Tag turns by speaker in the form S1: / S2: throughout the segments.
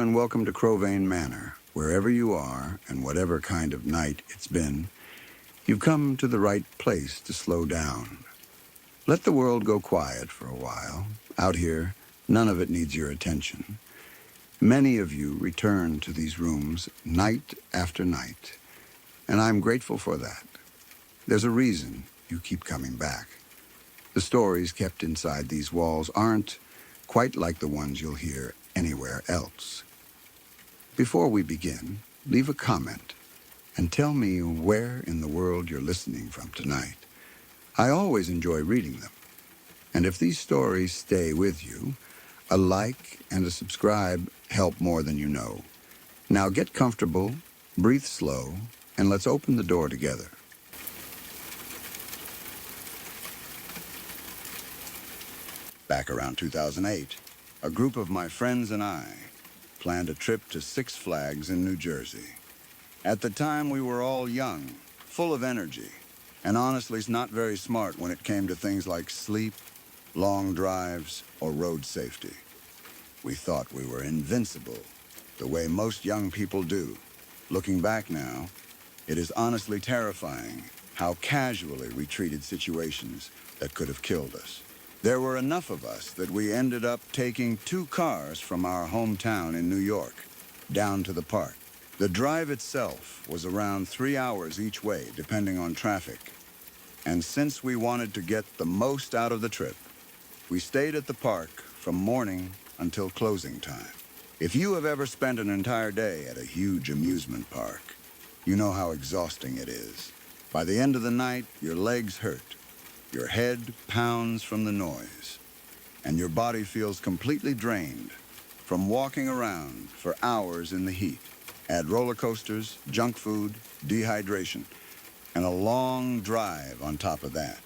S1: and welcome to Crowvane Manor. Wherever you are, and whatever kind of night it's been, you've come to the right place to slow down. Let the world go quiet for a while. Out here, none of it needs your attention. Many of you return to these rooms night after night, and I'm grateful for that. There's a reason you keep coming back. The stories kept inside these walls aren't quite like the ones you'll hear anywhere else. Before we begin, leave a comment and tell me where in the world you're listening from tonight. I always enjoy reading them. And if these stories stay with you, a like and a subscribe help more than you know. Now get comfortable, breathe slow, and let's open the door together. Back around 2008, a group of my friends and I planned a trip to Six Flags in New Jersey. At the time, we were all young, full of energy, and honestly not very smart when it came to things like sleep, long drives, or road safety. We thought we were invincible, the way most young people do. Looking back now, it is honestly terrifying how casually we treated situations that could have killed us. There were enough of us that we ended up taking 2 cars from our hometown in New York down to the park. The drive itself was around 3 hours each way, depending on traffic. And since we wanted to get the most out of the trip, we stayed at the park from morning until closing time. If you have ever spent an entire day at a huge amusement park, you know how exhausting it is. By the end of the night, your legs hurt. Your head pounds from the noise, and your body feels completely drained from walking around for hours in the heat. Add roller coasters, junk food, dehydration, and a long drive on top of that.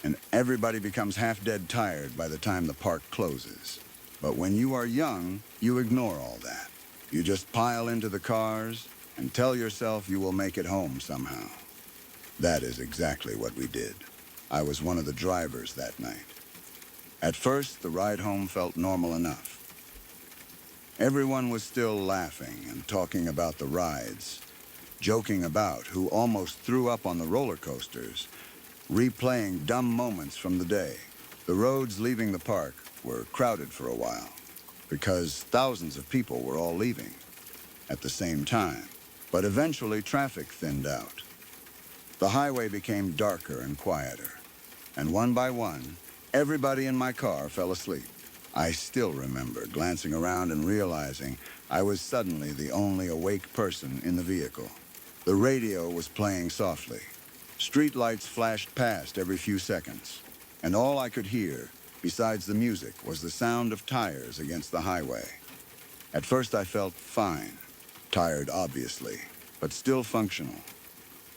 S1: And everybody becomes half dead tired by the time the park closes. But when you are young, you ignore all that. You just pile into the cars and tell yourself you will make it home somehow. That is exactly what we did. I was one of the drivers that night. At first, the ride home felt normal enough. Everyone was still laughing and talking about the rides, joking about who almost threw up on the roller coasters, replaying dumb moments from the day. The roads leaving the park were crowded for a while because thousands of people were all leaving at the same time. But eventually, traffic thinned out. The highway became darker and quieter. And one by one, everybody in my car fell asleep. I still remember glancing around and realizing I was suddenly the only awake person in the vehicle. The radio was playing softly. Street lights flashed past every few seconds, and all I could hear, besides the music, was the sound of tires against the highway. At first I felt fine, tired obviously, but still functional.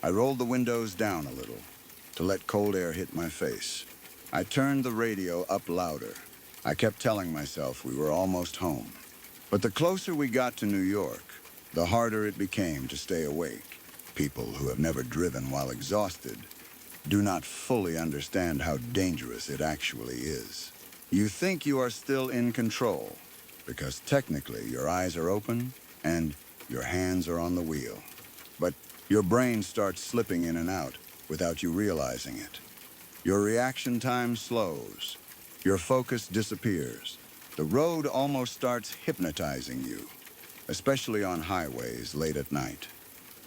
S1: I rolled the windows down a little to let cold air hit my face. I turned the radio up louder. I kept telling myself we were almost home. But the closer we got to New York, the harder it became to stay awake. People who have never driven while exhausted do not fully understand how dangerous it actually is. You think you are still in control because technically your eyes are open and your hands are on the wheel. But your brain starts slipping in and out without you realizing it. Your reaction time slows. Your focus disappears. The road almost starts hypnotizing you, especially on highways late at night.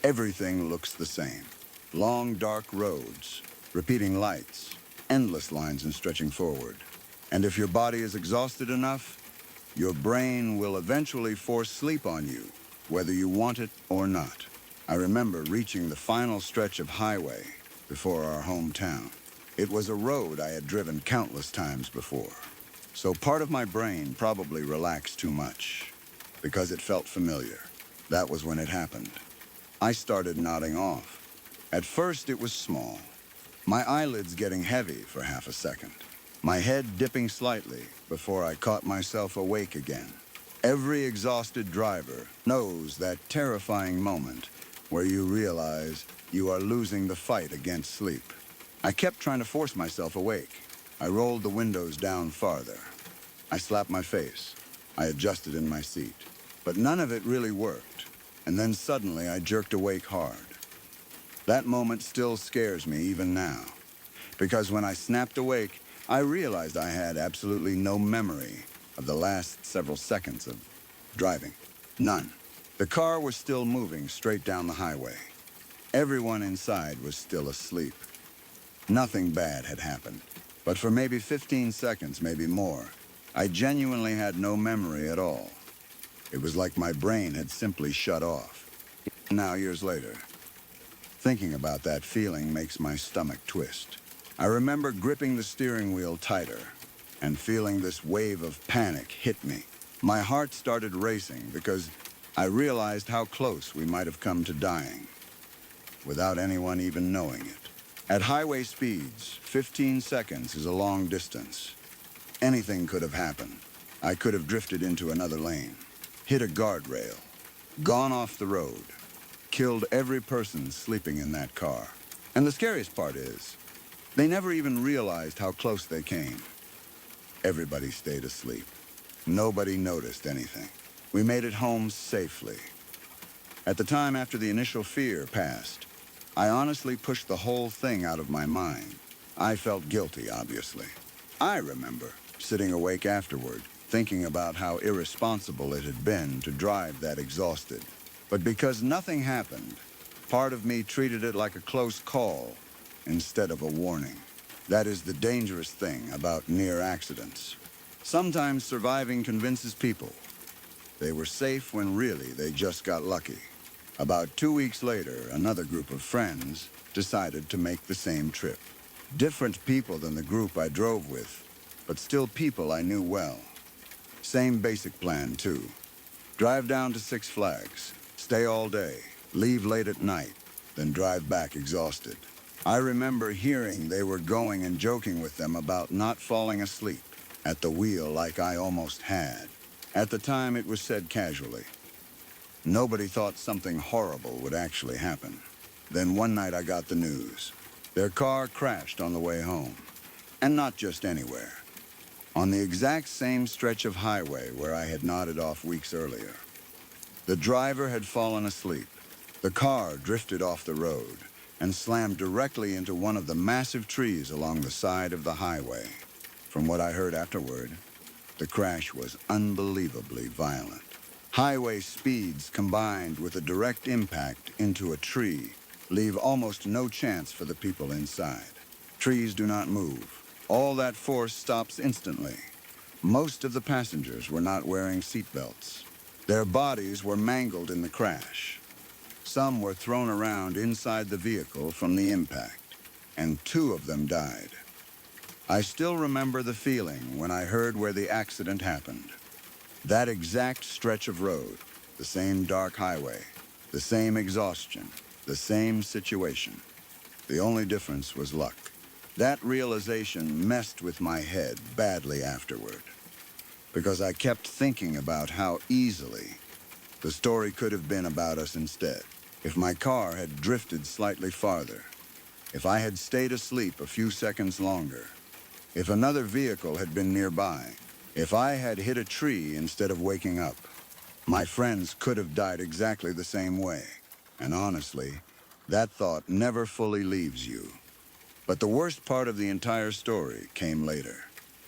S1: Everything looks the same. Long, dark roads, repeating lights, endless lines and stretching forward. And if your body is exhausted enough, your brain will eventually force sleep on you, whether you want it or not. I remember reaching the final stretch of highway before our hometown. It was a road I had driven countless times before, so part of my brain probably relaxed too much because it felt familiar. That was when it happened. I started nodding off. At first it was small, my eyelids getting heavy for half a second, my head dipping slightly before I caught myself awake again. Every exhausted driver knows that terrifying moment where you realize you are losing the fight against sleep. I kept trying to force myself awake. I rolled the windows down farther. I slapped my face. I adjusted in my seat. but none of it really worked. And then suddenly I jerked awake hard. That moment still scares me even now, because when I snapped awake, I realized I had absolutely no memory of the last several seconds of driving. None. The car was still moving straight down the highway. Everyone inside was still asleep. Nothing bad had happened, but for maybe 15 seconds, maybe more, I genuinely had no memory at all. It was like my brain had simply shut off. Now, years later, thinking about that feeling makes my stomach twist. I remember gripping the steering wheel tighter and feeling this wave of panic hit me. My heart started racing because I realized how close we might have come to dying without anyone even knowing it. At highway speeds, 15 seconds is a long distance. Anything could have happened. I could have drifted into another lane, hit a guardrail, gone off the road, killed every person sleeping in that car. And the scariest part is, they never even realized how close they came. Everybody stayed asleep. Nobody noticed anything. We made it home safely. At the time after the initial fear passed, I honestly pushed the whole thing out of my mind. I felt guilty, obviously. I remember sitting awake afterward, thinking about how irresponsible it had been to drive that exhausted. But because nothing happened, part of me treated it like a close call instead of a warning. That is the dangerous thing about near accidents. Sometimes surviving convinces people they were safe when really they just got lucky. About 2 weeks later, another group of friends decided to make the same trip. Different people than the group I drove with, but still people I knew well. Same basic plan, too. Drive down to Six Flags, stay all day, leave late at night, then drive back exhausted. I remember hearing they were going and joking with them about not falling asleep at the wheel like I almost had. At the time, it was said casually. Nobody thought something horrible would actually happen. Then one night I got the news. Their car crashed on the way home. And not just anywhere. On the exact same stretch of highway where I had nodded off weeks earlier. The driver had fallen asleep. The car drifted off the road and slammed directly into one of the massive trees along the side of the highway. From what I heard afterward, the crash was unbelievably violent. Highway speeds combined with a direct impact into a tree leave almost no chance for the people inside. Trees do not move. All that force stops instantly. Most of the passengers were not wearing seatbelts. Their bodies were mangled in the crash. Some were thrown around inside the vehicle from the impact, and 2 of them died. I still remember the feeling when I heard where the accident happened. That exact stretch of road, the same dark highway, the same exhaustion, the same situation. The only difference was luck. That realization messed with my head badly afterward, because I kept thinking about how easily the story could have been about us instead. If my car had drifted slightly farther, if I had stayed asleep a few seconds longer, if another vehicle had been nearby, if I had hit a tree instead of waking up, my friends could have died exactly the same way. And honestly, that thought never fully leaves you. But the worst part of the entire story came later.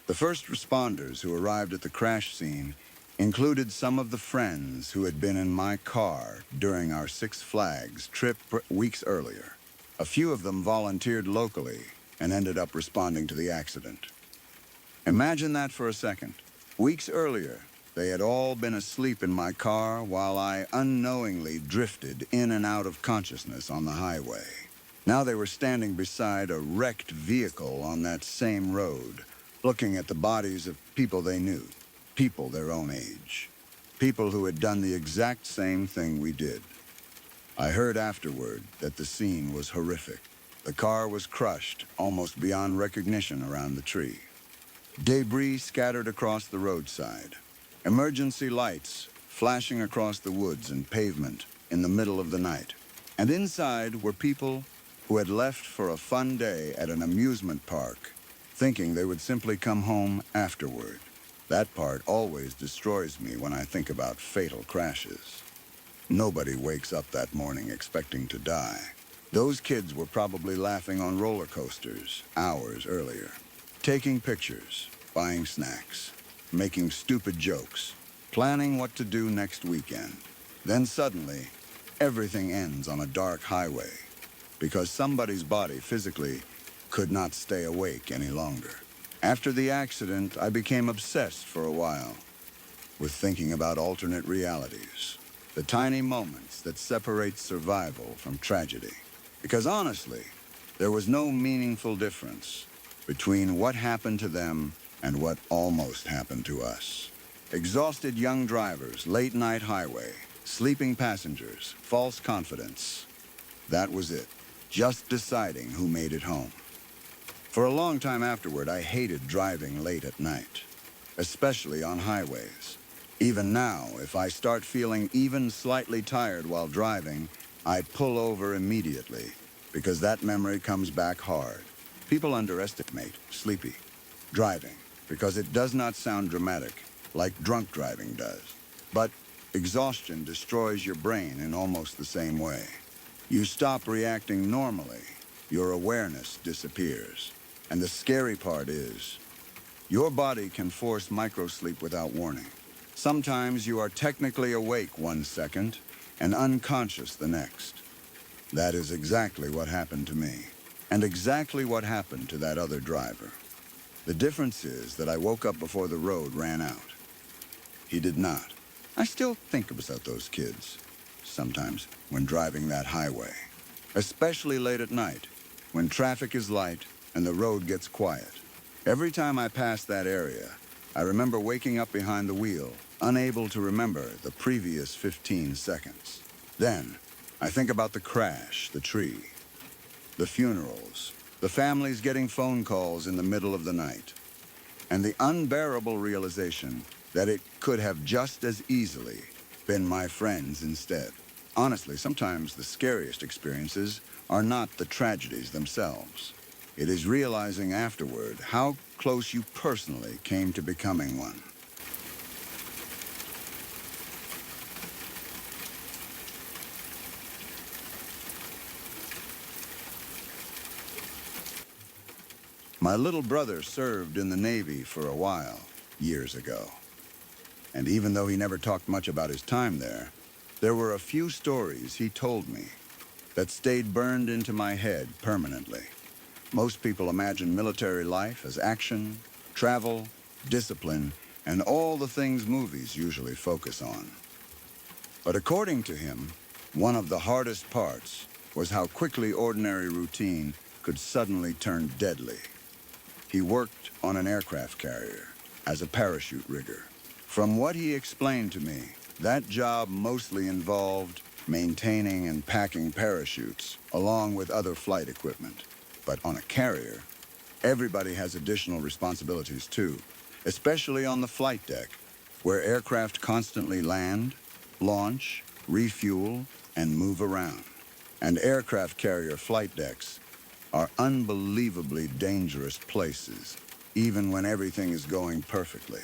S1: The first responders who arrived at the crash scene included some of the friends who had been in my car during our Six Flags trip weeks earlier. A few of them volunteered locally and ended up responding to the accident. Imagine that for a second. Weeks earlier, they had all been asleep in my car while I unknowingly drifted in and out of consciousness on the highway. Now they were standing beside a wrecked vehicle on that same road, looking at the bodies of people they knew, people their own age, people who had done the exact same thing we did. I heard afterward that the scene was horrific. The car was crushed almost beyond recognition around the tree. Debris scattered across the roadside. Emergency lights flashing across the woods and pavement in the middle of the night. And inside were people who had left for a fun day at an amusement park, thinking they would simply come home afterward. That part always destroys me when I think about fatal crashes. Nobody wakes up that morning expecting to die. Those kids were probably laughing on roller coasters hours earlier, taking pictures, buying snacks, making stupid jokes, planning what to do next weekend. Then suddenly, everything ends on a dark highway because somebody's body physically could not stay awake any longer. After the accident, I became obsessed for a while with thinking about alternate realities, the tiny moments that separate survival from tragedy. Because honestly, there was no meaningful difference between what happened to them and what almost happened to us. Exhausted young drivers, late-night highway, sleeping passengers, false confidence. That was it, just deciding who made it home. For a long time afterward, I hated driving late at night, especially on highways. Even now, if I start feeling even slightly tired while driving, I pull over immediately, because that memory comes back hard. People underestimate sleepy driving, because it does not sound dramatic, like drunk driving does. But exhaustion destroys your brain in almost the same way. You stop reacting normally, your awareness disappears. And the scary part is, your body can force microsleep without warning. Sometimes you are technically awake 1 second and unconscious the next. That is exactly what happened to me, and exactly what happened to that other driver. The difference is that I woke up before the road ran out. He did not. I still think about those kids, sometimes, when driving that highway. Especially late at night, when traffic is light and the road gets quiet. Every time I pass that area, I remember waking up behind the wheel, unable to remember the previous 15 seconds. Then, I think about the crash, the tree, the funerals, the families getting phone calls in the middle of the night, and the unbearable realization that it could have just as easily been my friends instead. Honestly, sometimes the scariest experiences are not the tragedies themselves. It is realizing afterward how close you personally came to becoming one. My little brother served in the Navy for a while, years ago. And even though he never talked much about his time there were a few stories he told me that stayed burned into my head permanently. Most people imagine military life as action, travel, discipline, and all the things movies usually focus on. But according to him, one of the hardest parts was how quickly ordinary routine could suddenly turn deadly. He worked on an aircraft carrier as a parachute rigger. From what he explained to me, that job mostly involved maintaining and packing parachutes along with other flight equipment. But on a carrier, everybody has additional responsibilities too, especially on the flight deck, where aircraft constantly land, launch, refuel, and move around. And aircraft carrier flight decks are unbelievably dangerous places, even when everything is going perfectly.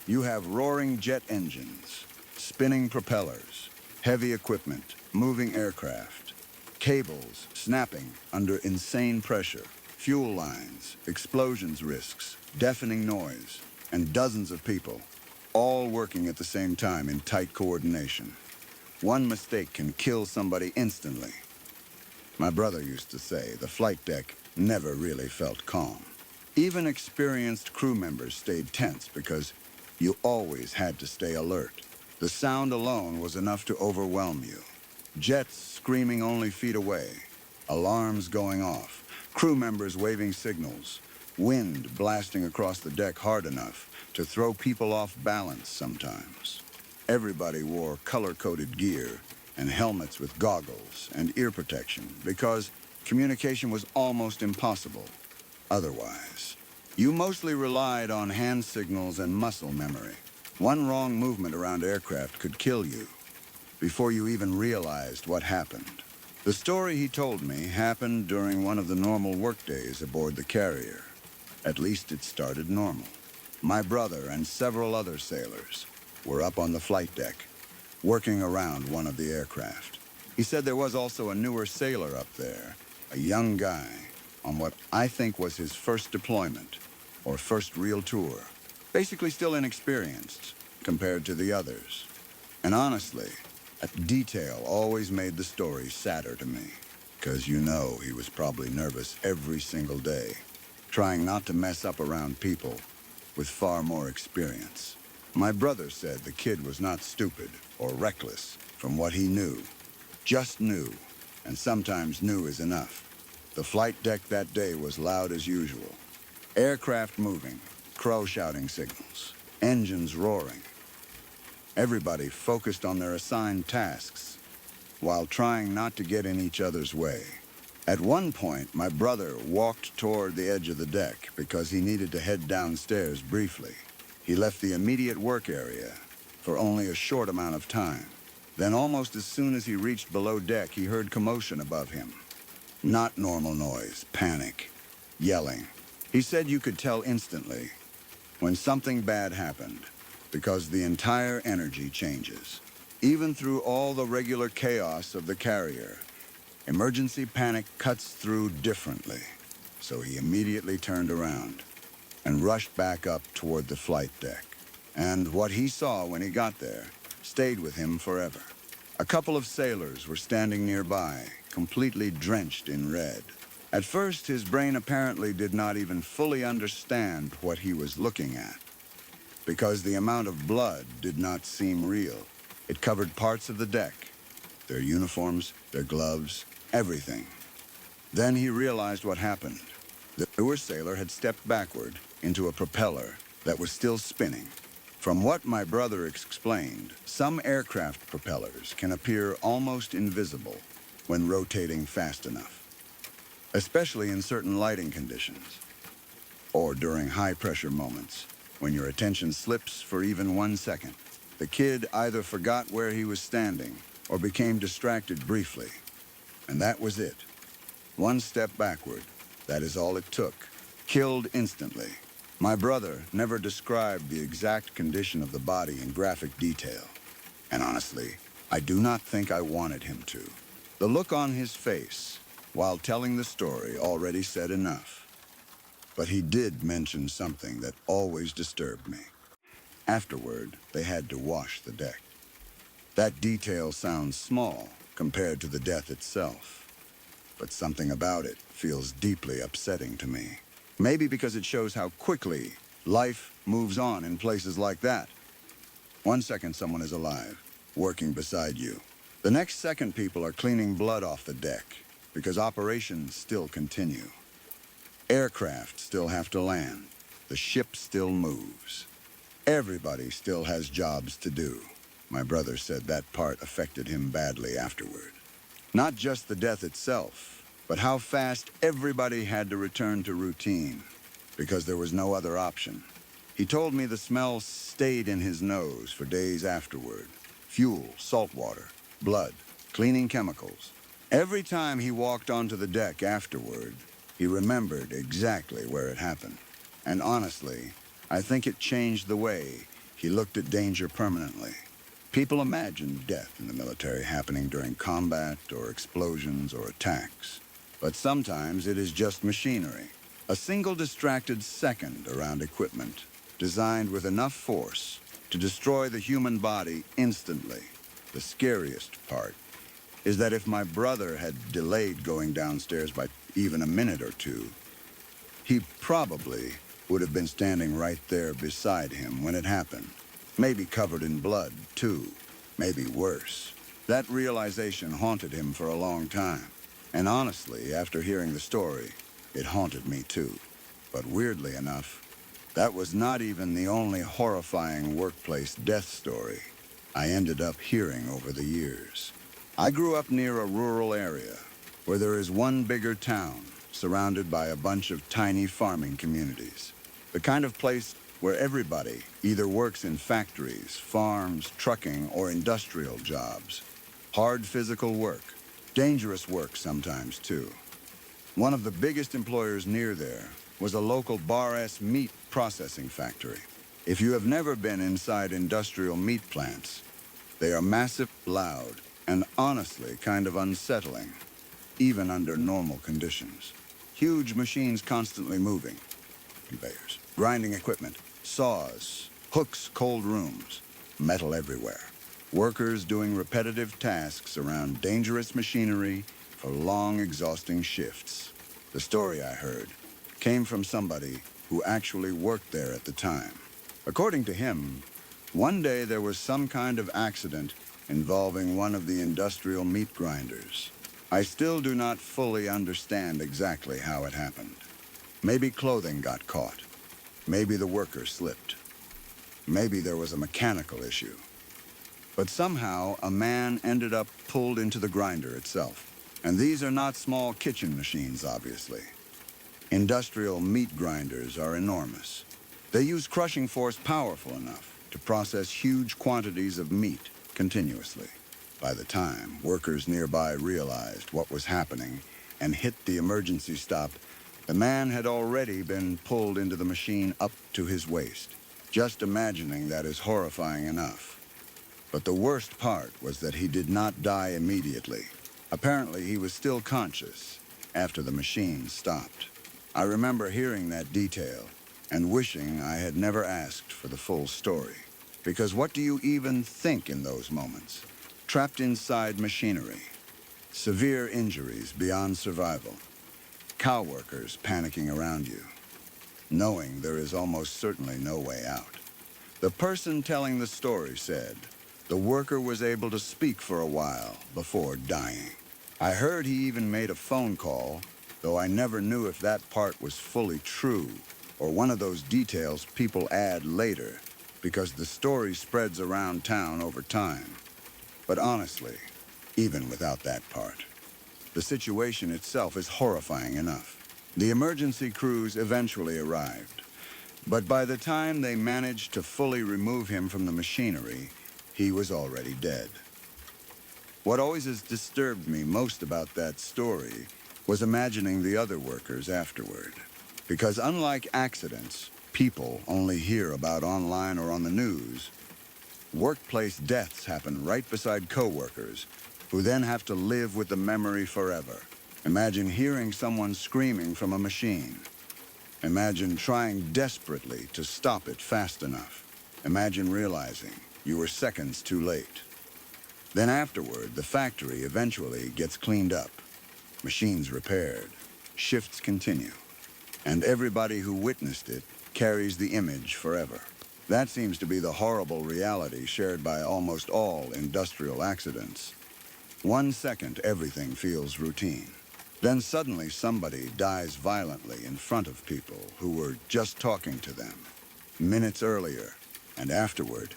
S1: You have roaring jet engines, spinning propellers, heavy equipment, moving aircraft, cables snapping under insane pressure, fuel lines, explosions risks, deafening noise, and dozens of people, all working at the same time in tight coordination. One mistake can kill somebody instantly. My brother used to say the flight deck never really felt calm. Even experienced crew members stayed tense because you always had to stay alert. The sound alone was enough to overwhelm you. Jets screaming only feet away, alarms going off, crew members waving signals, wind blasting across the deck hard enough to throw people off balance sometimes. Everybody wore color-coded gear and helmets with goggles and ear protection because communication was almost impossible otherwise. You mostly relied on hand signals and muscle memory. One wrong movement around aircraft could kill you before you even realized what happened. The story he told me happened during one of the normal workdays aboard the carrier. At least it started normal. My brother and several other sailors were up on the flight deck, working around one of the aircraft. He said there was also a newer sailor up there, a young guy, on what I think was his first deployment, or first real tour. Basically still inexperienced compared to the others. And honestly, that detail always made the story sadder to me, because you know he was probably nervous every single day, trying not to mess up around people with far more experience. My brother said the kid was not stupid or reckless from what he knew, just knew, and sometimes knew is enough. The flight deck that day was loud as usual. Aircraft moving, crow shouting signals, engines roaring. Everybody focused on their assigned tasks while trying not to get in each other's way. At one point, my brother walked toward the edge of the deck because he needed to head downstairs briefly. He left the immediate work area for only a short amount of time. Then almost as soon as he reached below deck, he heard commotion above him. Not normal noise, panic, yelling. He said you could tell instantly when something bad happened because the entire energy changes. Even through all the regular chaos of the carrier, emergency panic cuts through differently. So he immediately turned around and rushed back up toward the flight deck. And what he saw when he got there stayed with him forever. A couple of sailors were standing nearby, completely drenched in red. At first, his brain apparently did not even fully understand what he was looking at, because the amount of blood did not seem real. It covered parts of the deck, their uniforms, their gloves, everything. Then he realized what happened. The newer sailor had stepped backward into a propeller that was still spinning. From what my brother explained, some aircraft propellers can appear almost invisible when rotating fast enough, especially in certain lighting conditions, or during high-pressure moments, when your attention slips for even 1 second. The kid either forgot where he was standing or became distracted briefly, and that was it. One step backward, that is all it took. Killed instantly. My brother never described the exact condition of the body in graphic detail, and honestly, I do not think I wanted him to. The look on his face while telling the story already said enough. But he did mention something that always disturbed me. Afterward, they had to wash the deck. That detail sounds small compared to the death itself, but something about it feels deeply upsetting to me. Maybe because it shows how quickly life moves on in places like that. 1 second someone is alive, working beside you. The next second people are cleaning blood off the deck because operations still continue. Aircraft still have to land. The ship still moves. Everybody still has jobs to do. My brother said that part affected him badly afterward. Not just the death itself, but how fast everybody had to return to routine, because there was no other option. He told me the smell stayed in his nose for days afterward. Fuel, salt water, blood, cleaning chemicals. Every time he walked onto the deck afterward, he remembered exactly where it happened. And honestly, I think it changed the way he looked at danger permanently. People imagine death in the military happening during combat or explosions or attacks. But sometimes it is just machinery. A single distracted second around equipment designed with enough force to destroy the human body instantly. The scariest part is that if my brother had delayed going downstairs by even a minute or two, he probably would have been standing right there beside him when it happened. Maybe covered in blood, too. Maybe worse. That realization haunted him for a long time. And honestly, after hearing the story, it haunted me too. But weirdly enough, that was not even the only horrifying workplace death story I ended up hearing over the years. I grew up near a rural area where there is one bigger town surrounded by a bunch of tiny farming communities. The kind of place where everybody either works in factories, farms, trucking, or industrial jobs. Hard physical work. Dangerous work sometimes, too. One of the biggest employers near there was a local bar-S meat processing factory. If you have never been inside industrial meat plants, they are massive, loud, and honestly kind of unsettling, even under normal conditions. Huge machines constantly moving, conveyors, grinding equipment, saws, hooks, cold rooms, metal everywhere. Workers doing repetitive tasks around dangerous machinery for long, exhausting shifts. The story I heard came from somebody who actually worked there at the time. According to him, one day there was some kind of accident involving one of the industrial meat grinders. I still do not fully understand exactly how it happened. Maybe clothing got caught. Maybe the worker slipped. Maybe there was a mechanical issue. But somehow a man ended up pulled into the grinder itself. And these are not small kitchen machines, obviously. Industrial meat grinders are enormous. They use crushing force powerful enough to process huge quantities of meat continuously. By the time workers nearby realized what was happening and hit the emergency stop, the man had already been pulled into the machine up to his waist. Just imagining that is horrifying enough. But the worst part was that he did not die immediately. Apparently, he was still conscious after the machine stopped. I remember hearing that detail and wishing I had never asked for the full story. Because what do you even think in those moments? Trapped inside machinery, severe injuries beyond survival, cow workers panicking around you, knowing there is almost certainly no way out. The person telling the story said the worker was able to speak for a while before dying. I heard he even made a phone call, though I never knew if that part was fully true or one of those details people add later because the story spreads around town over time. But honestly, even without that part, the situation itself is horrifying enough. The emergency crews eventually arrived, but by the time they managed to fully remove him from the machinery, he was already dead. What always has disturbed me most about that story was imagining the other workers afterward. Because unlike accidents, people only hear about online or on the news, workplace deaths happen right beside coworkers who then have to live with the memory forever. Imagine hearing someone screaming from a machine. Imagine trying desperately to stop it fast enough. Imagine realizing you were seconds too late. Then afterward, the factory eventually gets cleaned up, machines repaired, shifts continue, and everybody who witnessed it carries the image forever. That seems to be the horrible reality shared by almost all industrial accidents. 1 second, everything feels routine. Then suddenly somebody dies violently in front of people who were just talking to them. Minutes earlier, and afterward,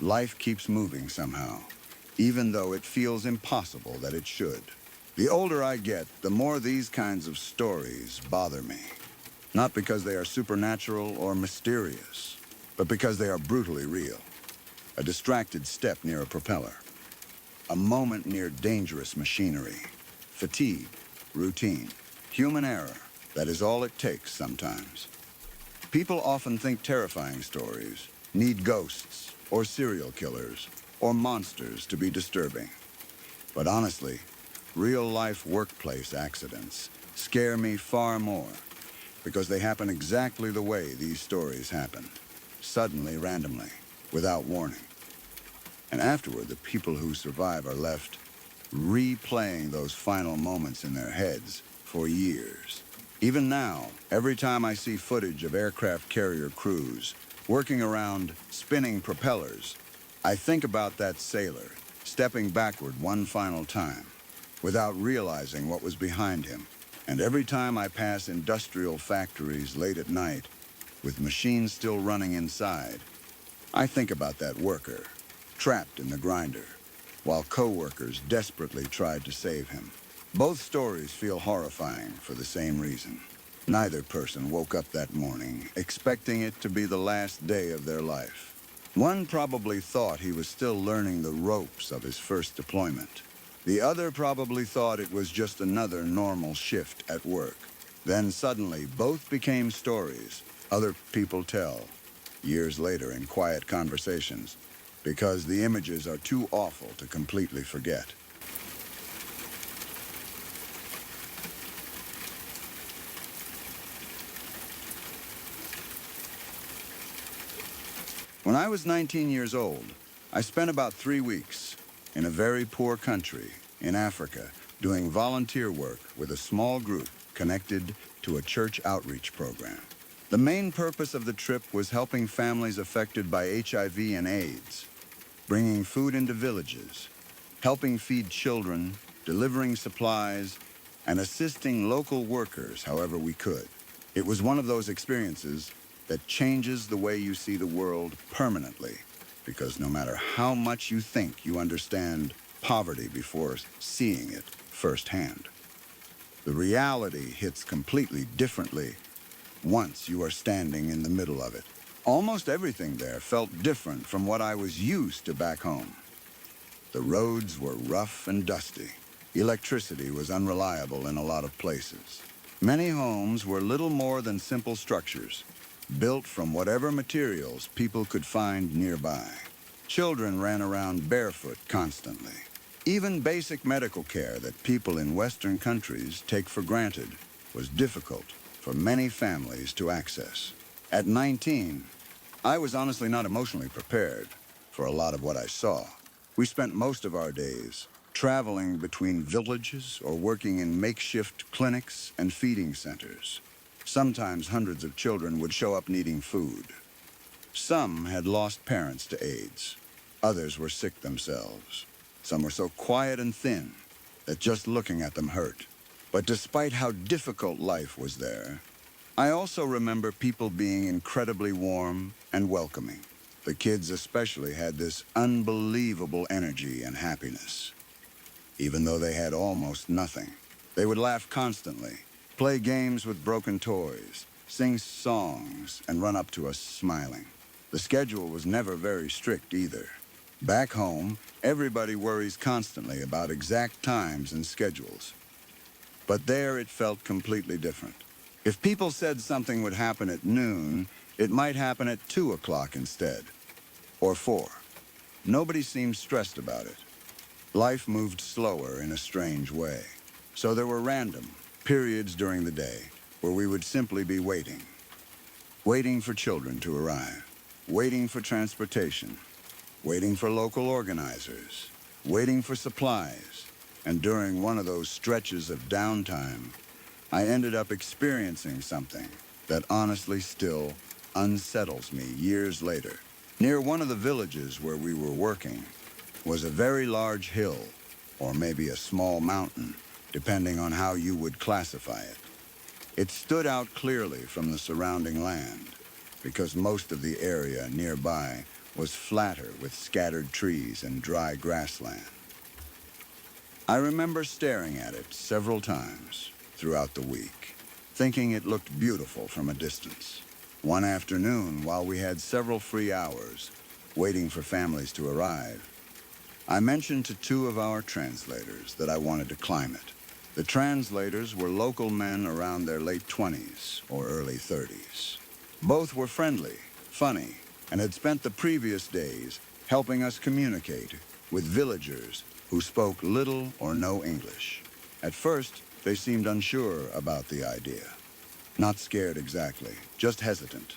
S1: life keeps moving somehow, even though it feels impossible that it should. The older I get, the more these kinds of stories bother me. Not because they are supernatural or mysterious, but because they are brutally real. A distracted step near a propeller. A moment near dangerous machinery. Fatigue, routine, human error. That is all it takes sometimes. People often think terrifying stories need ghosts or serial killers or monsters to be disturbing. But honestly, real-life workplace accidents scare me far more because they happen exactly the way these stories happen. Suddenly, randomly, without warning. And afterward, the people who survive are left replaying those final moments in their heads for years. Even now, every time I see footage of aircraft carrier crews working around spinning propellers, I think about that sailor stepping backward one final time without realizing what was behind him. And every time I pass industrial factories late at night with machines still running inside, I think about that worker trapped in the grinder while co-workers desperately tried to save him. Both stories feel horrifying for the same reason. Neither person woke up that morning expecting it to be the last day of their life. One probably thought he was still learning the ropes of his first deployment. The other probably thought it was just another normal shift at work. Then suddenly, both became stories other people tell, years later in quiet conversations, because the images are too awful to completely forget. When I was 19 years old, I spent about 3 weeks in a very poor country in Africa doing volunteer work with a small group connected to a church outreach program. The main purpose of the trip was helping families affected by HIV and AIDS, bringing food into villages, helping feed children, delivering supplies, and assisting local workers however we could. It was one of those experiences that changes the way you see the world permanently, because no matter how much you think you understand poverty before seeing it firsthand, the reality hits completely differently once you are standing in the middle of it. Almost everything there felt different from what I was used to back home. The roads were rough and dusty. Electricity was unreliable in a lot of places. Many homes were little more than simple structures, built from whatever materials people could find nearby. Children ran around barefoot constantly. Even basic medical care that people in Western countries take for granted was difficult for many families to access. At 19, I was honestly not emotionally prepared for a lot of what I saw. We spent most of our days traveling between villages or working in makeshift clinics and feeding centers. Sometimes hundreds of children would show up needing food. Some had lost parents to AIDS. Others were sick themselves. Some were so quiet and thin that just looking at them hurt. But despite how difficult life was there, I also remember people being incredibly warm and welcoming. The kids especially had this unbelievable energy and happiness. Even though they had almost nothing, they would laugh constantly, play games with broken toys, sing songs, and run up to us smiling. The schedule was never very strict either. Back home, everybody worries constantly about exact times and schedules. But there it felt completely different. If people said something would happen at noon, it might happen at 2 o'clock instead, or 4. Nobody seemed stressed about it. Life moved slower in a strange way. So there were random periods during the day where we would simply be waiting. Waiting for children to arrive. Waiting for transportation. Waiting for local organizers. Waiting for supplies. And during one of those stretches of downtime, I ended up experiencing something that honestly still unsettles me years later. Near one of the villages where we were working was a very large hill, or maybe a small mountain, depending on how you would classify it. It stood out clearly from the surrounding land, because most of the area nearby was flatter with scattered trees and dry grassland. I remember staring at it several times throughout the week, thinking it looked beautiful from a distance. One afternoon, while we had several free hours waiting for families to arrive, I mentioned to 2 of our translators that I wanted to climb it. The translators were local men around their late 20s or early 30s. Both were friendly, funny, and had spent the previous days helping us communicate with villagers who spoke little or no English. At first, they seemed unsure about the idea. Not scared exactly, just hesitant.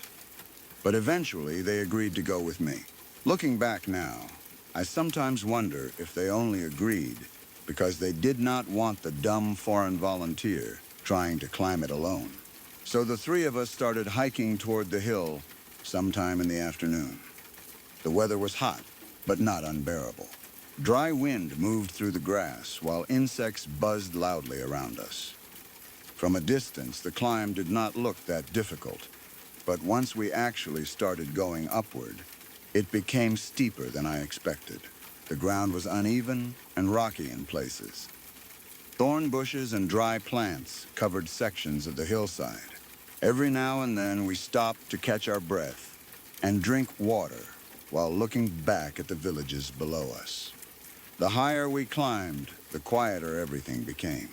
S1: But eventually, they agreed to go with me. Looking back now, I sometimes wonder if they only agreed because they did not want the dumb foreign volunteer trying to climb it alone. So the 3 of us started hiking toward the hill sometime in the afternoon. The weather was hot, but not unbearable. Dry wind moved through the grass while insects buzzed loudly around us. From a distance, the climb did not look that difficult, but once we actually started going upward, it became steeper than I expected. The ground was uneven and rocky in places. Thorn bushes and dry plants covered sections of the hillside. Every now and then we stopped to catch our breath and drink water while looking back at the villages below us. The higher we climbed, the quieter everything became.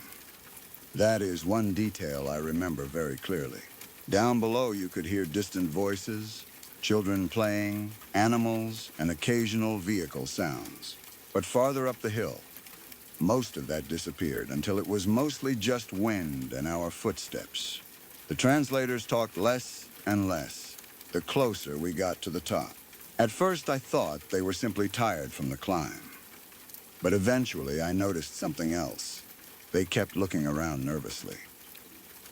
S1: That is one detail I remember very clearly. Down below you could hear distant voices, children playing, animals, and occasional vehicle sounds. But farther up the hill, most of that disappeared until it was mostly just wind and our footsteps. The translators talked less and less the closer we got to the top. At first, I thought they were simply tired from the climb. But eventually, I noticed something else. They kept looking around nervously.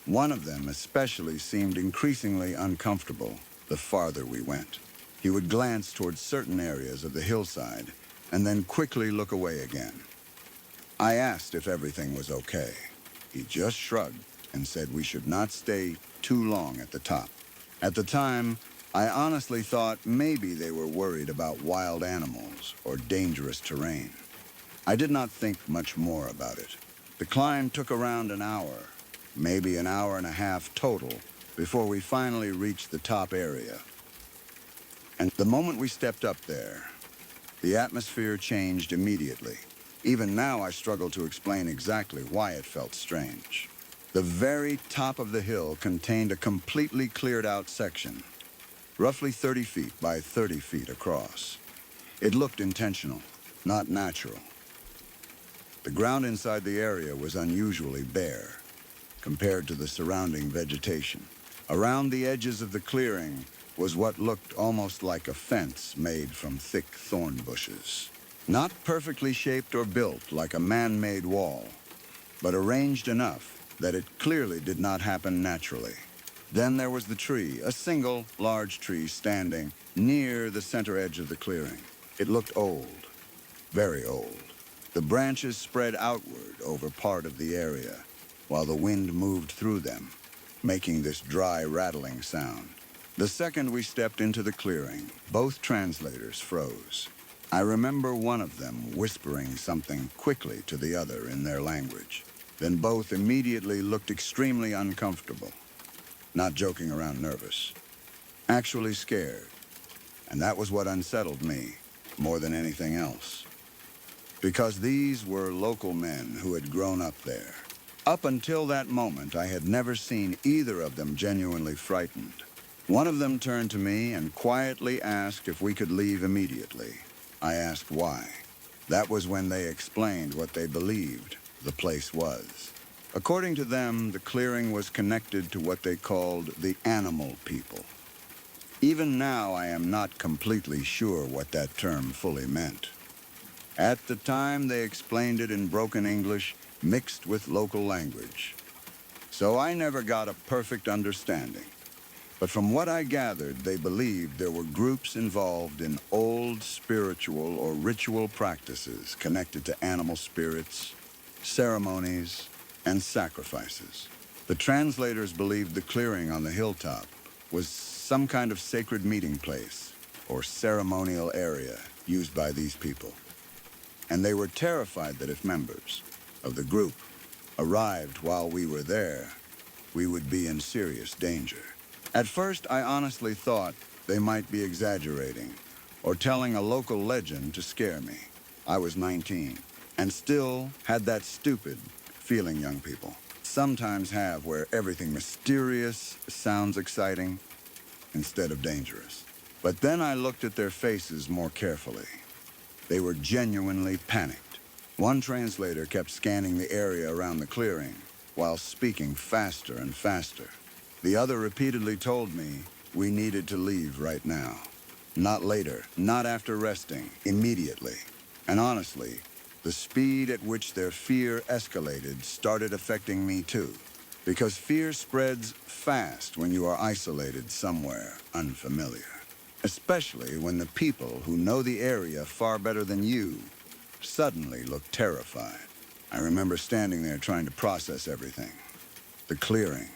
S1: One of them especially seemed increasingly uncomfortable the farther we went. He would glance towards certain areas of the hillside and then quickly look away again. I asked if everything was okay. He just shrugged and said we should not stay too long at the top. At the time, I honestly thought maybe they were worried about wild animals or dangerous terrain. I did not think much more about it. The climb took around an hour, maybe an hour and a half total, before we finally reached the top area. And the moment we stepped up there, the atmosphere changed immediately. Even now, I struggle to explain exactly why it felt strange. The very top of the hill contained a completely cleared out section, roughly 30 feet by 30 feet across. It looked intentional, not natural. The ground inside the area was unusually bare compared to the surrounding vegetation. Around the edges of the clearing was what looked almost like a fence made from thick thorn bushes. Not perfectly shaped or built like a man-made wall, but arranged enough that it clearly did not happen naturally. Then there was the tree, a single large tree standing near the center edge of the clearing. It looked old, very old. The branches spread outward over part of the area, while the wind moved through them, making this dry, rattling sound. The second we stepped into the clearing, both translators froze. I remember one of them whispering something quickly to the other in their language. Then both immediately looked extremely uncomfortable, not joking around nervous, actually scared. And that was what unsettled me more than anything else. Because these were local men who had grown up there. Up until that moment, I had never seen either of them genuinely frightened. One of them turned to me and quietly asked if we could leave immediately. I asked why. That was when they explained what they believed the place was. According to them, the clearing was connected to what they called the animal people. Even now, I am not completely sure what that term fully meant. At the time, they explained it in broken English mixed with local language. So I never got a perfect understanding. But from what I gathered, they believed there were groups involved in old spiritual or ritual practices connected to animal spirits, ceremonies, and sacrifices. The translators believed the clearing on the hilltop was some kind of sacred meeting place or ceremonial area used by these people. And they were terrified that if members of the group arrived while we were there, we would be in serious danger. At first, I honestly thought they might be exaggerating or telling a local legend to scare me. I was 19 and still had that stupid feeling young people sometimes have where everything mysterious sounds exciting instead of dangerous. But then I looked at their faces more carefully. They were genuinely panicked. One translator kept scanning the area around the clearing while speaking faster and faster. The other repeatedly told me we needed to leave right now. Not later, not after resting, immediately. And honestly, the speed at which their fear escalated started affecting me too. Because fear spreads fast when you are isolated somewhere unfamiliar. Especially when the people who know the area far better than you suddenly look terrified. I remember standing there trying to process everything. The clearing,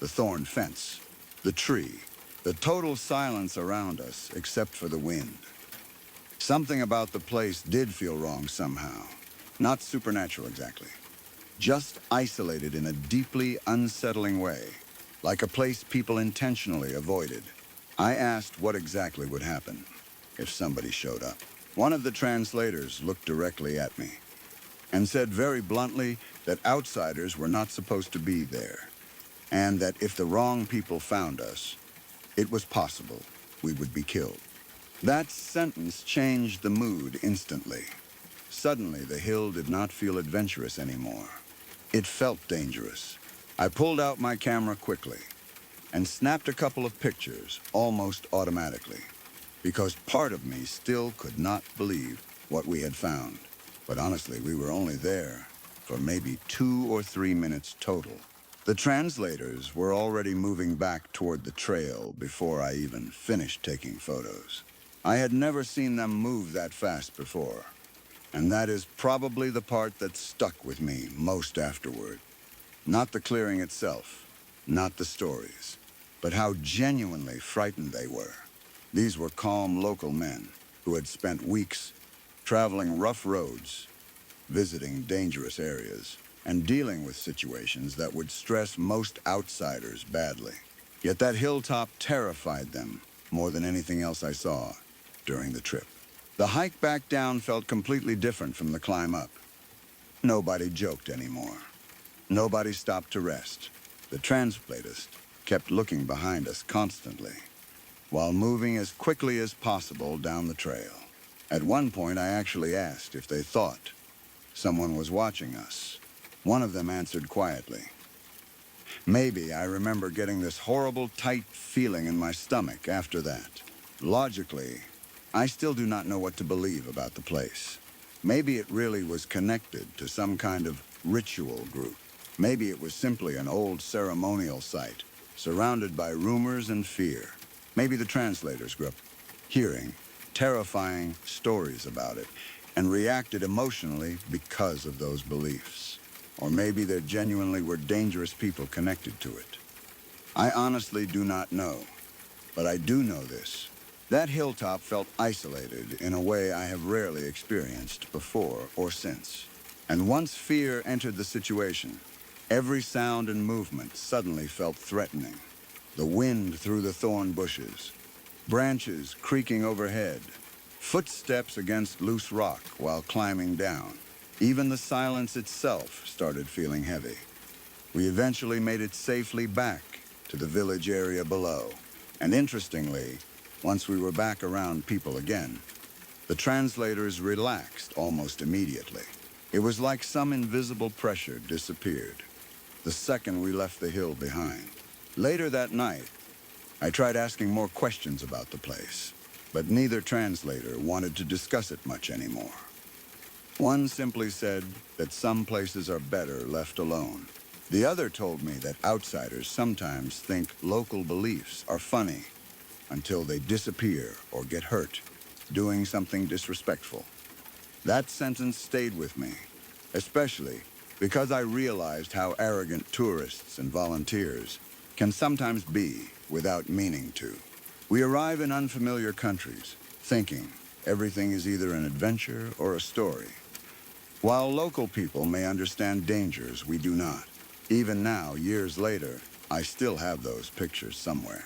S1: the thorn fence, the tree, the total silence around us except for the wind. Something about the place did feel wrong somehow. Not supernatural exactly. Just isolated in a deeply unsettling way, like a place people intentionally avoided. I asked what exactly would happen if somebody showed up. One of the translators looked directly at me and said very bluntly that outsiders were not supposed to be there, and that if the wrong people found us, it was possible we would be killed. That sentence changed the mood instantly. Suddenly, the hill did not feel adventurous anymore. It felt dangerous. I pulled out my camera quickly and snapped a couple of pictures almost automatically, because part of me still could not believe what we had found. But honestly, we were only there for maybe 2 or 3 minutes total. The translators were already moving back toward the trail before I even finished taking photos. I had never seen them move that fast before, and that is probably the part that stuck with me most afterward. Not the clearing itself, not the stories, but how genuinely frightened they were. These were calm local men who had spent weeks traveling rough roads, visiting dangerous areas, and dealing with situations that would stress most outsiders badly. Yet that hilltop terrified them more than anything else I saw during the trip. The hike back down felt completely different from the climb up. Nobody joked anymore. Nobody stopped to rest. The translatist kept looking behind us constantly, while moving as quickly as possible down the trail. At one point, I actually asked if they thought someone was watching us. One of them answered quietly. Maybe. I remember getting this horrible tight feeling in my stomach after that. Logically, I still do not know what to believe about the place. Maybe it really was connected to some kind of ritual group. Maybe it was simply an old ceremonial site, surrounded by rumors and fear. Maybe the translators grew up hearing terrifying stories about it and reacted emotionally because of those beliefs. Or maybe there genuinely were dangerous people connected to it. I honestly do not know, but I do know this. That hilltop felt isolated in a way I have rarely experienced before or since. And once fear entered the situation, every sound and movement suddenly felt threatening. The wind through the thorn bushes, branches creaking overhead, footsteps against loose rock while climbing down. Even the silence itself started feeling heavy. We eventually made it safely back to the village area below. And interestingly, once we were back around people again, the translators relaxed almost immediately. It was like some invisible pressure disappeared the second we left the hill behind. Later that night, I tried asking more questions about the place, but neither translator wanted to discuss it much anymore. One simply said that some places are better left alone. The other told me that outsiders sometimes think local beliefs are funny until they disappear or get hurt, doing something disrespectful. That sentence stayed with me, especially because I realized how arrogant tourists and volunteers can sometimes be without meaning to. We arrive in unfamiliar countries, thinking everything is either an adventure or a story. While local people may understand dangers, we do not. Even now, years later, I still have those pictures somewhere.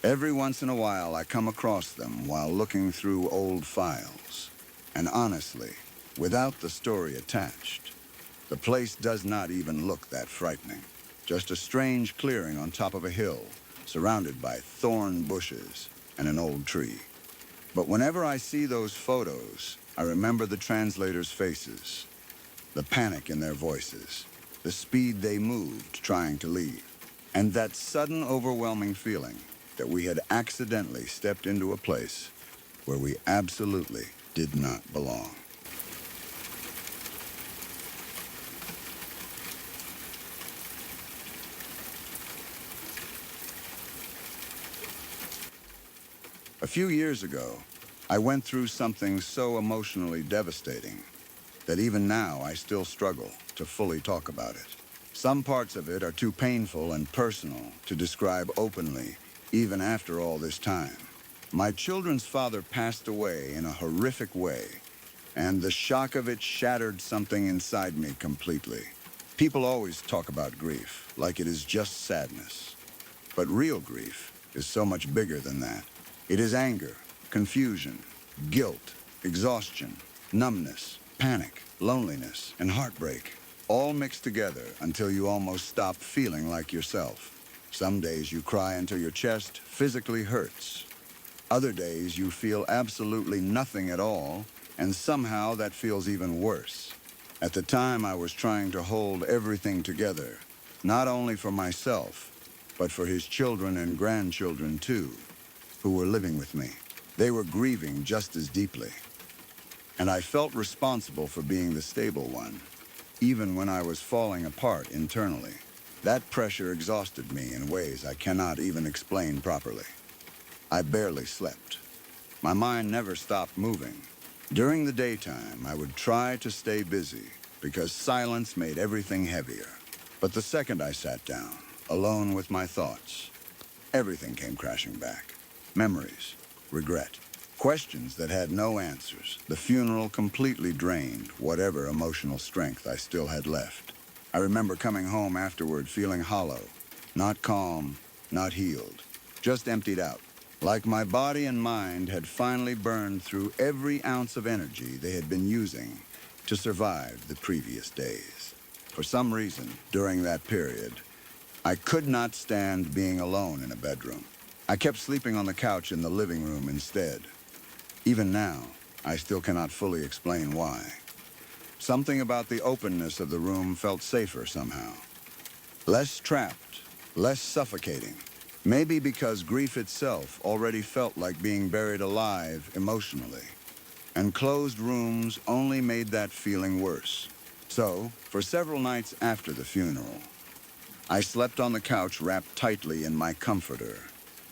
S1: Every once in a while, I come across them while looking through old files. And honestly, without the story attached, the place does not even look that frightening. Just a strange clearing on top of a hill, surrounded by thorn bushes and an old tree. But whenever I see those photos, I remember the translators' faces, the panic in their voices, the speed they moved trying to leave, and that sudden overwhelming feeling that we had accidentally stepped into a place where we absolutely did not belong. A few years ago, I went through something so emotionally devastating that even now I still struggle to fully talk about it. Some parts of it are too painful and personal to describe openly, even after all this time. My children's father passed away in a horrific way, and the shock of it shattered something inside me completely. People always talk about grief like it is just sadness, but real grief is so much bigger than that. It is anger, confusion, guilt, exhaustion, numbness, panic, loneliness, and heartbreak, all mixed together until you almost stop feeling like yourself. Some days you cry until your chest physically hurts. Other days you feel absolutely nothing at all, and somehow that feels even worse. At the time, I was trying to hold everything together, not only for myself, but for his children and grandchildren too, who were living with me. They were grieving just as deeply. And I felt responsible for being the stable one, even when I was falling apart internally. That pressure exhausted me in ways I cannot even explain properly. I barely slept. My mind never stopped moving. During the daytime, I would try to stay busy because silence made everything heavier. But the second I sat down, alone with my thoughts, everything came crashing back. Memories, regret, questions that had no answers. The funeral completely drained whatever emotional strength I still had left. I remember coming home afterward feeling hollow, not calm, not healed, just emptied out. Like my body and mind had finally burned through every ounce of energy they had been using to survive the previous days. For some reason, during that period, I could not stand being alone in a bedroom. I kept sleeping on the couch in the living room instead. Even now, I still cannot fully explain why. Something about the openness of the room felt safer somehow. Less trapped, less suffocating. Maybe because grief itself already felt like being buried alive emotionally, and closed rooms only made that feeling worse. So, for several nights after the funeral, I slept on the couch wrapped tightly in my comforter,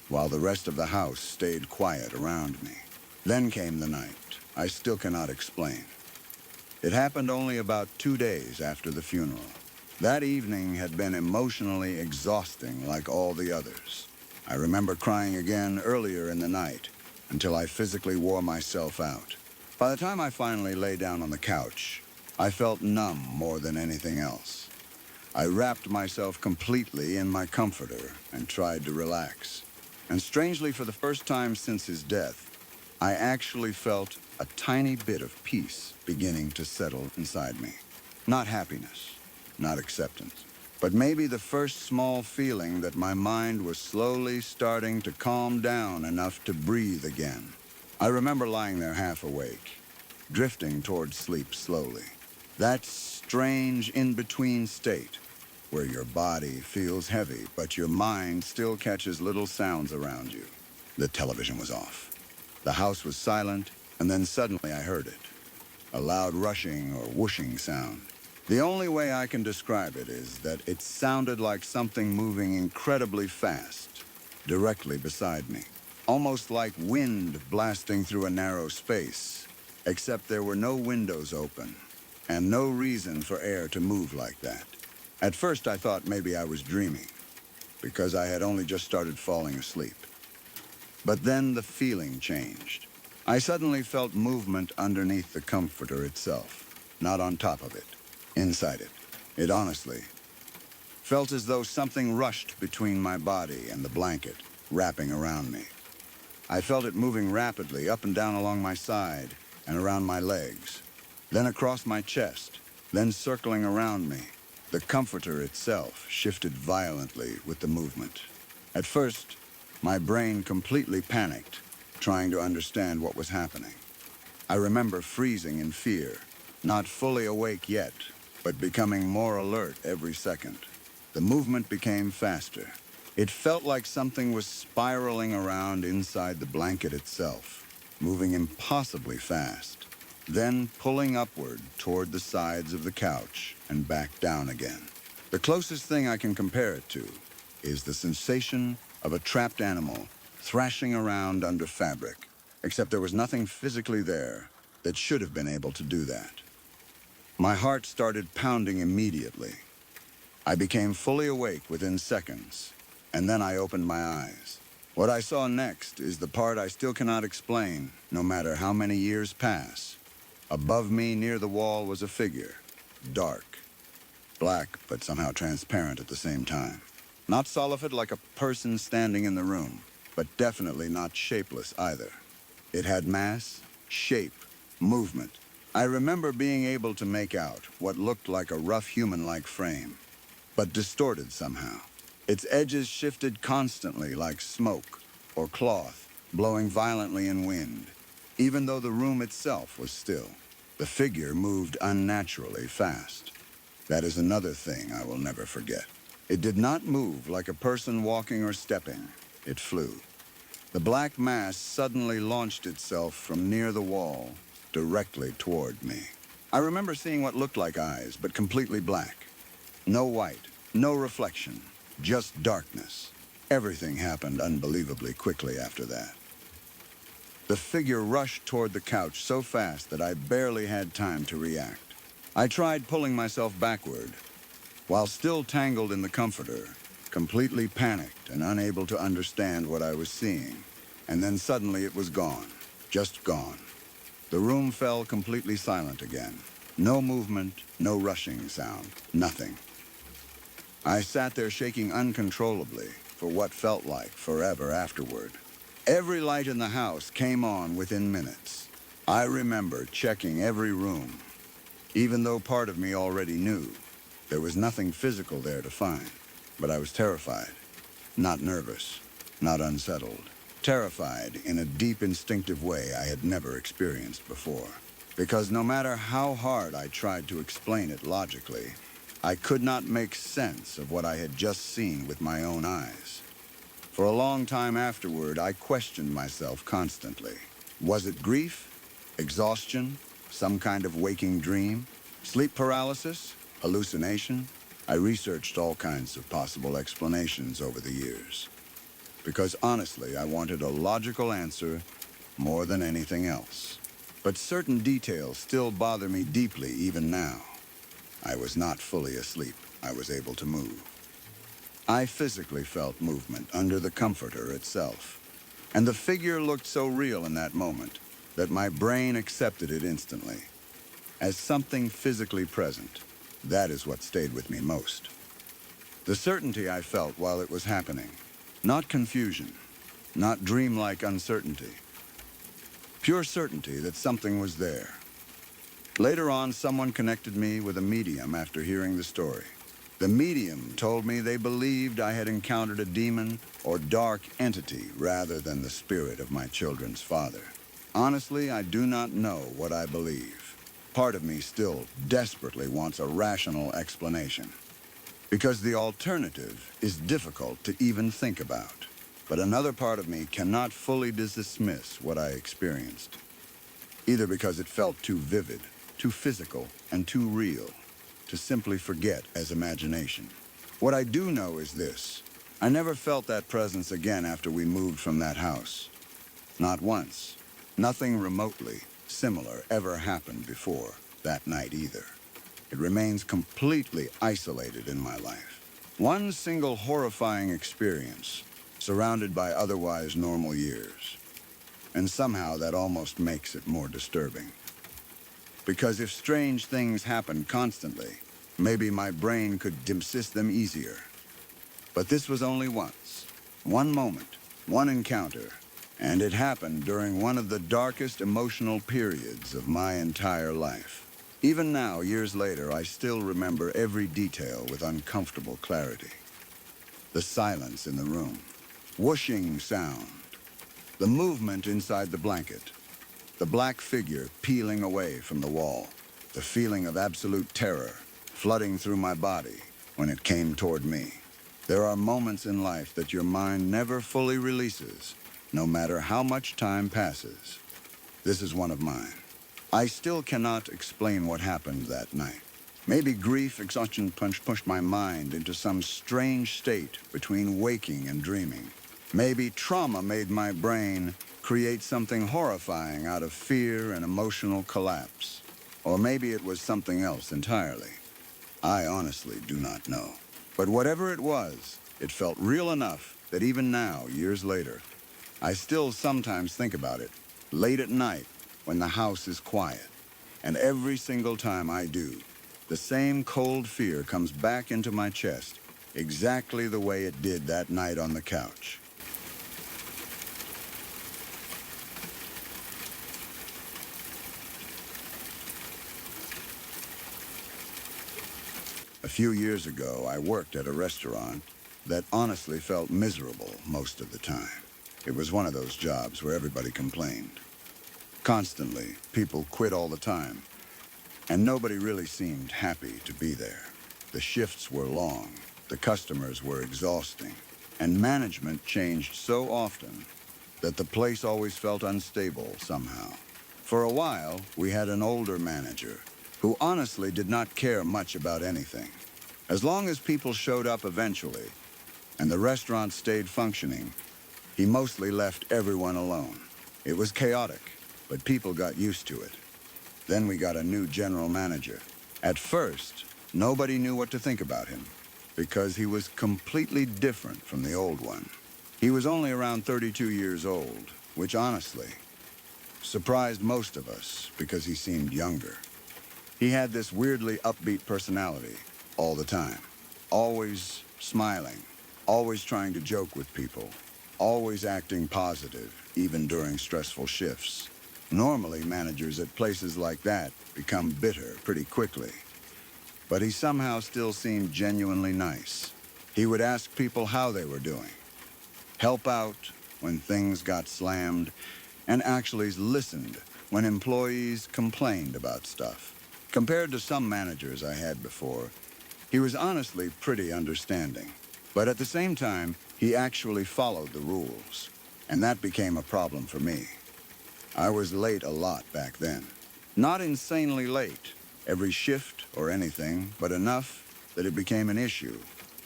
S1: while the rest of the house stayed quiet around me. Then came the night I still cannot explain. It happened only about 2 days after the funeral. That evening had been emotionally exhausting like all the others. I remember crying again earlier in the night until I physically wore myself out. By the time I finally lay down on the couch, I felt numb more than anything else. I wrapped myself completely in my comforter and tried to relax. And strangely, for the first time since his death, I actually felt a tiny bit of peace beginning to settle inside me. Not happiness, not acceptance, but maybe the first small feeling that my mind was slowly starting to calm down enough to breathe again. I remember lying there half awake, drifting towards sleep slowly. That strange in-between state where your body feels heavy, but your mind still catches little sounds around you. The television was off. The house was silent, and then suddenly I heard it. A loud rushing or whooshing sound. The only way I can describe it is that it sounded like something moving incredibly fast, directly beside me. Almost like wind blasting through a narrow space, except there were no windows open, and no reason for air to move like that. At first I thought maybe I was dreaming, because I had only just started falling asleep. But then the feeling changed. I suddenly felt movement underneath the comforter itself, not on top of it. Inside it. It honestly felt as though something rushed between my body and the blanket wrapping around me. I felt it moving rapidly up and down along my side and around my legs, then across my chest, then circling around me. The comforter itself shifted violently with the movement. At first, my brain completely panicked, trying to understand what was happening. I remember freezing in fear, not fully awake yet, but becoming more alert every second. The movement became faster. It felt like something was spiraling around inside the blanket itself, moving impossibly fast, then pulling upward toward the sides of the couch and back down again. The closest thing I can compare it to is the sensation of a trapped animal thrashing around under fabric, except there was nothing physically there that should have been able to do that. My heart started pounding immediately. I became fully awake within seconds, and then I opened my eyes. What I saw next is the part I still cannot explain, no matter how many years pass. Above me, near the wall, was a figure, dark, black, but somehow transparent at the same time. Not solid like a person standing in the room, but definitely not shapeless either. It had mass, shape, movement. I remember being able to make out what looked like a rough human-like frame, but distorted somehow. Its edges shifted constantly like smoke or cloth, blowing violently in wind, even though the room itself was still. The figure moved unnaturally fast. That is another thing I will never forget. It did not move like a person walking or stepping. It flew. The black mass suddenly launched itself from near the wall, directly toward me. I remember seeing what looked like eyes, but completely black. No white, no reflection, just darkness. Everything happened unbelievably quickly after that. The figure rushed toward the couch so fast that I barely had time to react. I tried pulling myself backward, while still tangled in the comforter, completely panicked and unable to understand what I was seeing. And then suddenly it was gone, just gone. The room fell completely silent again. No movement, no rushing sound, nothing. I sat there shaking uncontrollably for what felt like forever afterward. Every light in the house came on within minutes. I remember checking every room, even though part of me already knew there was nothing physical there to find. But I was terrified, not nervous, not unsettled. Terrified in a deep instinctive way I had never experienced before. Because no matter how hard I tried to explain it logically, I could not make sense of what I had just seen with my own eyes. For a long time afterward, I questioned myself constantly. Was it grief? Exhaustion? Some kind of waking dream? Sleep paralysis? Hallucination? I researched all kinds of possible explanations over the years. Because honestly, I wanted a logical answer more than anything else. But certain details still bother me deeply even now. I was not fully asleep. I was able to move. I physically felt movement under the comforter itself. And the figure looked so real in that moment that my brain accepted it instantly. As something physically present, that is what stayed with me most. The certainty I felt while it was happening. Not confusion, not dreamlike uncertainty. Pure certainty that something was there. Later on, someone connected me with a medium after hearing the story. The medium told me they believed I had encountered a demon or dark entity rather than the spirit of my children's father. Honestly, I do not know what I believe. Part of me still desperately wants a rational explanation. Because the alternative is difficult to even think about. But another part of me cannot fully dismiss what I experienced. Either because it felt too vivid, too physical, and too real to simply forget as imagination. What I do know is this. I never felt that presence again after we moved from that house. Not once. Nothing remotely similar ever happened before that night either. It remains completely isolated in my life. One single horrifying experience, surrounded by otherwise normal years. And somehow that almost makes it more disturbing. Because if strange things happen constantly, maybe my brain could dismiss them easier. But this was only once. One moment, one encounter, and it happened during one of the darkest emotional periods of my entire life. Even now, years later, I still remember every detail with uncomfortable clarity. The silence in the room, whooshing sound, the movement inside the blanket, the black figure peeling away from the wall, the feeling of absolute terror flooding through my body when it came toward me. There are moments in life that your mind never fully releases, no matter how much time passes. This is one of mine. I still cannot explain what happened that night. Maybe grief, exhaustion pushed my mind into some strange state between waking and dreaming. Maybe trauma made my brain create something horrifying out of fear and emotional collapse. Or maybe it was something else entirely. I honestly do not know. But whatever it was, it felt real enough that even now, years later, I still sometimes think about it, late at night when the house is quiet. And every single time I do, the same cold fear comes back into my chest, exactly the way it did that night on the couch. A few years ago, I worked at a restaurant that honestly felt miserable most of the time. It was one of those jobs where everybody complained. Constantly, people quit all the time, and nobody really seemed happy to be there. The shifts were long, the customers were exhausting, and management changed so often that the place always felt unstable somehow. For a while, we had an older manager who honestly did not care much about anything. As long as people showed up eventually and the restaurant stayed functioning, he mostly left everyone alone. It was chaotic, but people got used to it. Then we got a new general manager. At first, nobody knew what to think about him because he was completely different from the old one. He was only around 32 years old, which honestly surprised most of us because he seemed younger. He had this weirdly upbeat personality all the time, always smiling, always trying to joke with people, always acting positive, even during stressful shifts. Normally, managers at places like that become bitter pretty quickly, but he somehow still seemed genuinely nice. He would ask people how they were doing, help out when things got slammed, and actually listened when employees complained about stuff. Compared to some managers I had before, he was honestly pretty understanding. But at the same time, he actually followed the rules, and that became a problem for me. I was late a lot back then. Not insanely late, every shift or anything, but enough that it became an issue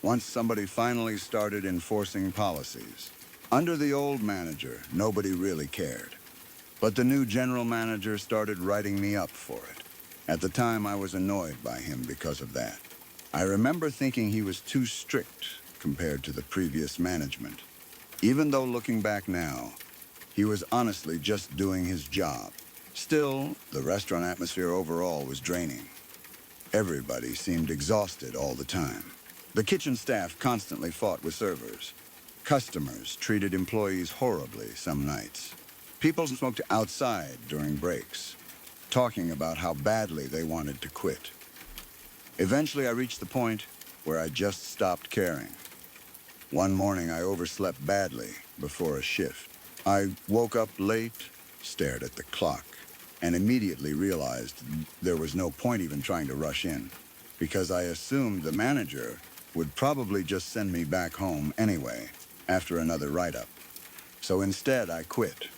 S1: once somebody finally started enforcing policies. Under the old manager, nobody really cared. But the new general manager started writing me up for it. At the time, I was annoyed by him because of that. I remember thinking he was too strict compared to the previous management. Even though looking back now, he was honestly just doing his job. Still, the restaurant atmosphere overall was draining. Everybody seemed exhausted all the time. The kitchen staff constantly fought with servers. Customers treated employees horribly some nights. People smoked outside during breaks, talking about how badly they wanted to quit. Eventually, I reached the point where I just stopped caring. One morning, I overslept badly before a shift. I woke up late, stared at the clock, and immediately realized there was no point even trying to rush in, because I assumed the manager would probably just send me back home anyway after another write-up. So instead, I quit.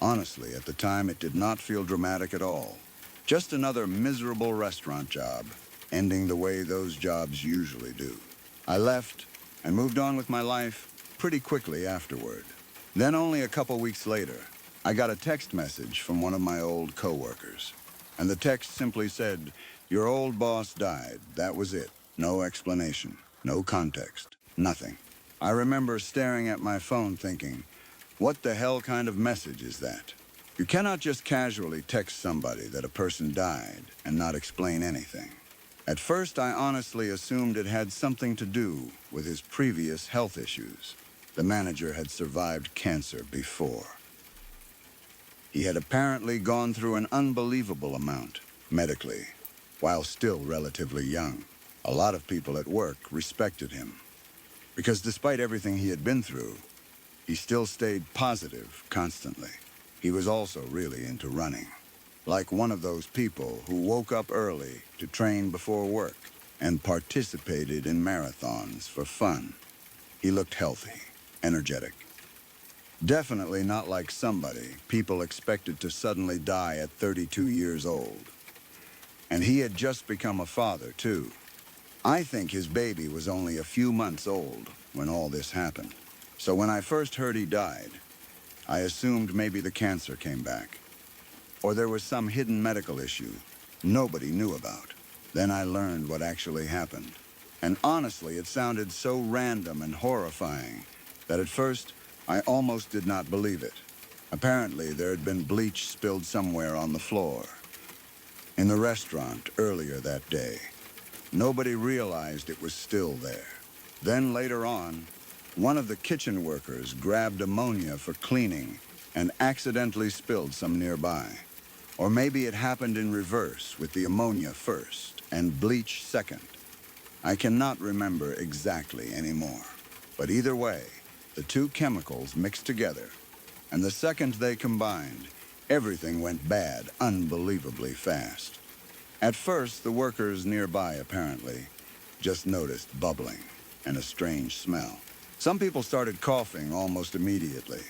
S1: Honestly, at the time, it did not feel dramatic at all. Just another miserable restaurant job, ending the way those jobs usually do. I left and moved on with my life pretty quickly afterward. Then only a couple weeks later, I got a text message from one of my old coworkers. And the text simply said, "Your old boss died. That was it. No explanation, no context, nothing." I remember staring at my phone thinking, what the hell kind of message is that? You cannot just casually text somebody that a person died and not explain anything. At first, I honestly assumed it had something to do with his previous health issues. The manager had survived cancer before. He had apparently gone through an unbelievable amount, medically, while still relatively young. A lot of people at work respected him, because despite everything he had been through, he still stayed positive constantly. He was also really into running, like one of those people who woke up early to train before work and participated in marathons for fun. He looked healthy, energetic. Definitely not like somebody people expected to suddenly die at 32 years old. And he had just become a father, too. I think his baby was only a few months old when all this happened. So when I first heard he died, I assumed maybe the cancer came back, or there was some hidden medical issue nobody knew about. Then I learned what actually happened. And honestly, it sounded so random and horrifying that at first I almost did not believe it. Apparently, there had been bleach spilled somewhere on the floor in the restaurant earlier that day. Nobody realized it was still there. Then later on, one of the kitchen workers grabbed ammonia for cleaning and accidentally spilled some nearby. Or maybe it happened in reverse, with the ammonia first and bleach second. I cannot remember exactly anymore. But either way, the two chemicals mixed together, and the second they combined, everything went bad unbelievably fast. At first, the workers nearby apparently just noticed bubbling and a strange smell. Some people started coughing almost immediately.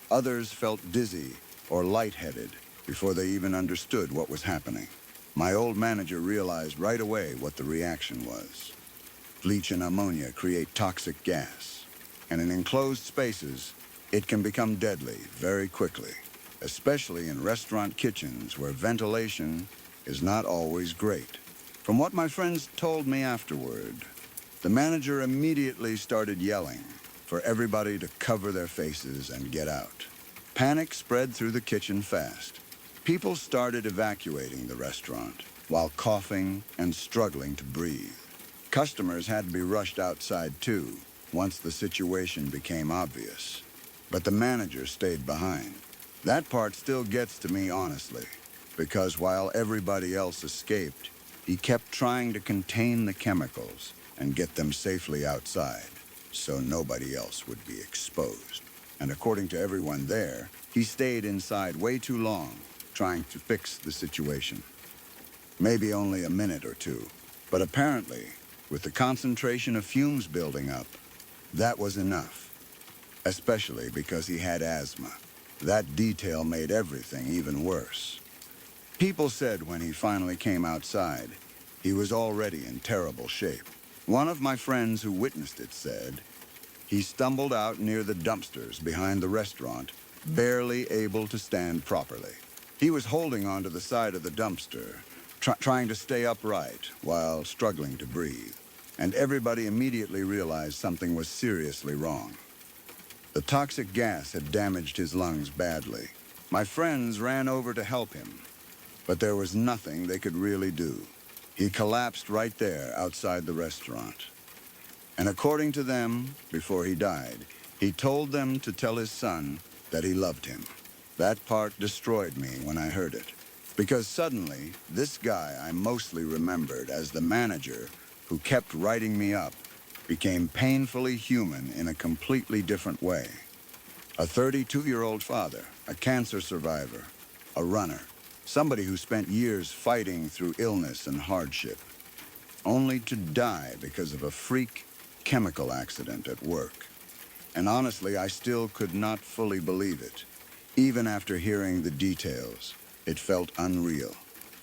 S1: Others felt dizzy or lightheaded before they even understood what was happening. My old manager realized right away what the reaction was. Bleach and ammonia create toxic gas, and in enclosed spaces, it can become deadly very quickly, especially in restaurant kitchens where ventilation is not always great. From what my friends told me afterward, the manager immediately started yelling for everybody to cover their faces and get out. Panic spread through the kitchen fast. People started evacuating the restaurant while coughing and struggling to breathe. Customers had to be rushed outside too once the situation became obvious. But the manager stayed behind. That part still gets to me honestly, because while everybody else escaped, he kept trying to contain the chemicals and get them safely outside so nobody else would be exposed. And according to everyone there, he stayed inside way too long trying to fix the situation. Maybe only a minute or two, but apparently, with the concentration of fumes building up, that was enough, especially because he had asthma. That detail made everything even worse. People said when he finally came outside, he was already in terrible shape. One of my friends who witnessed it said he stumbled out near the dumpsters behind the restaurant, barely able to stand properly. He was holding onto the side of the dumpster, trying to stay upright while struggling to breathe. And everybody immediately realized something was seriously wrong. The toxic gas had damaged his lungs badly. My friends ran over to help him, but there was nothing they could really do. He collapsed right there outside the restaurant. And according to them, before he died, he told them to tell his son that he loved him. That part destroyed me when I heard it, because suddenly, this guy I mostly remembered as the manager who kept writing me up became painfully human in a completely different way. A 32-year-old father, a cancer survivor, a runner, somebody who spent years fighting through illness and hardship, only to die because of a freak chemical accident at work. And honestly, I still could not fully believe it. Even after hearing the details, it felt unreal,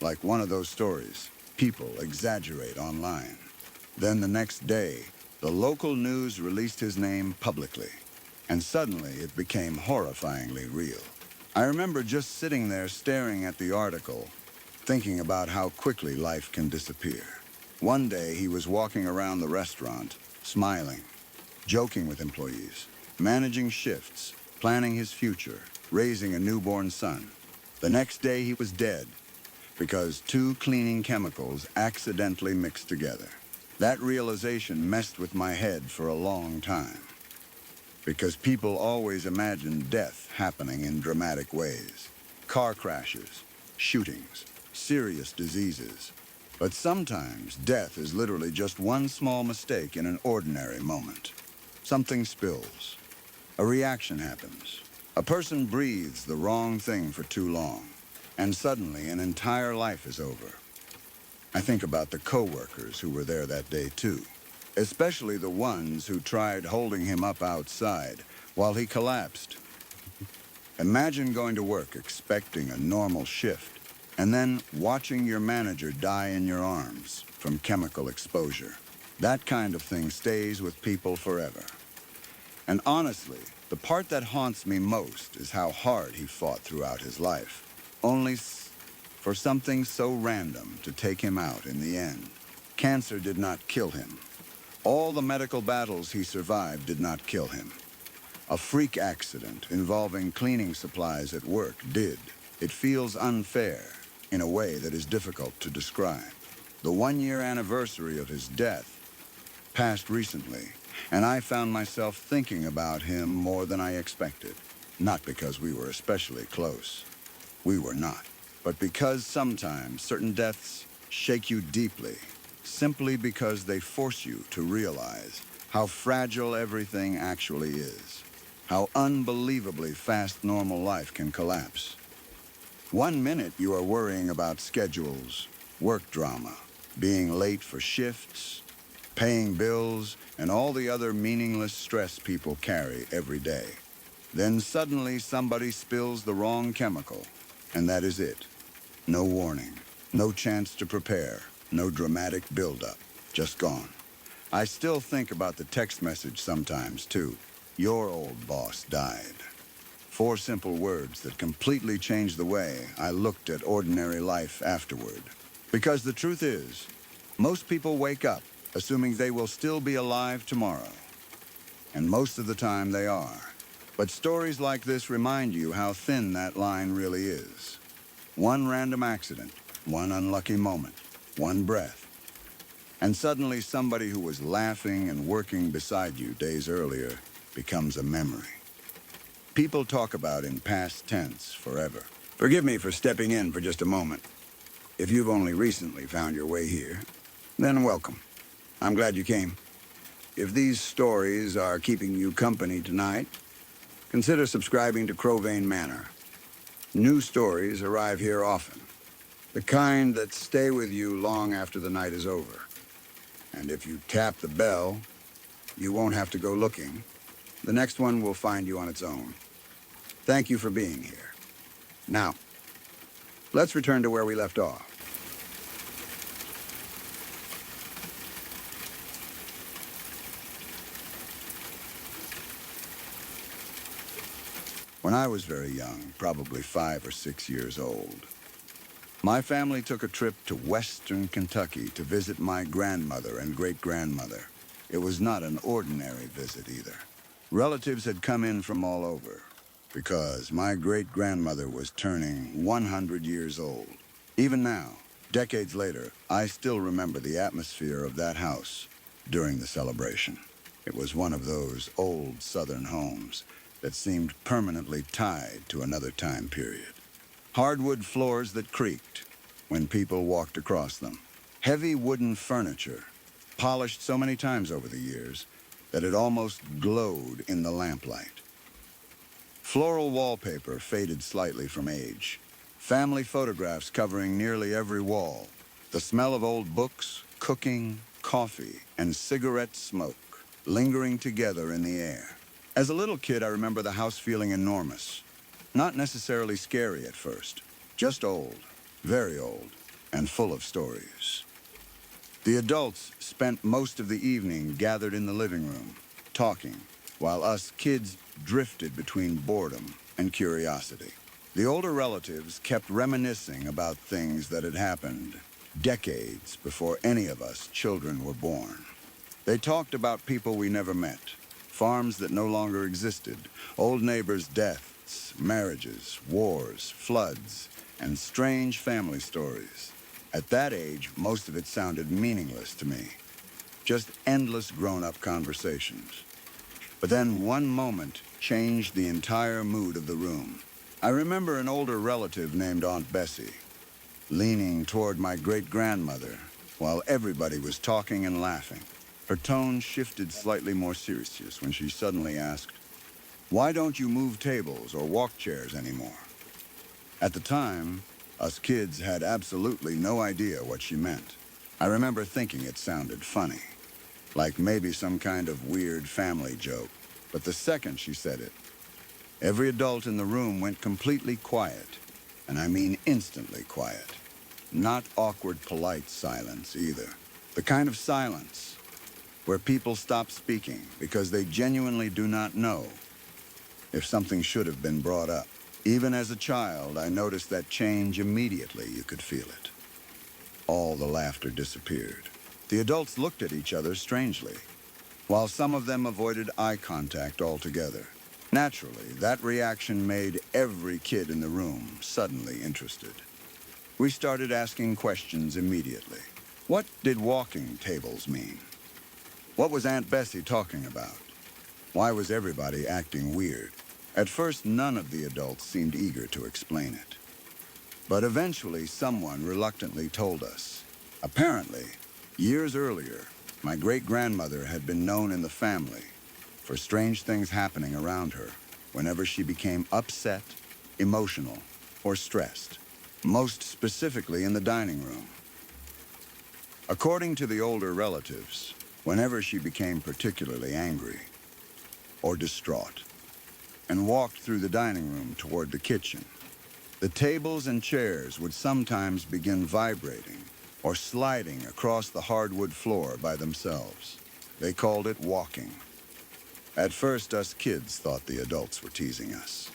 S1: like one of those stories people exaggerate online. Then the next day, the local news released his name publicly, and suddenly it became horrifyingly real. I remember just sitting there staring at the article, thinking about how quickly life can disappear. One day he was walking around the restaurant, smiling, joking with employees, managing shifts, planning his future, raising a newborn son. The next day he was dead because two cleaning chemicals accidentally mixed together. That realization messed with my head for a long time, because people always imagine death happening in dramatic ways. Car crashes, shootings, serious diseases. But sometimes death is literally just one small mistake in an ordinary moment. Something spills. A reaction happens. A person breathes the wrong thing for too long, and suddenly an entire life is over. I think about the co-workers who were there that day too, especially the ones who tried holding him up outside while he collapsed. Imagine going to work expecting a normal shift, and then watching your manager die in your arms from chemical exposure. That kind of thing stays with people forever. And honestly, the part that haunts me most is how hard he fought throughout his life, only for something so random to take him out in the end. Cancer did not kill him. All the medical battles he survived did not kill him. A freak accident involving cleaning supplies at work did. It feels unfair in a way that is difficult to describe. The one-year anniversary of his death passed recently, and I found myself thinking about him more than I expected. Not because we were especially close. We were not. But because sometimes certain deaths shake you deeply, simply because they force you to realize how fragile everything actually is, how unbelievably fast normal life can collapse. 1 minute you are worrying about schedules, work drama, being late for shifts, paying bills, and all the other meaningless stress people carry every day. Then suddenly somebody spills the wrong chemical, and that is it. No warning, no chance to prepare, no dramatic buildup, just gone. I still think about the text message sometimes, too. Your old boss died. 4 simple words that completely changed the way I looked at ordinary life afterward. Because the truth is, most people wake up assuming they will still be alive tomorrow. And most of the time they are. But stories like this remind you how thin that line really is. One random accident, one unlucky moment, one breath. And suddenly somebody who was laughing and working beside you days earlier becomes a memory. People talk about in past tense forever. Forgive me for stepping in for just a moment. If you've only recently found your way here, then welcome. I'm glad you came. If these stories are keeping you company tonight, consider subscribing to Crowvane Manor. New stories arrive here often, the kind that stay with you long after the night is over. And if you tap the bell, you won't have to go looking. The next one will find you on its own. Thank you for being here. Now, let's return to where we left off. When I was very young, probably 5 or 6 years old, my family took a trip to western Kentucky to visit my grandmother and great-grandmother. It was not an ordinary visit either. Relatives had come in from all over, because my great-grandmother was turning 100 years old. Even now, decades later, I still remember the atmosphere of that house during the celebration. It was one of those old Southern homes that seemed permanently tied to another time period. Hardwood floors that creaked when people walked across them. Heavy wooden furniture, polished so many times over the years that it almost glowed in the lamplight. Floral wallpaper faded slightly from age. Family photographs covering nearly every wall. The smell of old books, cooking, coffee, and cigarette smoke lingering together in the air. As a little kid, I remember the house feeling enormous. Not necessarily scary at first, just old, very old, and full of stories. The adults spent most of the evening gathered in the living room, talking, while us kids drifted between boredom and curiosity. The older relatives kept reminiscing about things that had happened decades before any of us children were born. They talked about people we never met, farms that no longer existed, old neighbors' deaths, marriages, wars, floods, and strange family stories. At that age, most of it sounded meaningless to me. Just endless grown-up conversations. But then one moment changed the entire mood of the room. I remember an older relative named Aunt Bessie, leaning toward my great-grandmother while everybody was talking and laughing. Her tone shifted slightly more serious when she suddenly asked, "Why don't you move tables or walk chairs anymore?" At the time, us kids had absolutely no idea what she meant. I remember thinking it sounded funny, like maybe some kind of weird family joke. But the second she said it, every adult in the room went completely quiet, and I mean instantly quiet. Not awkward, polite silence either. The kind of silence where people stop speaking because they genuinely do not know if something should have been brought up. Even as a child, I noticed that change immediately. You could feel it. All the laughter disappeared. The adults looked at each other strangely, while some of them avoided eye contact altogether. Naturally, that reaction made every kid in the room suddenly interested. We started asking questions immediately. What did walking tables mean? What was Aunt Bessie talking about? Why was everybody acting weird? At first, none of the adults seemed eager to explain it. But eventually, someone reluctantly told us. Apparently, years earlier, My great-grandmother had been known in the family for strange things happening around her whenever she became upset, emotional, or stressed, most specifically in the dining room. According to the older relatives, whenever she became particularly angry or distraught and walked through the dining room toward the kitchen, the tables and chairs would sometimes begin vibrating or sliding across the hardwood floor by themselves. They called it walking. At first, us kids thought the adults were teasing us.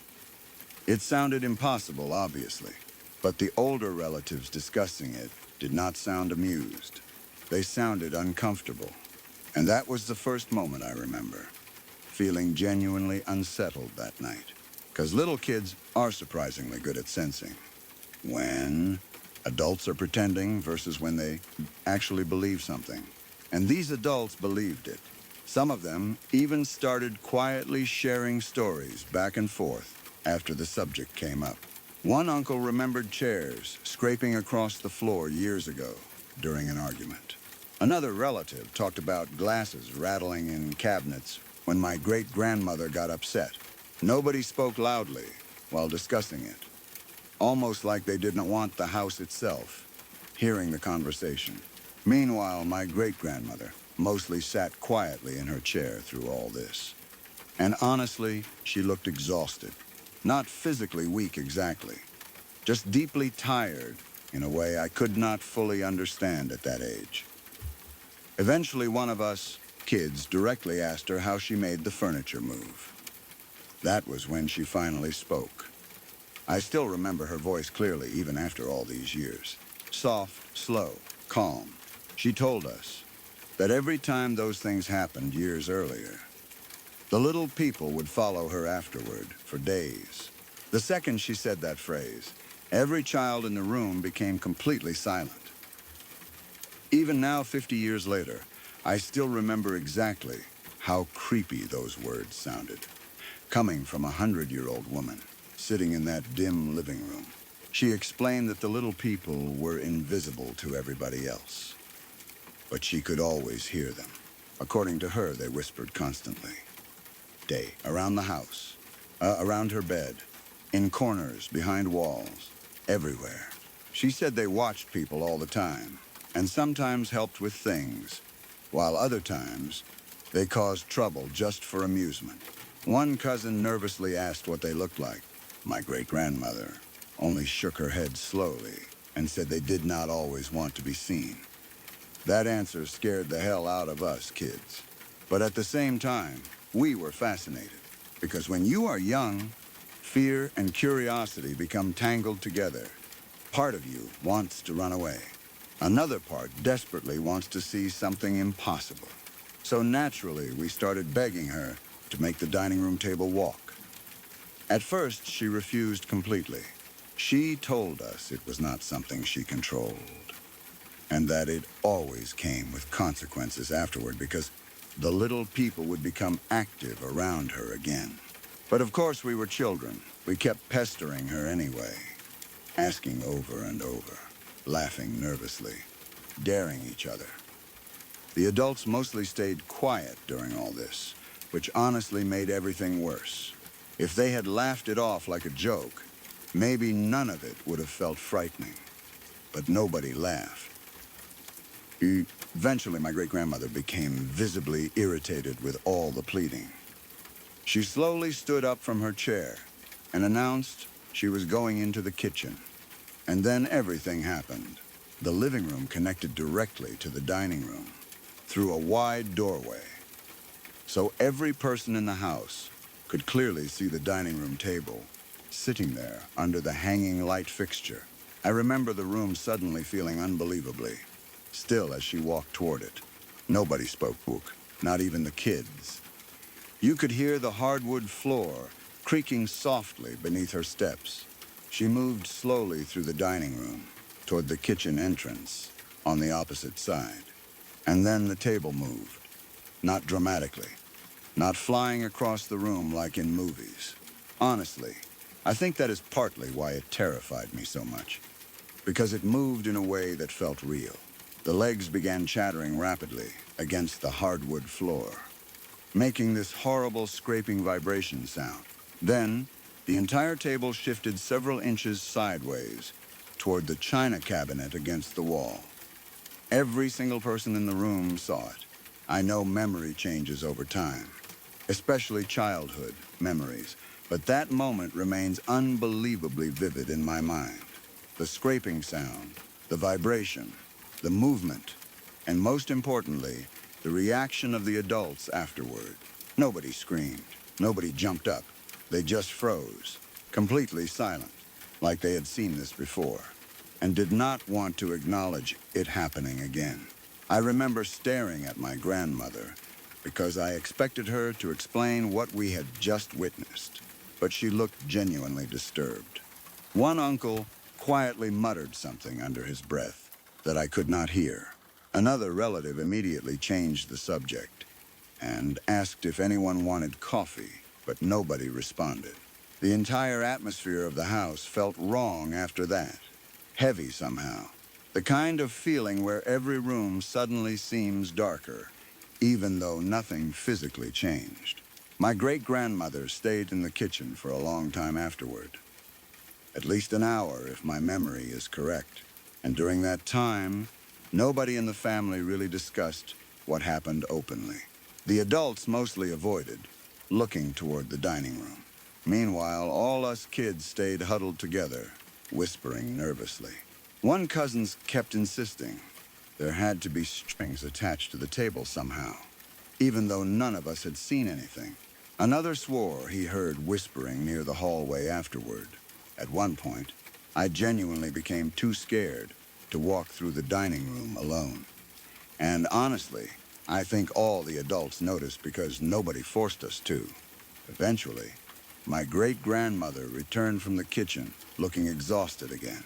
S1: It sounded impossible, obviously, but the older relatives discussing it did not sound amused. They sounded uncomfortable. And that was the first moment I remember, feeling genuinely unsettled that night. Because little kids are surprisingly good at sensing when adults are pretending versus when they actually believe something. And these adults believed it. Some of them even started quietly sharing stories back and forth after the subject came up. One uncle remembered chairs scraping across the floor years ago during an argument. Another relative talked about glasses rattling in cabinets when my great-grandmother got upset. Nobody spoke loudly while discussing it, almost like they didn't want the house itself hearing the conversation. Meanwhile, my great-grandmother mostly sat quietly in her chair through all this. And honestly, she looked exhausted. Not physically weak exactly, just deeply tired in a way I could not fully understand at that age. Eventually, one of us kids directly asked her how she made the furniture move. That was when she finally spoke. I still remember her voice clearly even after all these years. Soft, slow, calm. She told us that every time those things happened years earlier, the little people would follow her afterward for days. The second she said that phrase, every child in the room became completely silent. Even now, 50 years later, I still remember exactly how creepy those words sounded, coming from a 100-year-old woman sitting in that dim living room. She explained that the little people were invisible to everybody else, but she could always hear them. According to her, they whispered constantly. Day, around the house, around her bed, in corners, behind walls, everywhere. She said they watched people all the time, and sometimes helped with things, while other times they caused trouble just for amusement. One cousin nervously asked what they looked like. My great-grandmother only shook her head slowly and said they did not always want to be seen. That answer scared the hell out of us kids. But at the same time, we were fascinated, because when you are young, fear and curiosity become tangled together. Part of you wants to run away. Another part desperately wants to see something impossible. So naturally, we started begging her to make the dining room table walk. At first, she refused completely. She told us it was not something she controlled, and that it always came with consequences afterward because the little people would become active around her again. But of course, we were children. We kept pestering her anyway, asking over and over, laughing nervously, daring each other. The adults mostly stayed quiet during all this, which honestly made everything worse. If they had laughed it off like a joke, maybe none of it would have felt frightening. But nobody laughed. Eventually, my great-grandmother became visibly irritated with all the pleading. She slowly stood up from her chair and announced she was going into the kitchen. And then everything happened. The living room connected directly to the dining room through a wide doorway. So every person in the house could clearly see the dining room table sitting there under the hanging light fixture. I remember the room suddenly feeling unbelievably still as she walked toward it. Nobody spoke, not even the kids. You could hear the hardwood floor creaking softly beneath her steps. She moved slowly through the dining room toward the kitchen entrance on the opposite side. And then the table moved, not dramatically, not flying across the room like in movies. Honestly, I think that is partly why it terrified me so much, because it moved in a way that felt real. The legs began chattering rapidly against the hardwood floor, making this horrible scraping vibration sound. Then, the entire table shifted several inches sideways toward the china cabinet against the wall. Every single person in the room saw it. I know memory changes over time, especially childhood memories, but that moment remains unbelievably vivid in my mind. The scraping sound, the vibration, the movement, and most importantly, the reaction of the adults afterward. Nobody screamed, nobody jumped up. They just froze, completely silent, like they had seen this before, and did not want to acknowledge it happening again. I remember staring at my grandmother because I expected her to explain what we had just witnessed, but she looked genuinely disturbed. One uncle quietly muttered something under his breath that I could not hear. Another relative immediately changed the subject and asked if anyone wanted coffee, but nobody responded. The entire atmosphere of the house felt wrong after that, heavy somehow. The kind of feeling where every room suddenly seems darker, even though nothing physically changed. My great-grandmother stayed in the kitchen for a long time afterward, at least an hour if my memory is correct. And during that time, nobody in the family really discussed what happened openly. The adults mostly avoided looking toward the dining room. Meanwhile, all us kids stayed huddled together, whispering nervously. One cousin kept insisting there had to be strings attached to the table somehow, even though none of us had seen anything. Another swore he heard whispering near the hallway afterward. At one point, I genuinely became too scared to walk through the dining room alone. And honestly, I think all the adults noticed because nobody forced us to. Eventually, my great-grandmother returned from the kitchen looking exhausted again.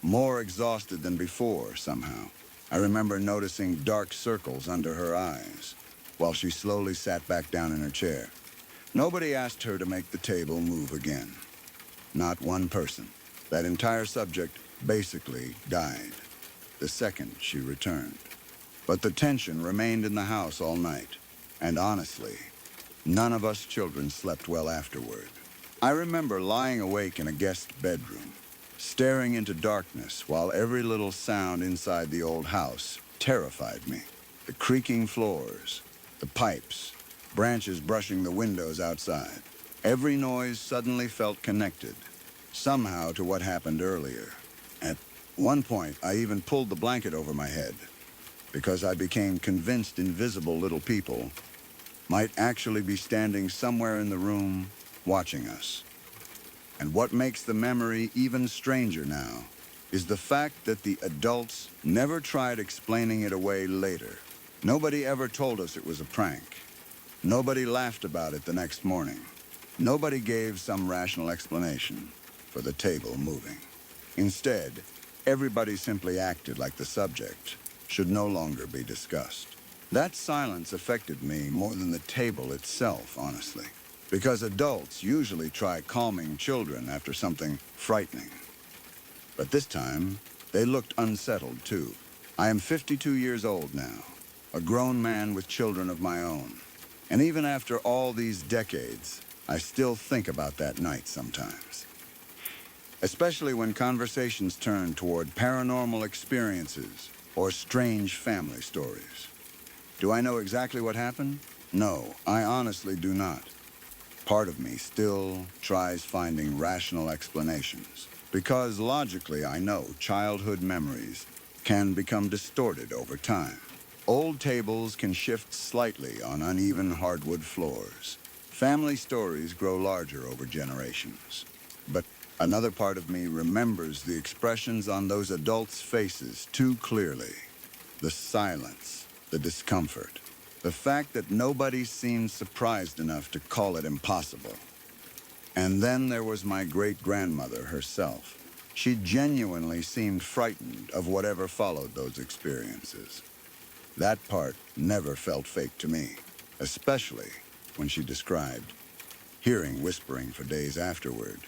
S1: More exhausted than before, somehow. I remember noticing dark circles under her eyes while she slowly sat back down in her chair. Nobody asked her to make the table move again. Not one person. That entire subject basically died the second she returned. But the tension remained in the house all night, and honestly, none of us children slept well afterward. I remember lying awake in a guest bedroom, staring into darkness while every little sound inside the old house terrified me. The creaking floors, the pipes, branches brushing the windows outside. Every noise suddenly felt connected, somehow, to what happened earlier. At one point, I even pulled the blanket over my head because I became convinced invisible little people might actually be standing somewhere in the room watching us. And what makes the memory even stranger now is the fact that the adults never tried explaining it away later. Nobody ever told us it was a prank. Nobody laughed about it the next morning. Nobody gave some rational explanation for the table moving. Instead, everybody simply acted like the subject should no longer be discussed. That silence affected me more than the table itself, honestly, because adults usually try calming children after something frightening. But this time, they looked unsettled too. I am 52 years old now, a grown man with children of my own. And even after all these decades, I still think about that night sometimes. Especially when conversations turn toward paranormal experiences or strange family stories. Do I know exactly what happened? No, I honestly do not. Part of me still tries finding rational explanations, because logically I know childhood memories can become distorted over time. Old tables can shift slightly on uneven hardwood floors. Family stories grow larger over generations. But another part of me remembers the expressions on those adults' faces too clearly. The silence, the discomfort, the fact that nobody seemed surprised enough to call it impossible. And then there was my great-grandmother herself. She genuinely seemed frightened of whatever followed those experiences. That part never felt fake to me, especially when she described hearing whispering for days afterward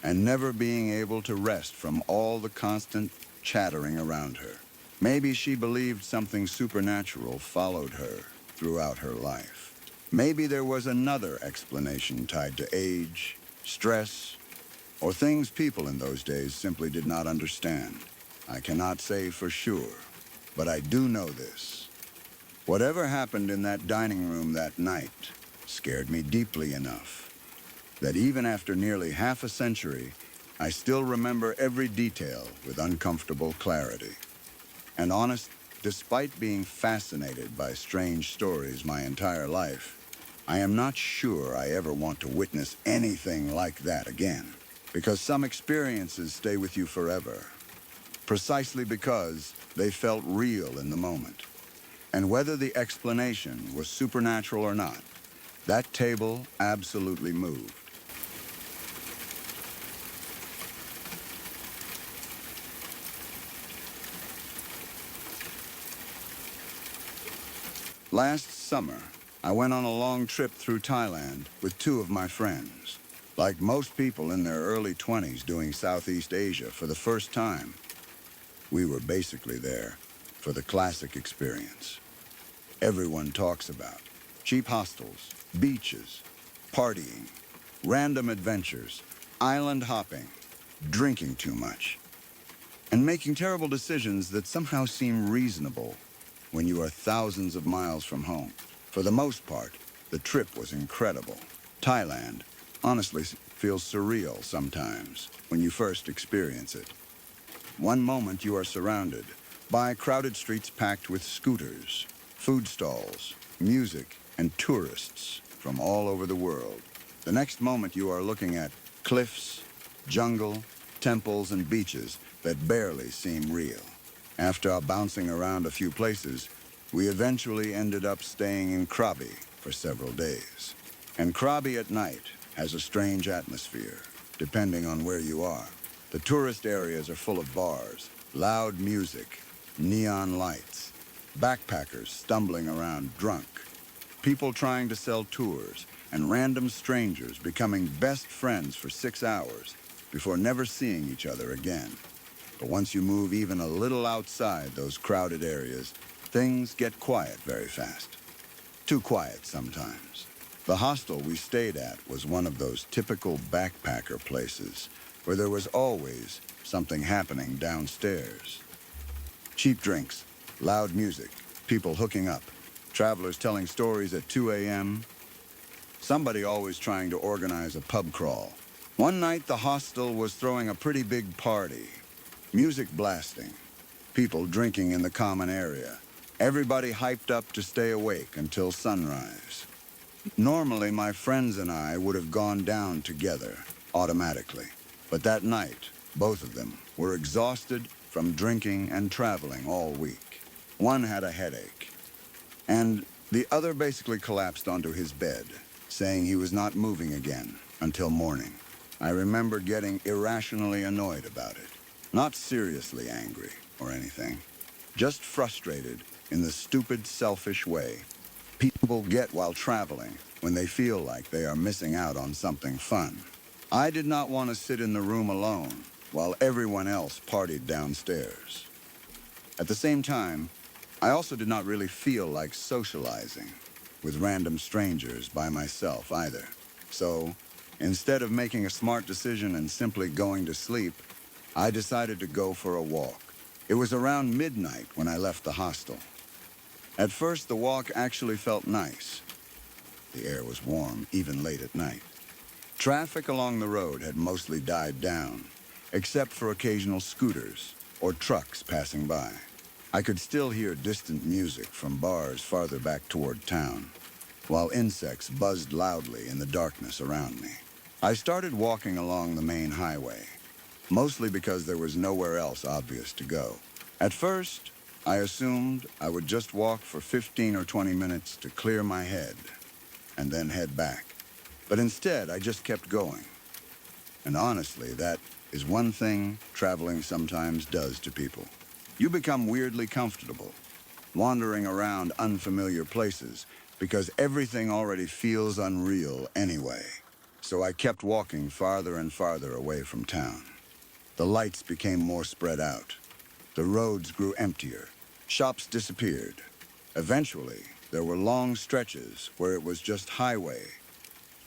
S1: and never being able to rest from all the constant chattering around her. Maybe she believed something supernatural followed her throughout her life. Maybe there was another explanation tied to age, stress, or things people in those days simply did not understand. I cannot say for sure, but I do know this. Whatever happened in that dining room that night scared me deeply enough that even after nearly half a century, I still remember every detail with uncomfortable clarity. And honest, despite being fascinated by strange stories my entire life, I am not sure I ever want to witness anything like that again, because some experiences stay with you forever, precisely because they felt real in the moment. And whether the explanation was supernatural or not, that table absolutely moved. Last summer, I went on a long trip through Thailand with two of my friends. Like most people in their early 20s doing Southeast Asia for the first time, we were basically there for the classic experience. Everyone talks about cheap hostels, beaches, partying, random adventures, island hopping, drinking too much, and making terrible decisions that somehow seem reasonable when you are thousands of miles from home. For the most part, the trip was incredible. Thailand honestly feels surreal sometimes when you first experience it. One moment you are surrounded by crowded streets packed with scooters, food stalls, music, and tourists from all over the world. The next moment you are looking at cliffs, jungle, temples, and beaches that barely seem real. After bouncing around a few places, we eventually ended up staying in Krabi for several days. And Krabi at night has a strange atmosphere, depending on where you are. The tourist areas are full of bars, loud music, neon lights, backpackers stumbling around drunk, people trying to sell tours, and random strangers becoming best friends for 6 hours before never seeing each other again. But once you move even a little outside those crowded areas, things get quiet very fast. Too quiet sometimes. The hostel we stayed at was one of those typical backpacker places where there was always something happening downstairs. Cheap drinks, loud music, people hooking up, travelers telling stories at 2 a.m., somebody always trying to organize a pub crawl. One night the hostel was throwing a pretty big party. Music blasting, people drinking in the common area, everybody hyped up to stay awake until sunrise. Normally, my friends and I would have gone down together, automatically. But that night, both of them were exhausted from drinking and traveling all week. One had a headache, and the other basically collapsed onto his bed, saying he was not moving again until morning. I remember getting irrationally annoyed about it. Not seriously angry or anything, just frustrated in the stupid, selfish way people get while traveling when they feel like they are missing out on something fun. I did not want to sit in the room alone while everyone else partied downstairs. At the same time, I also did not really feel like socializing with random strangers by myself either. So, instead of making a smart decision and simply going to sleep, I decided to go for a walk. It was around midnight when I left the hostel. At first, the walk actually felt nice. The air was warm, even late at night. Traffic along the road had mostly died down, except for occasional scooters or trucks passing by. I could still hear distant music from bars farther back toward town, while insects buzzed loudly in the darkness around me. I started walking along the main highway, mostly because there was nowhere else obvious to go. At first, I assumed I would just walk for 15 or 20 minutes to clear my head and then head back. But instead, I just kept going. And honestly, that is one thing traveling sometimes does to people. You become weirdly comfortable, wandering around unfamiliar places because everything already feels unreal anyway. So I kept walking farther and farther away from town. The lights became more spread out. The roads grew emptier. Shops disappeared. Eventually, there were long stretches where it was just highway,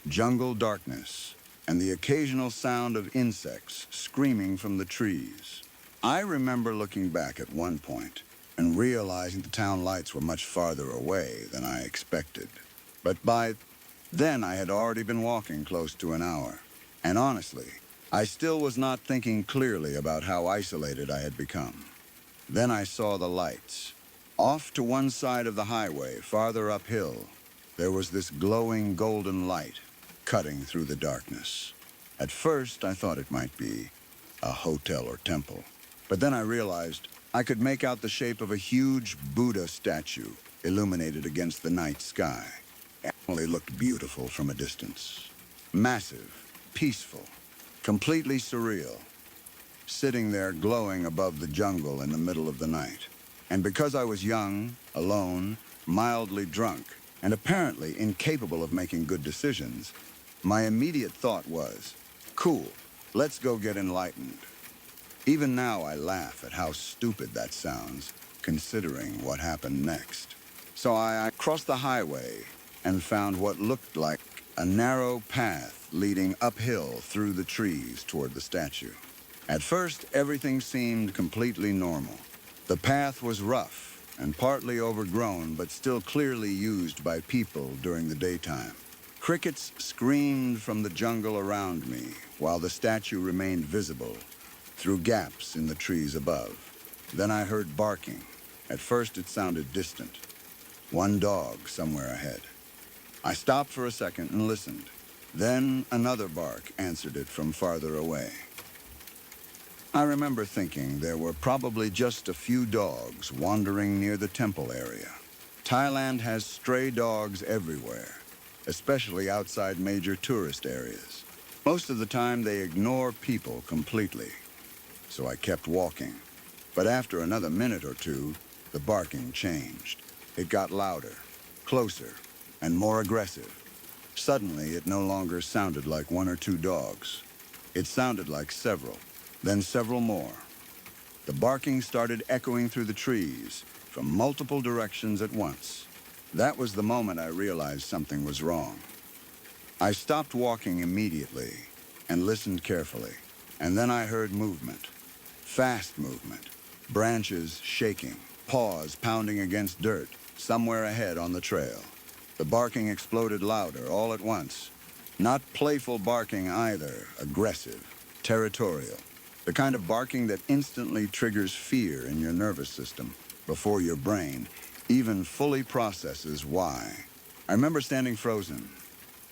S1: jungle darkness, and the occasional sound of insects screaming from the trees. I remember looking back at one point and realizing the town lights were much farther away than I expected. But by then, I had already been walking close to an hour. And honestly, I still was not thinking clearly about how isolated I had become. Then I saw the lights. Off to one side of the highway, farther uphill, there was this glowing golden light cutting through the darkness. At first, I thought it might be a hotel or temple. But then I realized I could make out the shape of a huge Buddha statue illuminated against the night sky. It only looked beautiful from a distance. Massive, peaceful, completely surreal, sitting there glowing above the jungle in the middle of the night. And because I was young, alone, mildly drunk, and apparently incapable of making good decisions, my immediate thought was, cool, let's go get enlightened. Even now I laugh at how stupid that sounds, considering what happened next. So I crossed the highway and found what looked like a narrow path leading uphill through the trees toward the statue. At first, everything seemed completely normal. The path was rough and partly overgrown, but still clearly used by people during the daytime. Crickets screamed from the jungle around me, while the statue remained visible through gaps in the trees above. Then I heard barking. At first it sounded distant. One dog somewhere ahead. I stopped for a second and listened. Then another bark answered it from farther away. I remember thinking there were probably just a few dogs wandering near the temple area. Thailand has stray dogs everywhere, especially outside major tourist areas. Most of the time they ignore people completely. So I kept walking. But after another minute or two, the barking changed. It got louder, closer, and more aggressive. Suddenly, it no longer sounded like one or two dogs. It sounded like several, then several more. The barking started echoing through the trees from multiple directions at once. That was the moment I realized something was wrong. I stopped walking immediately and listened carefully. And then I heard movement. Fast movement. Branches shaking. Paws pounding against dirt somewhere ahead on the trail. The barking exploded louder all at once. Not playful barking either. Aggressive. Territorial. The kind of barking that instantly triggers fear in your nervous system before your brain even fully processes why. I remember standing frozen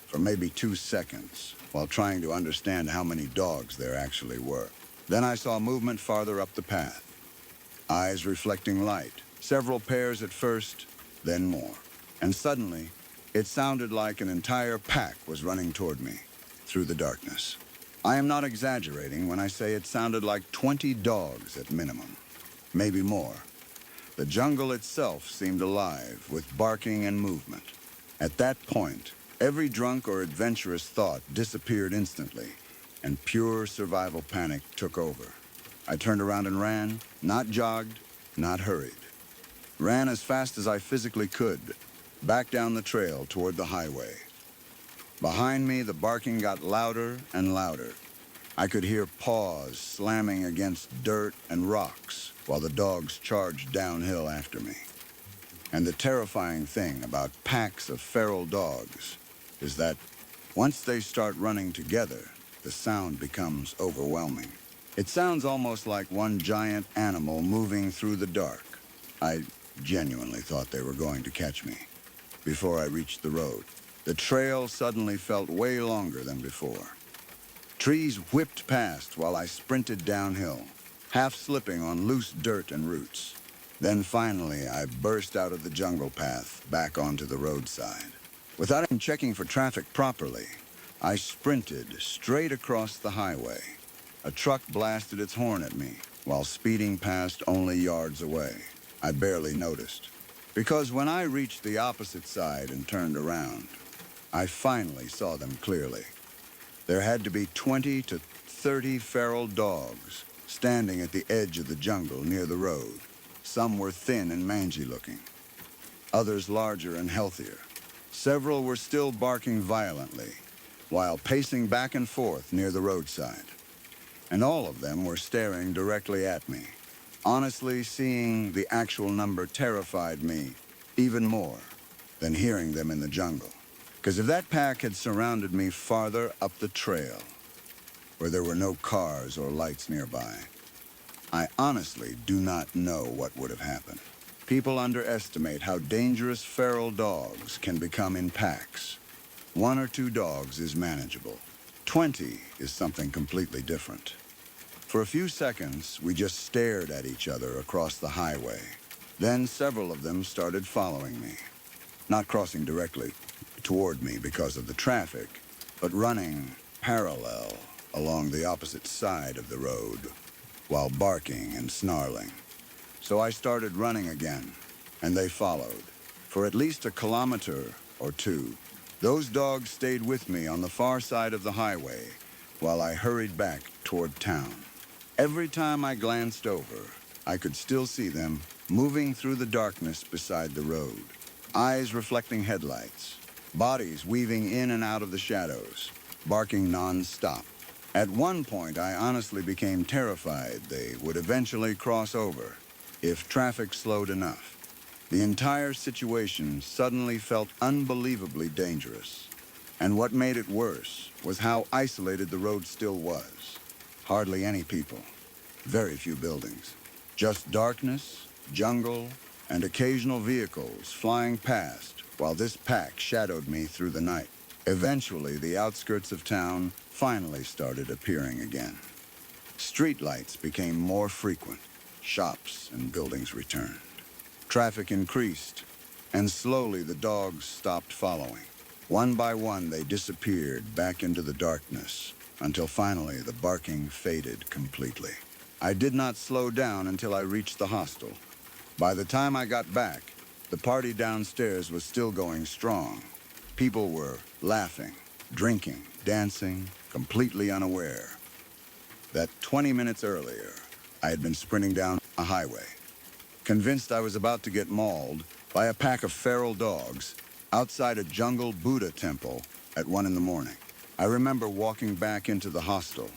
S1: for maybe 2 seconds while trying to understand how many dogs there actually were. Then I saw movement farther up the path. Eyes reflecting light. Several pairs at first, then more. And suddenly, it sounded like an entire pack was running toward me through the darkness. I am not exaggerating when I say it sounded like 20 dogs at minimum, maybe more. The jungle itself seemed alive with barking and movement. At that point, every drunk or adventurous thought disappeared instantly, and pure survival panic took over. I turned around and ran, not jogged, not hurried. Ran as fast as I physically could, back down the trail toward the highway. Behind me, the barking got louder and louder. I could hear paws slamming against dirt and rocks while the dogs charged downhill after me. And the terrifying thing about packs of feral dogs is that once they start running together, the sound becomes overwhelming. It sounds almost like one giant animal moving through the dark. I genuinely thought they were going to catch me before I reached the road. The trail suddenly felt way longer than before. Trees whipped past while I sprinted downhill, half slipping on loose dirt and roots. Then finally, I burst out of the jungle path back onto the roadside. Without even checking for traffic properly, I sprinted straight across the highway. A truck blasted its horn at me while speeding past only yards away. I barely noticed, because when I reached the opposite side and turned around, I finally saw them clearly. There had to be 20 to 30 feral dogs standing at the edge of the jungle near the road. Some were thin and mangy looking, others larger and healthier. Several were still barking violently, while pacing back and forth near the roadside. And all of them were staring directly at me. Honestly, seeing the actual number terrified me even more than hearing them in the jungle. Because if that pack had surrounded me farther up the trail, where there were no cars or lights nearby, I honestly do not know what would have happened. People underestimate how dangerous feral dogs can become in packs. 1 or 2 dogs is manageable. 20 is something completely different. For a few seconds, we just stared at each other across the highway. Then several of them started following me, not crossing directly toward me because of the traffic, but running parallel along the opposite side of the road while barking and snarling. So I started running again, and they followed. For at least a kilometer or 2, those dogs stayed with me on the far side of the highway while I hurried back toward town. Every time I glanced over, I could still see them moving through the darkness beside the road, eyes reflecting headlights, bodies weaving in and out of the shadows, barking non-stop. At one point, I honestly became terrified they would eventually cross over if traffic slowed enough. The entire situation suddenly felt unbelievably dangerous. And what made it worse was how isolated the road still was. Hardly any people, very few buildings. Just darkness, jungle, and occasional vehicles flying past while this pack shadowed me through the night. Eventually, the outskirts of town finally started appearing again. Streetlights became more frequent. Shops and buildings returned. Traffic increased, and slowly the dogs stopped following. One by one, they disappeared back into the darkness until finally the barking faded completely. I did not slow down until I reached the hostel. By the time I got back, the party downstairs was still going strong. People were laughing, drinking, dancing, completely unaware that 20 minutes earlier, I had been sprinting down a highway, convinced I was about to get mauled by a pack of feral dogs outside a jungle Buddha temple at 1 in the morning. I remember walking back into the hostel,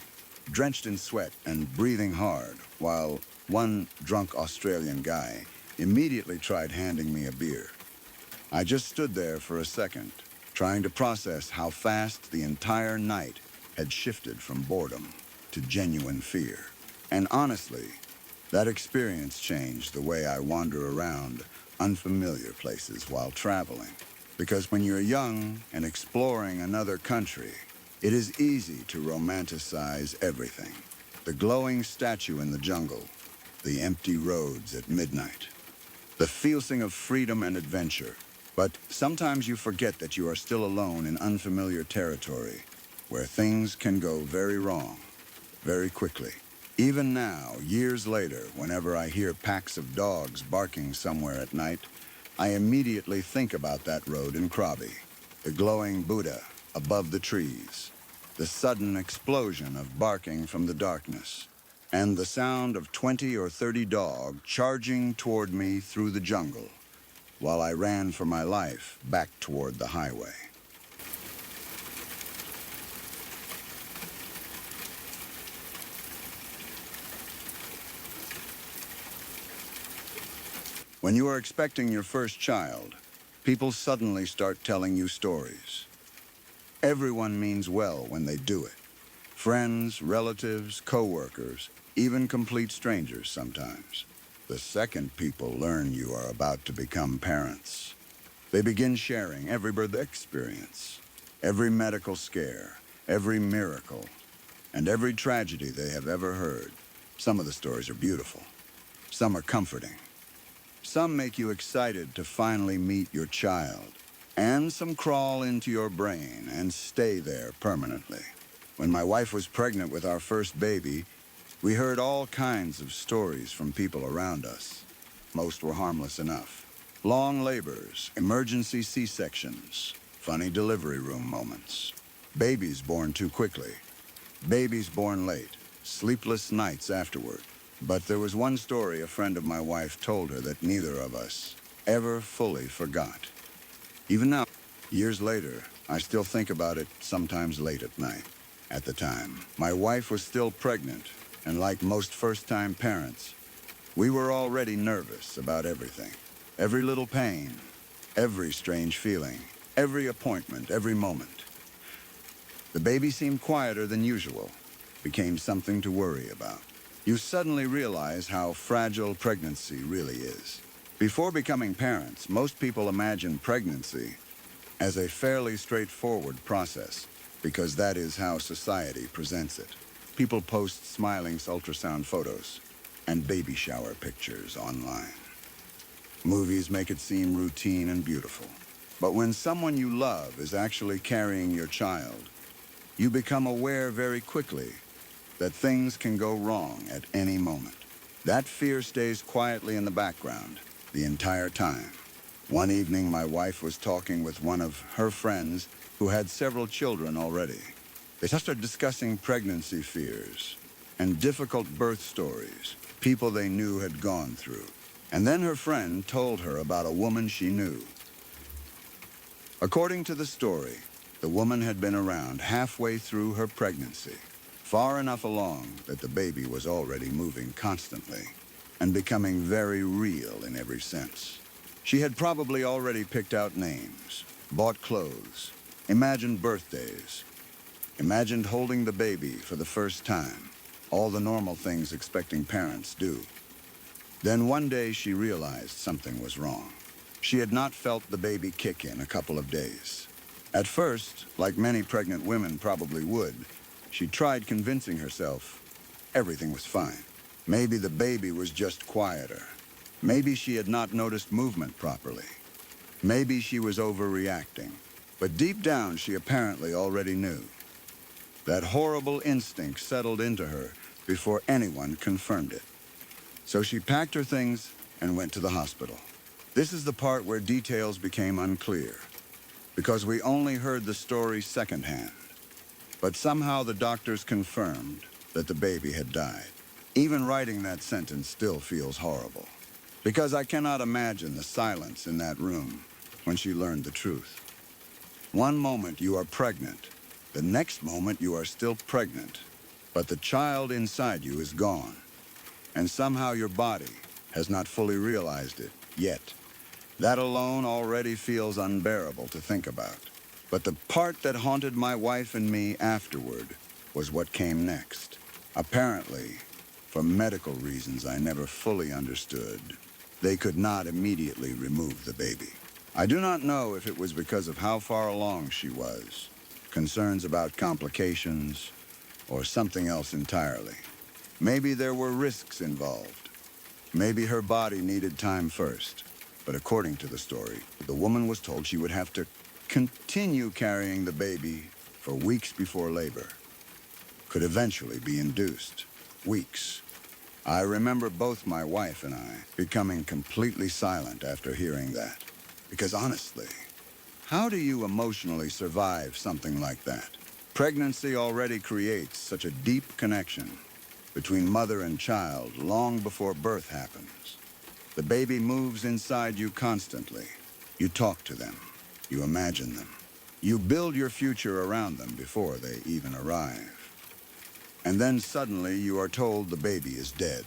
S1: drenched in sweat and breathing hard, while one drunk Australian guy immediately tried handing me a beer. I just stood there for a second, trying to process how fast the entire night had shifted from boredom to genuine fear. And honestly, that experience changed the way I wander around unfamiliar places while traveling. Because when you're young and exploring another country, it is easy to romanticize everything. The glowing statue in the jungle, the empty roads at midnight, the feeling of freedom and adventure. But sometimes you forget that you are still alone in unfamiliar territory, where things can go very wrong, very quickly. Even now, years later, whenever I hear packs of dogs barking somewhere at night, I immediately think about that road in Krabi, the glowing Buddha above the trees, the sudden explosion of barking from the darkness, and the sound of 20 or 30 dogs charging toward me through the jungle, while I ran for my life back toward the highway. When you are expecting your first child, people suddenly start telling you stories. Everyone means well when they do it. Friends, relatives, co-workers, even complete strangers sometimes. The second people learn you are about to become parents, they begin sharing every birth experience, every medical scare, every miracle, and every tragedy they have ever heard. Some of the stories are beautiful. Some are comforting. Some make you excited to finally meet your child, and some crawl into your brain and stay there permanently. When my wife was pregnant with our first baby, we heard all kinds of stories from people around us. Most were harmless enough. Long labors, emergency C-sections, funny delivery room moments, babies born too quickly, babies born late, sleepless nights afterward. But there was one story a friend of my wife told her that neither of us ever fully forgot. Even now, years later, I still think about it sometimes late at night. At the time, my wife was still pregnant, and like most first-time parents, we were already nervous about everything. Every little pain, every strange feeling, every appointment, every moment. The baby seemed quieter than usual, became something to worry about. You suddenly realize how fragile pregnancy really is. Before becoming parents, most people imagine pregnancy as a fairly straightforward process, because that is how society presents it. People post smiling ultrasound photos and baby shower pictures online. Movies make it seem routine and beautiful. But when someone you love is actually carrying your child, you become aware very quickly that things can go wrong at any moment. That fear stays quietly in the background the entire time. One evening, my wife was talking with one of her friends who had several children already. They started discussing pregnancy fears and difficult birth stories people they knew had gone through. And then her friend told her about a woman she knew. According to the story, the woman had been around halfway through her pregnancy, far enough along that the baby was already moving constantly and becoming very real in every sense. She had probably already picked out names, bought clothes, imagined birthdays, imagined holding the baby for the first time, all the normal things expecting parents do. Then one day she realized something was wrong. She had not felt the baby kick in a couple of days. At first, like many pregnant women probably would, she tried convincing herself everything was fine. Maybe the baby was just quieter. Maybe she had not noticed movement properly. Maybe she was overreacting. But deep down, she apparently already knew. That horrible instinct settled into her before anyone confirmed it. So she packed her things and went to the hospital. This is the part where details became unclear, because we only heard the story secondhand. But somehow the doctors confirmed that the baby had died. Even writing that sentence still feels horrible, because I cannot imagine the silence in that room when she learned the truth. One moment you are pregnant, the next moment you are still pregnant, but the child inside you is gone, and somehow your body has not fully realized it yet. That alone already feels unbearable to think about. But the part that haunted my wife and me afterward was what came next. Apparently, for medical reasons I never fully understood, they could not immediately remove the baby. I do not know if it was because of how far along she was, concerns about complications, or something else entirely. Maybe there were risks involved. Maybe her body needed time first. But according to the story, the woman was told she would have to continue carrying the baby for weeks before labor. Could eventually be induced. Weeks. I remember both my wife and I becoming completely silent after hearing that. Because honestly, how do you emotionally survive something like that? Pregnancy already creates such a deep connection between mother and child long before birth happens. The baby moves inside you constantly. You talk to them. You imagine them. You build your future around them before they even arrive. And then suddenly you are told the baby is dead,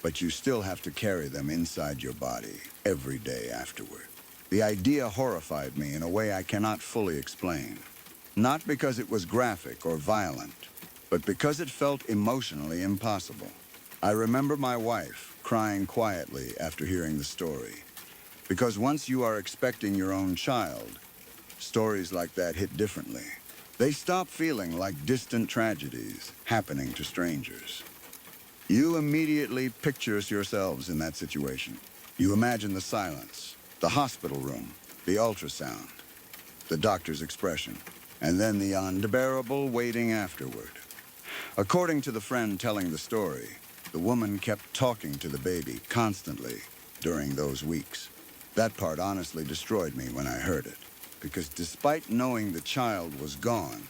S1: but you still have to carry them inside your body every day afterward. The idea horrified me in a way I cannot fully explain. Not because it was graphic or violent, but because it felt emotionally impossible. I remember my wife crying quietly after hearing the story. Because once you are expecting your own child, stories like that hit differently. They stop feeling like distant tragedies happening to strangers. You immediately picture yourselves in that situation. You imagine the silence, the hospital room, the ultrasound, the doctor's expression, and then the unbearable waiting afterward. According to the friend telling the story, the woman kept talking to the baby constantly during those weeks. That part honestly destroyed me when I heard it, because despite knowing the child was gone,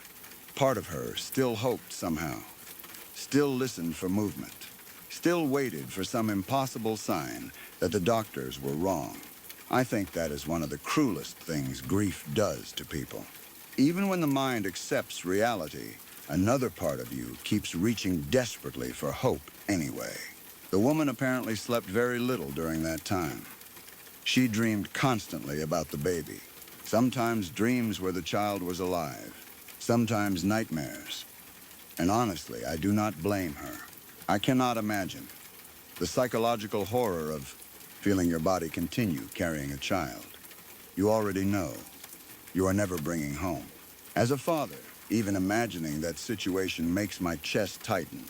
S1: part of her still hoped somehow. still listened for movement, still waited for some impossible sign that the doctors were wrong. I think that is one of the cruelest things grief does to people. Even when the mind accepts reality, another part of you keeps reaching desperately for hope anyway. The woman apparently slept very little during that time. She dreamed constantly about the baby. Sometimes dreams where the child was alive, sometimes nightmares. And honestly, I do not blame her. I cannot imagine the psychological horror of feeling your body continue carrying a child. You already know you are never bringing home. As a father, even imagining that situation makes my chest tighten.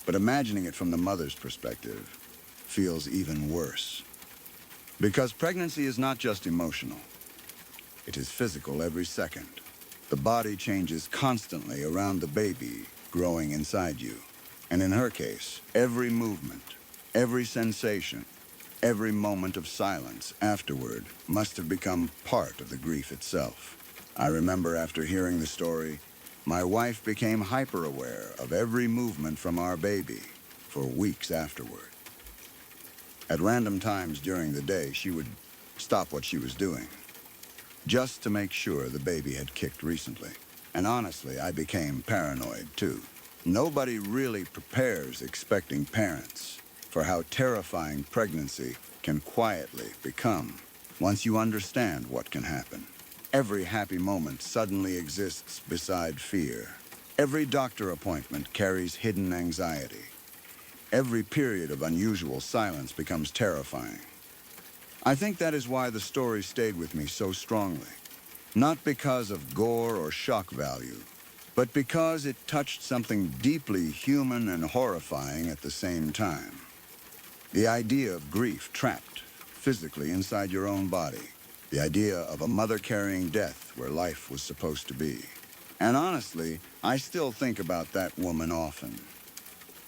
S1: But imagining it from the mother's perspective feels even worse. Because pregnancy is not just emotional. It is physical every second. The body changes constantly around the baby growing inside you. And in her case, every movement, every sensation, every moment of silence afterward must have become part of the grief itself. I remember after hearing the story, my wife became hyper-aware of every movement from our baby for weeks afterward. At random times during the day, she would stop what she was doing, just to make sure the baby had kicked recently. And honestly, I became paranoid too. Nobody really prepares expecting parents for how terrifying pregnancy can quietly become once you understand what can happen. Every happy moment suddenly exists beside fear. Every doctor appointment carries hidden anxiety. Every period of unusual silence becomes terrifying. I think that is why the story stayed with me so strongly. Not because of gore or shock value, but because it touched something deeply human and horrifying at the same time. The idea of grief trapped physically inside your own body. The idea of a mother carrying death where life was supposed to be. And honestly, I still think about that woman often,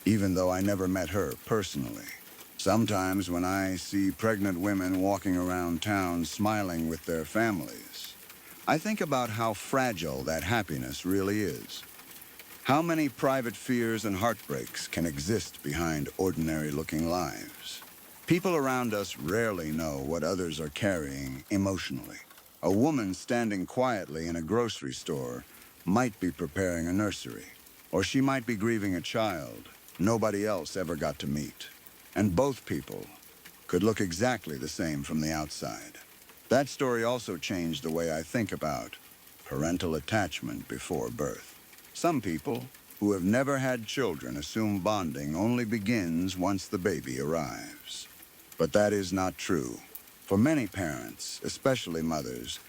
S1: even though I never met her personally. Sometimes when I see pregnant women walking around town smiling with their families, I think about how fragile that happiness really is. How many private fears and heartbreaks can exist behind ordinary-looking lives? People around us rarely know what others are carrying emotionally. A woman standing quietly in a grocery store might be preparing a nursery, or she might be grieving a child nobody else ever got to meet. And both people could look exactly the same from the outside. That story also changed the way I think about parental attachment before birth. Some people who have never had children assume bonding only begins once the baby arrives. But that is not true. For many parents, especially mothers,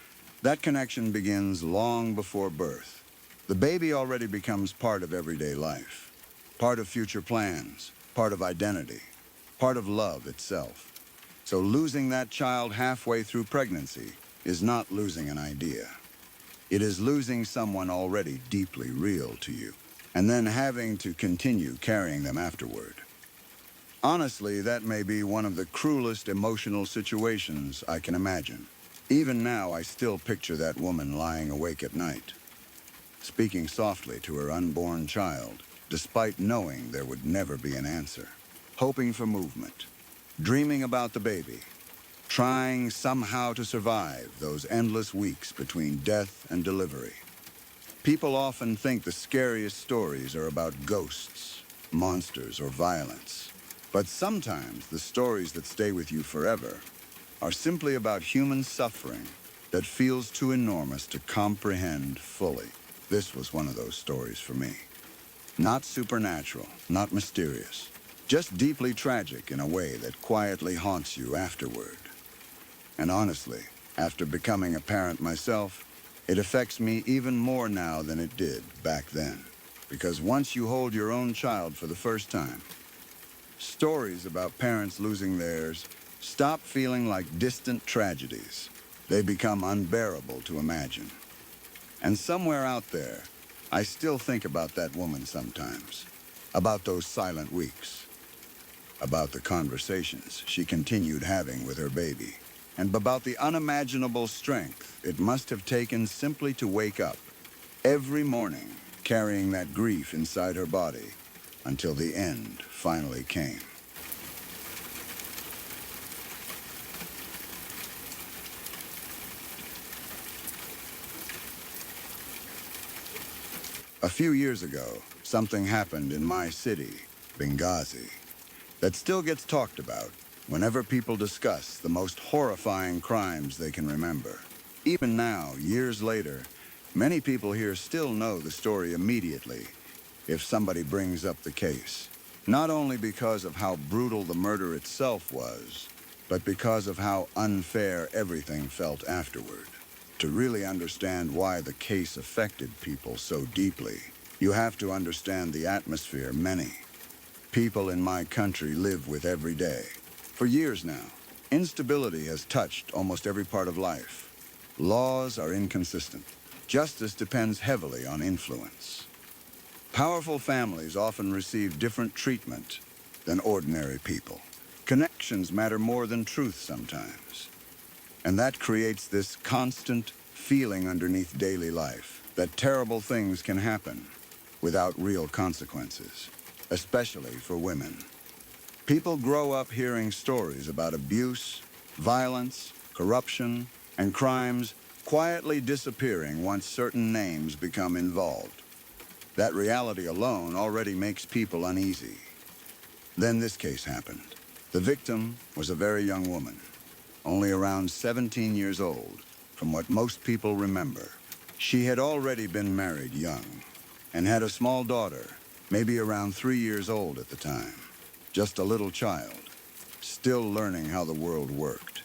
S1: that connection begins long before birth. The baby already becomes part of everyday life, part of future plans, part of identity, part of love itself. So losing that child halfway through pregnancy is not losing an idea. It is losing someone already deeply real to you, and then having to continue carrying them afterward. Honestly, that may be one of the cruelest emotional situations I can imagine. Even now, I still picture that woman lying awake at night, speaking softly to her unborn child, despite knowing there would never be an answer, hoping for movement, dreaming about the baby, trying somehow to survive those endless weeks between death and delivery. People often think the scariest stories are about ghosts, monsters, or violence. But sometimes the stories that stay with you forever are simply about human suffering that feels too enormous to comprehend fully. This was one of those stories for me. Not supernatural, not mysterious, just deeply tragic in a way that quietly haunts you afterward. And honestly, after becoming a parent myself, it affects me even more now than it did back then. Because once you hold your own child for the first time, stories about parents losing theirs stop feeling like distant tragedies. They become unbearable to imagine. And somewhere out there, I still think about that woman sometimes, about those silent weeks, about the conversations she continued having with her baby, and about the unimaginable strength it must have taken simply to wake up every morning carrying that grief inside her body until the end finally came. A few years ago, something happened in my city, Benghazi, that still gets talked about whenever people discuss the most horrifying crimes they can remember. Even now, years later, many people here still know the story immediately if somebody brings up the case. Not only because of how brutal the murder itself was, but because of how unfair everything felt afterward. To really understand why the case affected people so deeply, you have to understand the atmosphere many people in my country live with every day. For years now, instability has touched almost every part of life. Laws are inconsistent. Justice depends heavily on influence. Powerful families often receive different treatment than ordinary people. Connections matter more than truth sometimes. And that creates this constant feeling underneath daily life that terrible things can happen without real consequences, especially for women. People grow up hearing stories about abuse, violence, corruption, and crimes quietly disappearing once certain names become involved. That reality alone already makes people uneasy. Then this case happened. The victim was a very young woman, only around 17 years old, from what most people remember. She had already been married young and had a small daughter, maybe around 3 years old at the time. Just a little child, still learning how the world worked.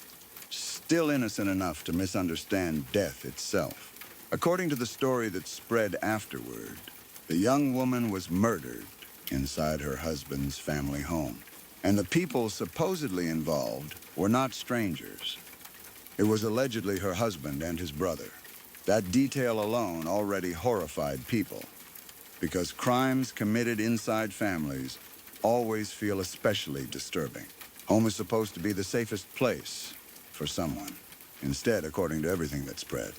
S1: Still innocent enough to misunderstand death itself. According to the story that spread afterward, the young woman was murdered inside her husband's family home. And the people supposedly involved were not strangers. It was allegedly her husband and his brother. That detail alone already horrified people, because crimes committed inside families always feel especially disturbing. Home is supposed to be the safest place for someone. Instead, according to everything that spread,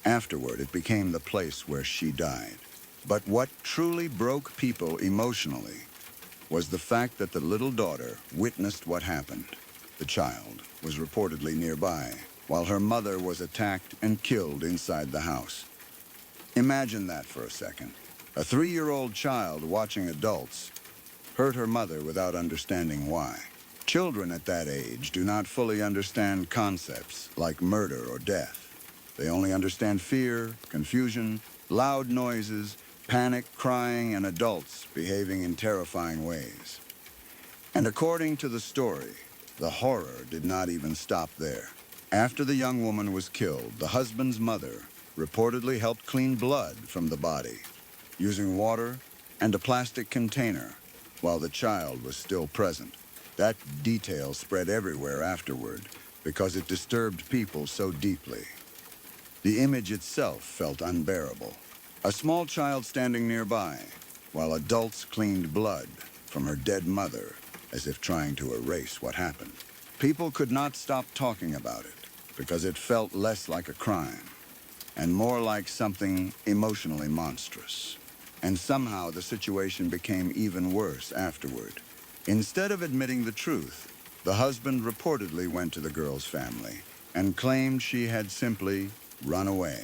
S1: afterward it became the place where she died. But what truly broke people emotionally was the fact that the little daughter witnessed what happened. The child was reportedly nearby, while her mother was attacked and killed inside the house. Imagine that for a second. A 3-year-old child watching adults hurt her mother without understanding why. Children at that age do not fully understand concepts like murder or death. They only understand fear, confusion, loud noises, panic, crying, and adults behaving in terrifying ways. And according to the story, the horror did not even stop there. After the young woman was killed, the husband's mother reportedly helped clean blood from the body, using water and a plastic container while the child was still present. That detail spread everywhere afterward because it disturbed people so deeply. The image itself felt unbearable. A small child standing nearby, while adults cleaned blood from her dead mother as if trying to erase what happened. People could not stop talking about it because it felt less like a crime and more like something emotionally monstrous. And somehow the situation became even worse afterward. Instead of admitting the truth, the husband reportedly went to the girl's family and claimed she had simply run away.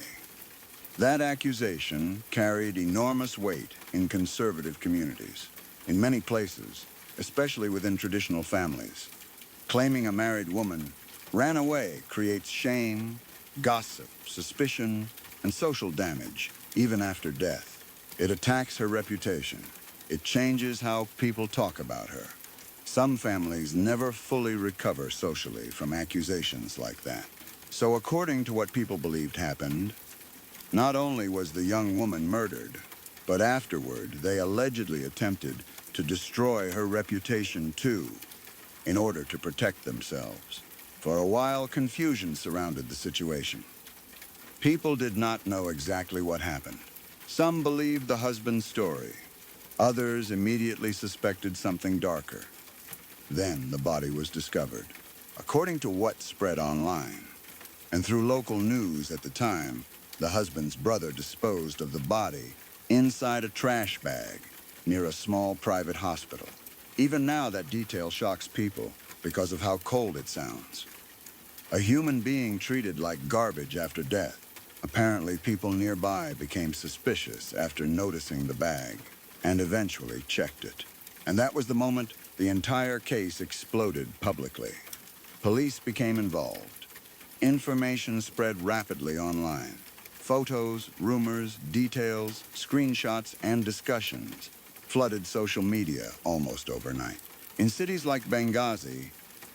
S1: That accusation carried enormous weight in conservative communities. In many places, especially within traditional families, claiming a married woman ran away creates shame, gossip, suspicion, and social damage, even after death. It attacks her reputation. It changes how people talk about her. Some families never fully recover socially from accusations like that. So according to what people believed happened, not only was the young woman murdered, but afterward they allegedly attempted to destroy her reputation too, in order to protect themselves. For a while, confusion surrounded the situation. People did not know exactly what happened. Some believed the husband's story. Others immediately suspected something darker. Then the body was discovered. According to what spread online, and through local news at the time, the husband's brother disposed of the body inside a trash bag near a small private hospital. Even now, that detail shocks people because of how cold it sounds. A human being treated like garbage after death. Apparently, people nearby became suspicious after noticing the bag and eventually checked it. And that was the moment the entire case exploded publicly. Police became involved. Information spread rapidly online. Photos, rumors, details, screenshots, and discussions flooded social media almost overnight. In cities like Benghazi,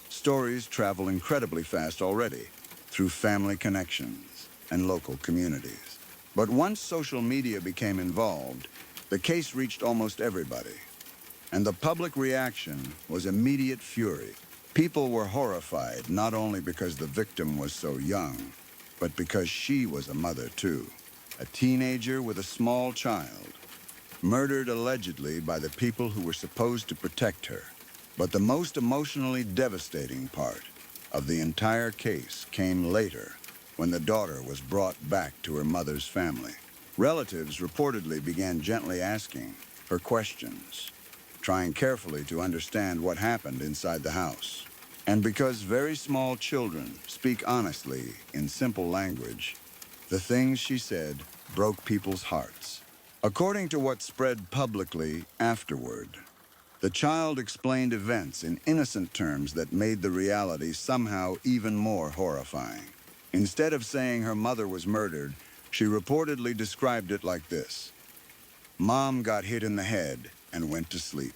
S1: stories travel incredibly fast already through family connections and local communities. But once social media became involved, the case reached almost everybody. And the public reaction was immediate fury. People were horrified not only because the victim was so young, but because she was a mother too. A teenager with a small child, murdered allegedly by the people who were supposed to protect her. But the most emotionally devastating part of the entire case came later, when the daughter was brought back to her mother's family. Relatives reportedly began gently asking her questions, trying carefully to understand what happened inside the house. And because very small children speak honestly in simple language, the things she said broke people's hearts. According to what spread publicly afterward, the child explained events in innocent terms that made the reality somehow even more horrifying. Instead of saying her mother was murdered, she reportedly described it like this: "Mom got hit in the head and went to sleep."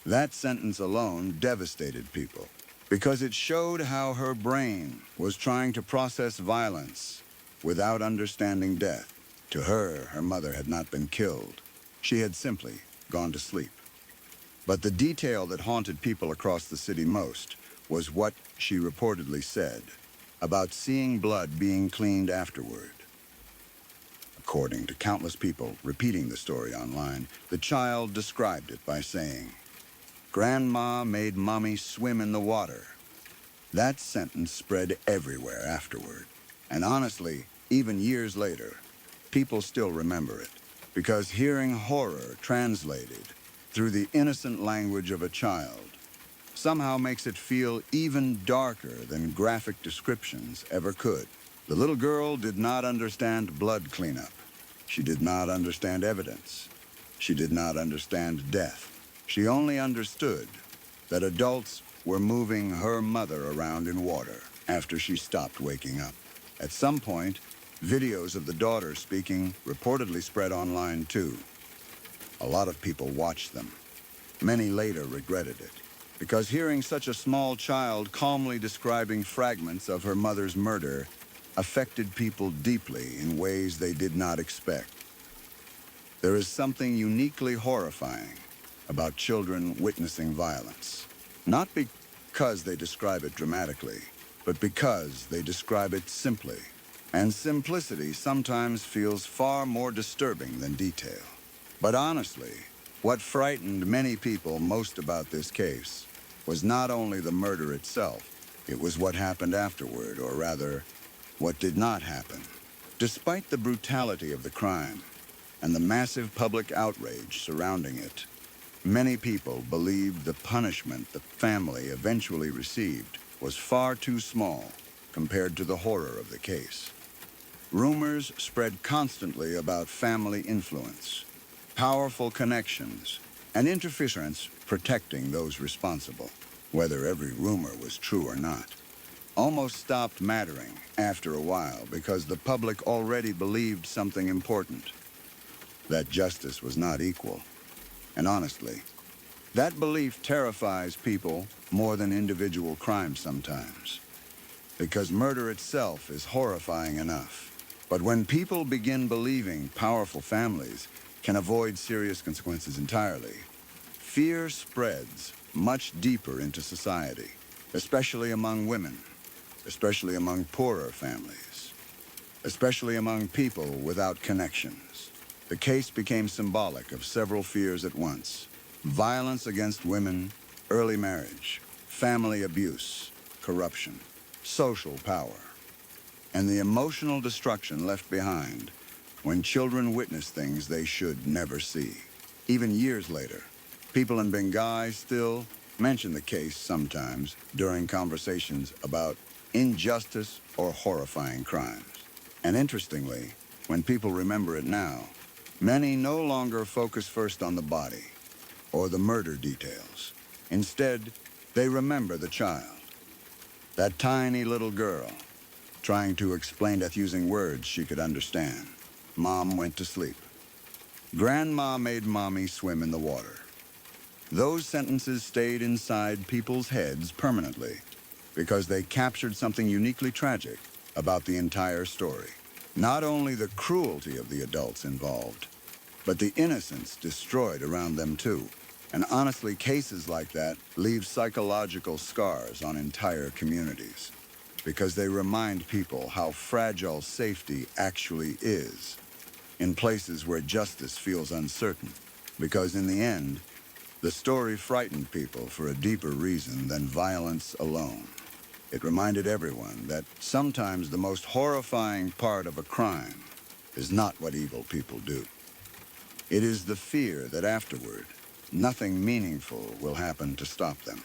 S1: That sentence alone devastated people because it showed how her brain was trying to process violence without understanding death. To her, her mother had not been killed. She had simply gone to sleep. But the detail that haunted people across the city most was what she reportedly said about seeing blood being cleaned afterward. According to countless people repeating the story online, the child described it by saying, "Grandma made Mommy swim in the water." That sentence spread everywhere afterward. And honestly, even years later, people still remember it, because hearing horror translated through the innocent language of a child somehow makes it feel even darker than graphic descriptions ever could. The little girl did not understand blood cleanup. She did not understand evidence. She did not understand death. She only understood that adults were moving her mother around in water after she stopped waking up. At some point, videos of the daughter speaking reportedly spread online too. A lot of people watched them. Many later regretted it, because hearing such a small child calmly describing fragments of her mother's murder affected people deeply in ways they did not expect. There is something uniquely horrifying about children witnessing violence. Not because they describe it dramatically, but because they describe it simply. And simplicity sometimes feels far more disturbing than detail. But honestly, what frightened many people most about this case was not only the murder itself, it was what happened afterward, or rather, what did not happen. Despite the brutality of the crime and the massive public outrage surrounding it, many people believed the punishment the family eventually received was far too small compared to the horror of the case. Rumors spread constantly about family influence, powerful connections, and interference protecting those responsible. Whether every rumor was true or not almost stopped mattering after a while, because the public already believed something important: that justice was not equal. And honestly, that belief terrifies people more than individual crimes sometimes, because murder itself is horrifying enough. But when people begin believing powerful families can avoid serious consequences entirely, fear spreads much deeper into society, especially among women, especially among poorer families, especially among people without connections. The case became symbolic of several fears at once: violence against women, early marriage, family abuse, corruption, social power, and the emotional destruction left behind when children witness things they should never see. Even years later, people in Benghazi still mention the case sometimes during conversations about injustice or horrifying crimes. And interestingly, when people remember it now, many no longer focus first on the body or the murder details. Instead, they remember the child, that tiny little girl, trying to explain death using words she could understand. Mom went to sleep. Grandma made Mommy swim in the water. Those sentences stayed inside people's heads permanently because they captured something uniquely tragic about the entire story. Not only the cruelty of the adults involved, but the innocence destroyed around them too. And honestly, cases like that leave psychological scars on entire communities because they remind people how fragile safety actually is in places where justice feels uncertain. Because in the end, the story frightened people for a deeper reason than violence alone. It reminded everyone that sometimes the most horrifying part of a crime is not what evil people do. It is the fear that afterward, nothing meaningful will happen to stop them.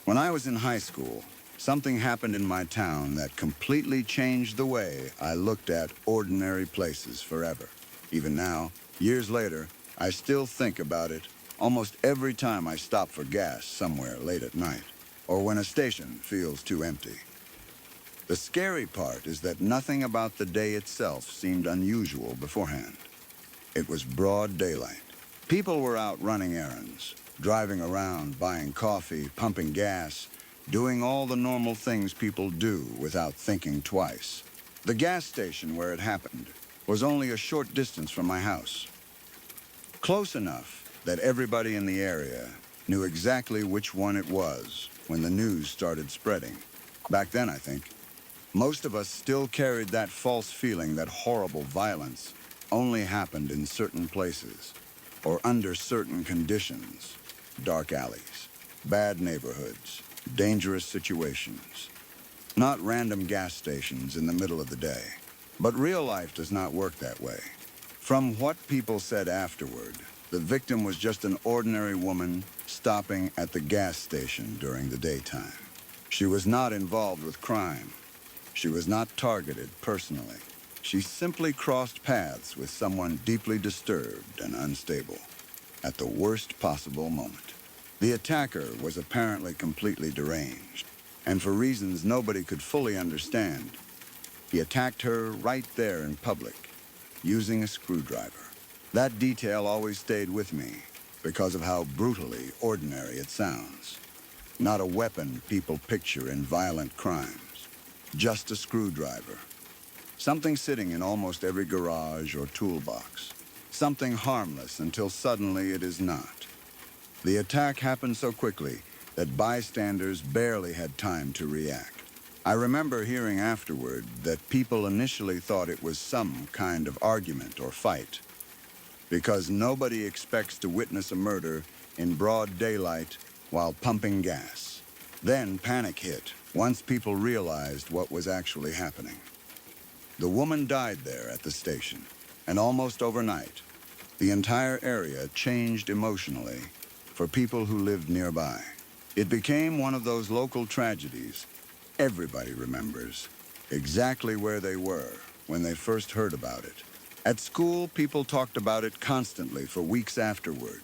S1: When I was in high school, something happened in my town that completely changed the way I looked at ordinary places forever. Even now, years later, I still think about it almost every time I stop for gas somewhere late at night, or when a station feels too empty. The scary part is that nothing about the day itself seemed unusual beforehand. It was broad daylight. People were out running errands, driving around, buying coffee, pumping gas, doing all the normal things people do without thinking twice. The gas station where it happened was only a short distance from my house. Close enough that everybody in the area knew exactly which one it was when the news started spreading. Back then, I think, most of us still carried that false feeling that horrible violence only happened in certain places or under certain conditions. Dark alleys, bad neighborhoods, dangerous situations. Not random gas stations in the middle of the day. But real life does not work that way. From what people said afterward, the victim was just an ordinary woman stopping at the gas station during the daytime. She was not involved with crime. She was not targeted personally. She simply crossed paths with someone deeply disturbed and unstable at the worst possible moment. The attacker was apparently completely deranged, and for reasons nobody could fully understand, he attacked her right there in public, using a screwdriver. That detail always stayed with me because of how brutally ordinary it sounds. Not a weapon people picture in violent crimes, just a screwdriver. Something sitting in almost every garage or toolbox. Something harmless until suddenly it is not. The attack happened so quickly that bystanders barely had time to react. I remember hearing afterward that people initially thought it was some kind of argument or fight, because nobody expects to witness a murder in broad daylight while pumping gas. Then panic hit once people realized what was actually happening. The woman died there at the station, and almost overnight, the entire area changed emotionally for people who lived nearby. It became one of those local tragedies everybody remembers, exactly where they were when they first heard about it. At school, people talked about it constantly for weeks afterward.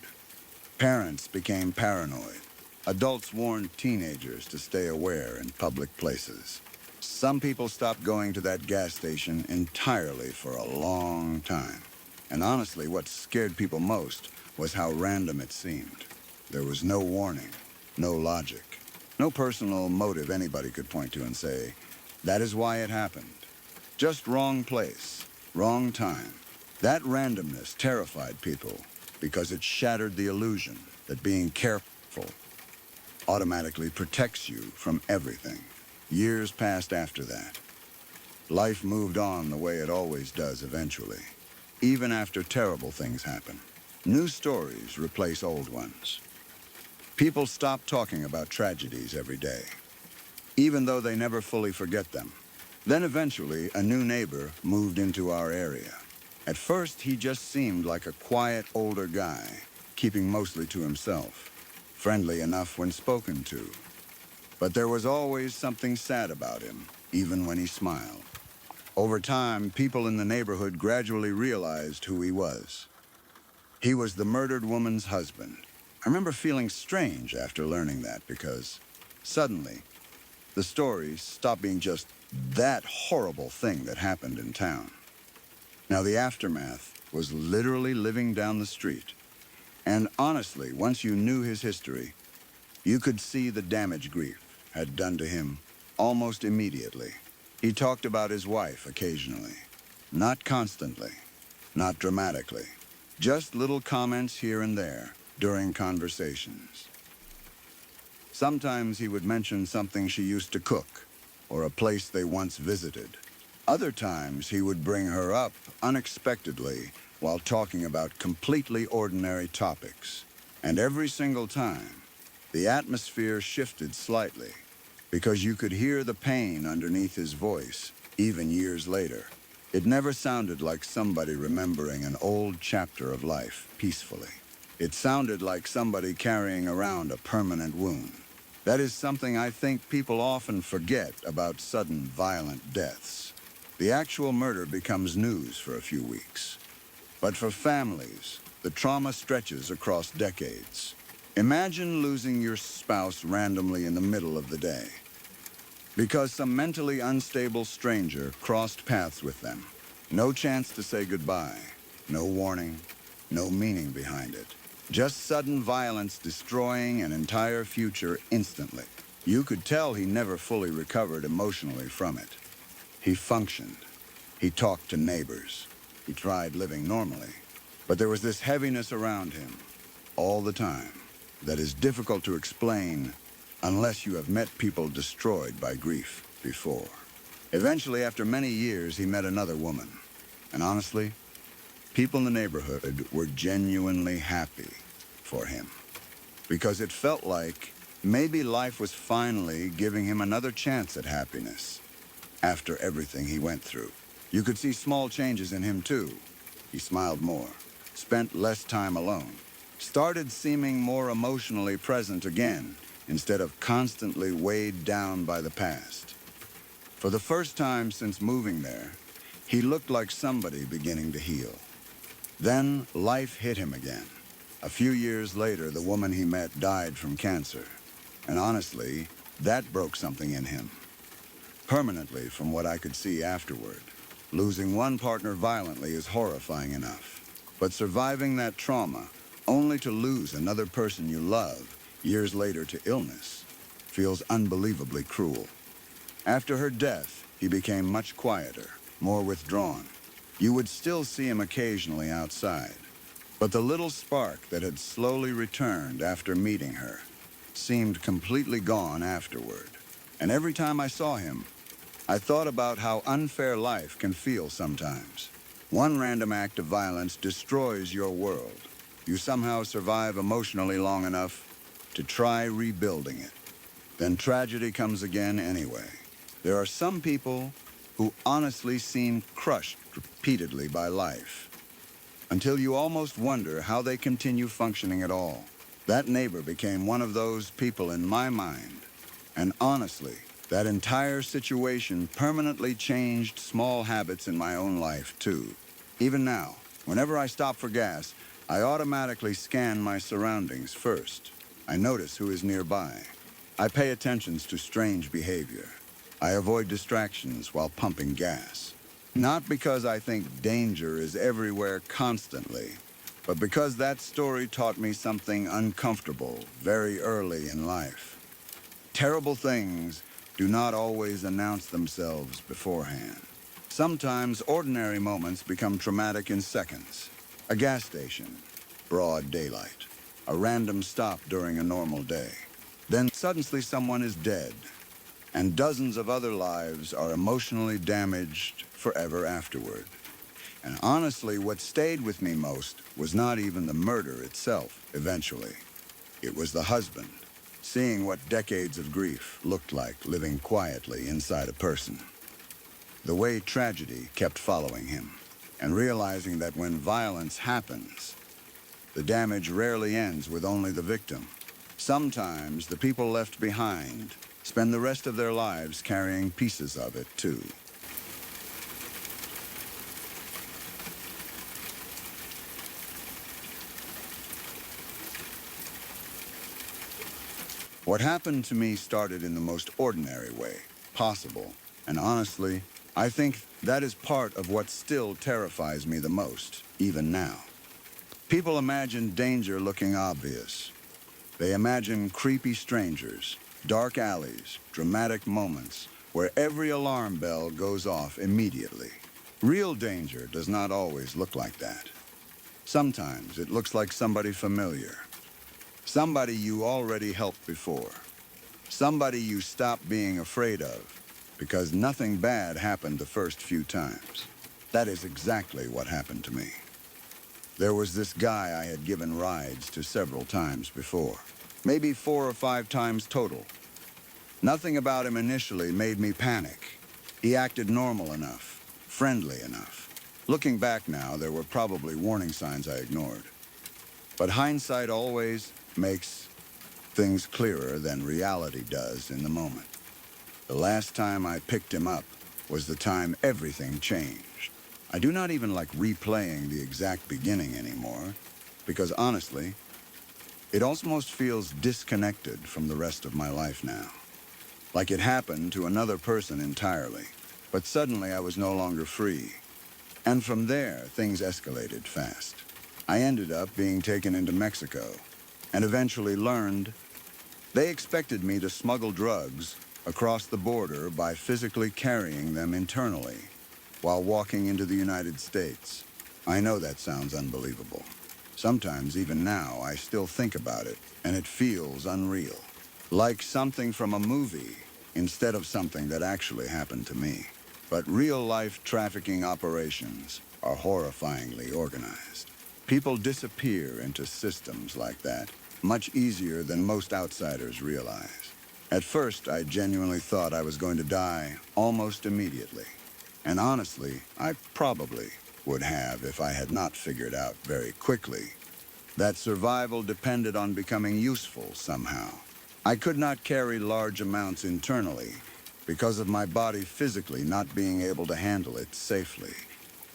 S1: Parents became paranoid. Adults warned teenagers to stay aware in public places. Some people stopped going to that gas station entirely for a long time. And honestly, what scared people most was how random it seemed. There was no warning, no logic, no personal motive anybody could point to and say, that is why it happened. Just wrong place, wrong time. That randomness terrified people because it shattered the illusion that being careful automatically protects you from everything. Years passed after that. Life moved on the way it always does eventually, even after terrible things happen. New stories replace old ones. People stop talking about tragedies every day. even though they never fully forget them. Then eventually, a new neighbor moved into our area. At first, he just seemed like a quiet, older guy, keeping mostly to himself, friendly enough when spoken to. But there was always something sad about him, even when he smiled. Over time, people in the neighborhood gradually realized who he was. He was the murdered woman's husband. I remember feeling strange after learning that because suddenly, the stories stopped being just that horrible thing that happened in town. Now, the aftermath was literally living down the street. And honestly, once you knew his history, you could see the damage grief had done to him almost immediately. He talked about his wife occasionally, not constantly, not dramatically, just little comments here and there during conversations. Sometimes he would mention something she used to cook or a place they once visited. Other times he would bring her up unexpectedly while talking about completely ordinary topics. And every single time, the atmosphere shifted slightly because you could hear the pain underneath his voice, even years later. It never sounded like somebody remembering an old chapter of life peacefully. It sounded like somebody carrying around a permanent wound. That is something I think people often forget about sudden violent deaths. The actual murder becomes news for a few weeks. But for families, the trauma stretches across decades. Imagine losing your spouse randomly in the middle of the day because some mentally unstable stranger crossed paths with them. No chance to say goodbye, no warning, no meaning behind it. Just sudden violence destroying an entire future instantly. You could tell he never fully recovered emotionally from it. He functioned. He talked to neighbors. He tried living normally. But there was this heaviness around him all the time that is difficult to explain unless you have met people destroyed by grief before. Eventually, after many years, he met another woman. And honestly, people in the neighborhood were genuinely happy for him because it felt like maybe life was finally giving him another chance at happiness after everything he went through. You could see small changes in him too. He smiled more, spent less time alone, started seeming more emotionally present again instead of constantly weighed down by the past. For the first time since moving there, he looked like somebody beginning to heal. Then life hit him again. A few years later, the woman he met died from cancer. And honestly, that broke something in him. Permanently, from what I could see afterward. Losing one partner violently is horrifying enough. But surviving that trauma, only to lose another person you love years later to illness, feels unbelievably cruel. After her death, he became much quieter, more withdrawn. You would still see him occasionally outside. But the little spark that had slowly returned after meeting her seemed completely gone afterward. And every time I saw him, I thought about how unfair life can feel sometimes. One random act of violence destroys your world. You somehow survive emotionally long enough to try rebuilding it. Then tragedy comes again anyway. There are some people who honestly seem crushed repeatedly by life, until you almost wonder how they continue functioning at all. That neighbor became one of those people in my mind, and honestly, that entire situation permanently changed small habits in my own life too. Even now, whenever I stop for gas, I automatically scan my surroundings first. I notice who is nearby. I pay attention to strange behavior. I avoid distractions while pumping gas. Not because I think danger is everywhere constantly, but because that story taught me something uncomfortable very early in life. Terrible things do not always announce themselves beforehand. Sometimes ordinary moments become traumatic in seconds. A gas station, broad daylight. A random stop during a normal day. Then suddenly someone is dead, and dozens of other lives are emotionally damaged forever afterward. And honestly, what stayed with me most was not even the murder itself, eventually. It was the husband. seeing what decades of grief looked like living quietly inside a person. The way tragedy kept following him, and realizing that when violence happens, the damage rarely ends with only the victim. Sometimes the people left behind spend the rest of their lives carrying pieces of it too. What happened to me started in the most ordinary way possible, and honestly, I think that is part of what still terrifies me the most, even now. People imagine danger looking obvious. They imagine creepy strangers, dark alleys, dramatic moments where every alarm bell goes off immediately. Real danger does not always look like that. Sometimes it looks like somebody familiar, somebody you already helped before, somebody you stopped being afraid of because nothing bad happened the first few times. That is exactly what happened to me. There was this guy I had given rides to several times before, maybe 4 or 5 times total. Nothing about him initially made me panic. He acted normal enough, friendly enough. Looking back now, there were probably warning signs I ignored. But hindsight always makes things clearer than reality does in the moment. The last time I picked him up was the time everything changed. I do not even like replaying the exact beginning anymore, because honestly, it almost feels disconnected from the rest of my life now. Like it happened to another person entirely, but suddenly I was no longer free. And from there, things escalated fast. I ended up being taken into Mexico, and eventually learned they expected me to smuggle drugs across the border by physically carrying them internally while walking into the United States. I know that sounds unbelievable. Sometimes, even now, I still think about it, and it feels unreal. Like something from a movie, instead of something that actually happened to me. But real-life trafficking operations are horrifyingly organized. People disappear into systems like that much easier than most outsiders realize. At first, I genuinely thought I was going to die almost immediately. And honestly, I probably would have if I had not figured out very quickly that survival depended on becoming useful somehow. I could not carry large amounts internally because of my body physically not being able to handle it safely.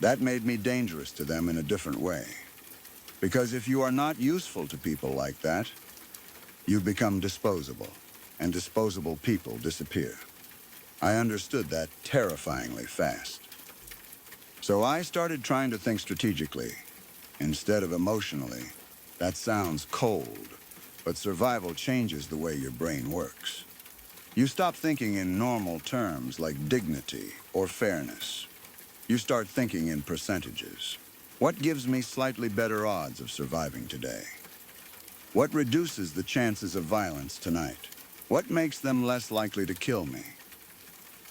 S1: That made me dangerous to them in a different way. Because if you are not useful to people like that, you become disposable, and disposable people disappear. I understood that terrifyingly fast. So I started trying to think strategically, instead of emotionally. That sounds cold, but survival changes the way your brain works. You stop thinking in normal terms like dignity or fairness. You start thinking in percentages. What gives me slightly better odds of surviving today? What reduces the chances of violence tonight? What makes them less likely to kill me?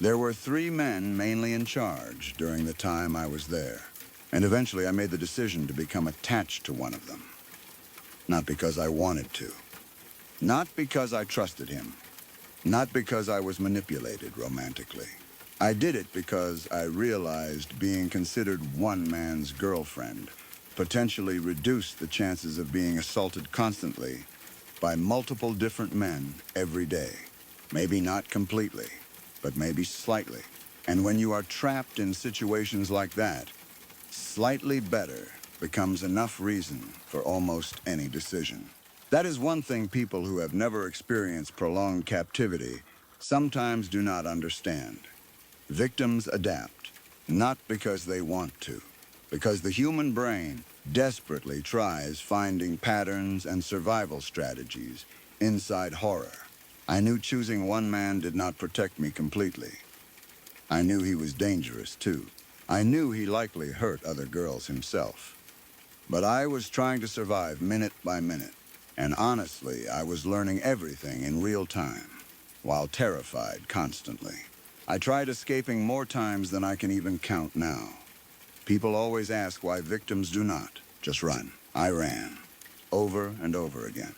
S1: There were 3 men mainly in charge during the time I was there, and eventually I made the decision to become attached to one of them. Not because I wanted to. Not because I trusted him. Not because I was manipulated romantically. I did it because I realized being considered one man's girlfriend potentially reduced the chances of being assaulted constantly by multiple different men every day. Maybe not completely, but maybe slightly. And when you are trapped in situations like that, slightly better becomes enough reason for almost any decision. That is one thing people who have never experienced prolonged captivity sometimes do not understand. Victims adapt, not because they want to, because the human brain desperately tries finding patterns and survival strategies inside horror. I knew choosing one man did not protect me completely. I knew he was dangerous too. I knew he likely hurt other girls himself. But I was trying to survive minute by minute. And honestly, I was learning everything in real time, while terrified constantly. I tried escaping more times than I can even count now. People always ask why victims do not just run. I ran, over and over again.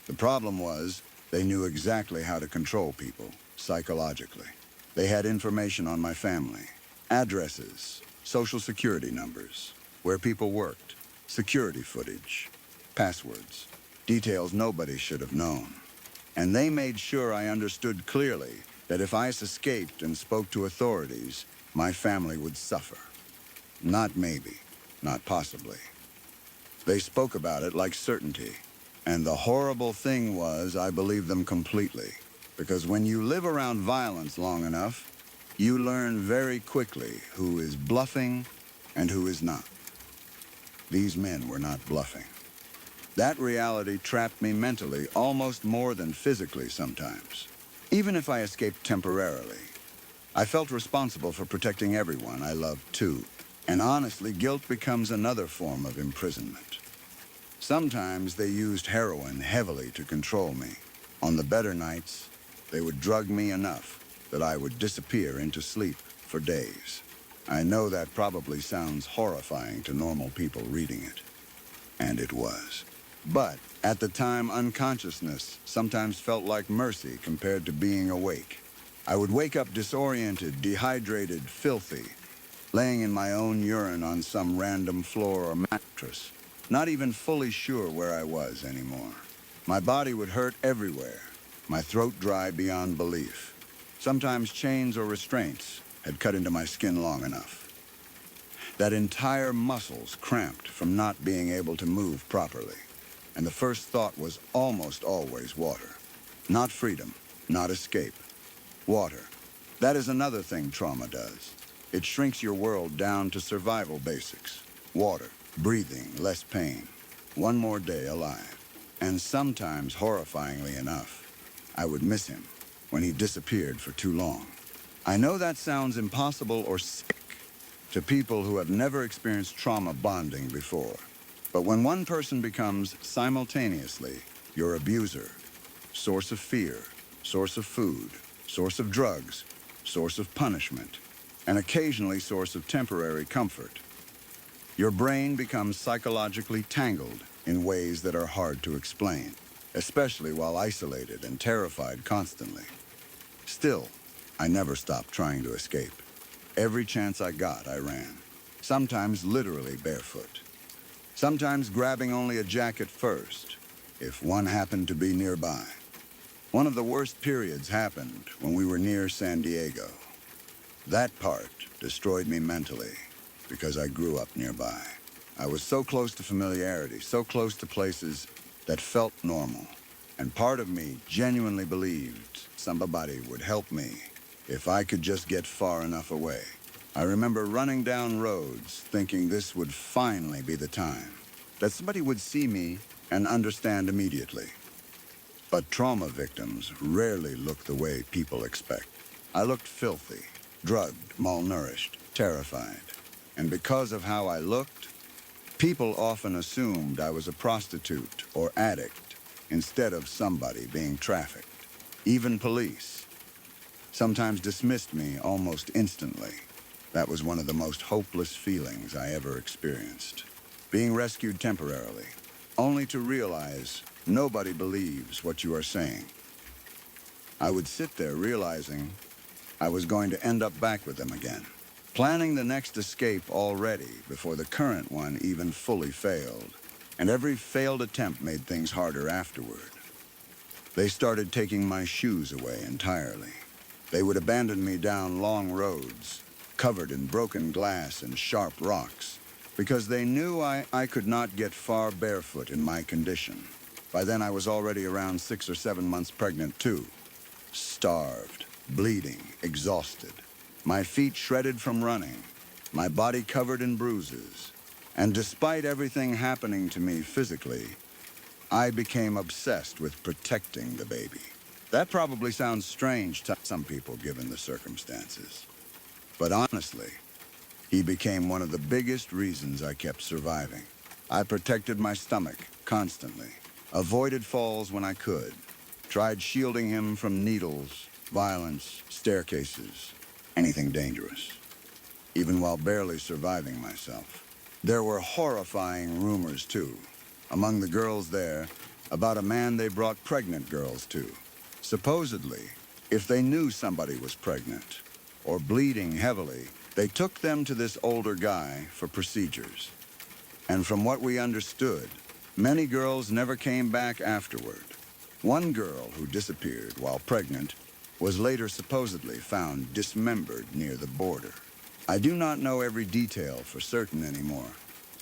S1: The problem was, They knew exactly how to control people, psychologically. They had information on my family, addresses, social security numbers, where people worked, security footage, passwords, details nobody should have known. And they made sure I understood clearly that if I escaped and spoke to authorities, my family would suffer. Not maybe, not possibly. They spoke about it like certainty. And the horrible thing was, I believed them completely. Because when you live around violence long enough, you learn very quickly who is bluffing and who is not. These men were not bluffing. That reality trapped me mentally almost more than physically sometimes. Even if I escaped temporarily, I felt responsible for protecting everyone I loved too. And honestly, guilt becomes another form of imprisonment. Sometimes they used heroin heavily to control me. On the better nights, they would drug me enough that I would disappear into sleep for days. I know that probably sounds horrifying to normal people reading it. And it was. But at the time, unconsciousness sometimes felt like mercy compared to being awake. I would wake up disoriented, dehydrated, filthy, laying in my own urine on some random floor or mattress, not even fully sure where I was anymore. My body would hurt everywhere, my throat dry beyond belief. Sometimes chains or restraints had cut into my skin long enough that entire muscles cramped from not being able to move properly. And the first thought was almost always water. Not freedom, not escape. Water. That is another thing trauma does. It shrinks your world down to survival basics. Water, breathing, less pain. One more day alive. And sometimes, horrifyingly enough, I would miss him when he disappeared for too long. I know that sounds impossible or sick to people who have never experienced trauma bonding before. But when one person becomes simultaneously your abuser, source of fear, source of food, source of drugs, source of punishment, and occasionally source of temporary comfort, your brain becomes psychologically tangled in ways that are hard to explain, especially while isolated and terrified constantly. Still, I never stopped trying to escape. Every chance I got, I ran, sometimes literally barefoot. Sometimes grabbing only a jacket first, if one happened to be nearby. One of the worst periods happened when we were near San Diego. That part destroyed me mentally because I grew up nearby. I was so close to familiarity, so close to places that felt normal. And part of me genuinely believed somebody would help me if I could just get far enough away. I remember running down roads thinking this would finally be the time, that somebody would see me and understand immediately. But trauma victims rarely look the way people expect. I looked filthy, drugged, malnourished, terrified. And because of how I looked, people often assumed I was a prostitute or addict instead of somebody being trafficked. Even police sometimes dismissed me almost instantly. That was one of the most hopeless feelings I ever experienced. Being rescued temporarily, only to realize nobody believes what you are saying. I would sit there realizing I was going to end up back with them again, planning the next escape already before the current one even fully failed. And every failed attempt made things harder afterward. They started taking my shoes away entirely. They would abandon me down long roads, covered in broken glass and sharp rocks, because they knew I could not get far barefoot in my condition. By then I was already around 6 or 7 months pregnant too. Starved, bleeding, exhausted. My feet shredded from running, my body covered in bruises. And despite everything happening to me physically, I became obsessed with protecting the baby. That probably sounds strange to some people given the circumstances. But honestly, he became one of the biggest reasons I kept surviving. I protected my stomach constantly, avoided falls when I could, tried shielding him from needles, violence, staircases, anything dangerous, even while barely surviving myself. There were horrifying rumors, too. Among the girls there, about a man they brought pregnant girls to. Supposedly, if they knew somebody was pregnant or bleeding heavily, they took them to this older guy for procedures. And from what we understood, many girls never came back afterward. One girl who disappeared while pregnant was later supposedly found dismembered near the border. I do not know every detail for certain anymore,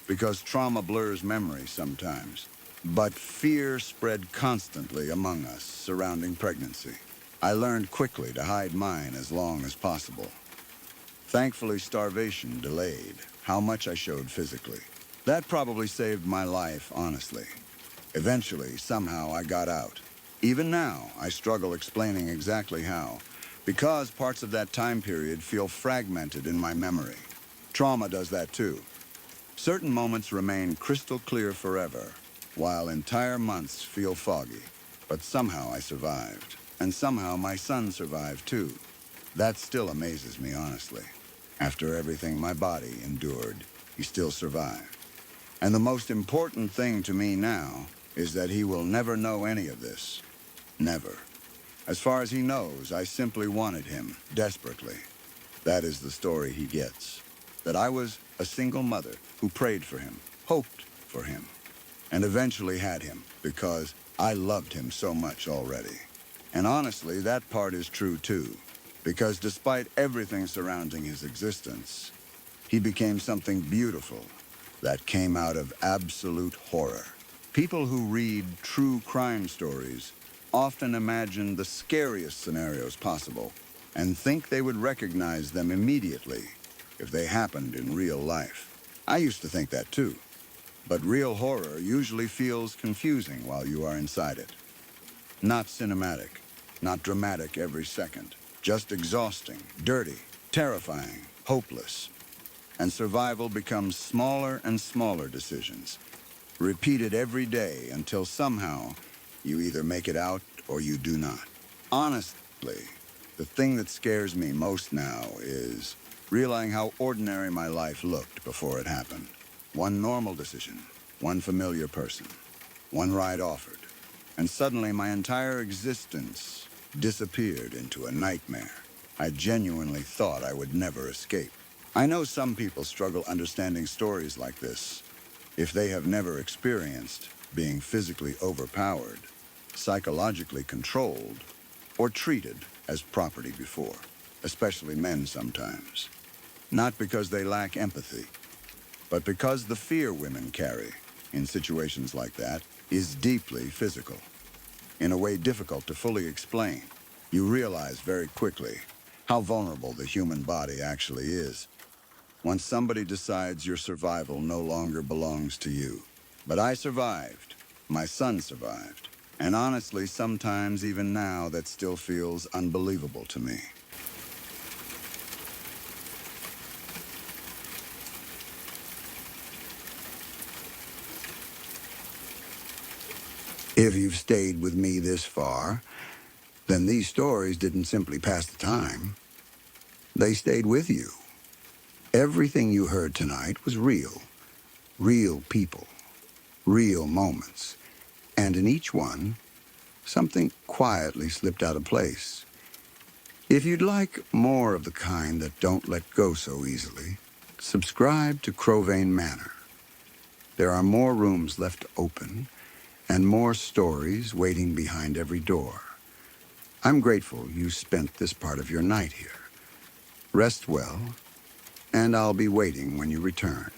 S1: because trauma blurs memory sometimes. But fear spread constantly among us surrounding pregnancy. I learned quickly to hide mine as long as possible. Thankfully, starvation delayed how much I showed physically. That probably saved my life, honestly. Eventually, somehow, I got out. Even now, I struggle explaining exactly how, because parts of that time period feel fragmented in my memory. Trauma does that too. Certain moments remain crystal clear forever, while entire months feel foggy. But somehow I survived, and somehow my son survived too. That still amazes me, honestly. After everything my body endured, he still survived. And the most important thing to me now is that he will never know any of this. Never. As far as he knows, I simply wanted him, desperately. That is the story he gets. That I was a single mother who prayed for him, hoped for him, and eventually had him because I loved him so much already. And honestly, that part is true too, because despite everything surrounding his existence, he became something beautiful that came out of absolute horror. People who read true crime stories often imagine the scariest scenarios possible and think they would recognize them immediately if they happened in real life. I used to think that too, but real horror usually feels confusing while you are inside it. Not cinematic, not dramatic every second, just exhausting, dirty, terrifying, hopeless. And survival becomes smaller and smaller decisions, repeated every day until somehow you either make it out or you do not. Honestly, the thing that scares me most now is realizing how ordinary my life looked before it happened. One normal decision, one familiar person, one ride offered, and suddenly my entire existence disappeared into a nightmare I genuinely thought I would never escape. I know some people struggle understanding stories like this if they have never experienced being physically overpowered, psychologically controlled, or treated as property before, especially men sometimes. Not because they lack empathy, but because the fear women carry in situations like that is deeply physical, in a way difficult to fully explain. You realize very quickly how vulnerable the human body actually is once somebody decides your survival no longer belongs to you. But I survived. My son survived. And honestly, sometimes even now, that still feels unbelievable to me. If you've stayed with me this far, then these stories didn't simply pass the time. They stayed with you. Everything you heard tonight was real. Real people. Real moments. And in each one, something quietly slipped out of place. If you'd like more of the kind that don't let go so easily, subscribe to Crowvane Manor. There are more rooms left open and more stories waiting behind every door. I'm grateful you spent this part of your night here. Rest well, and I'll be waiting when you return.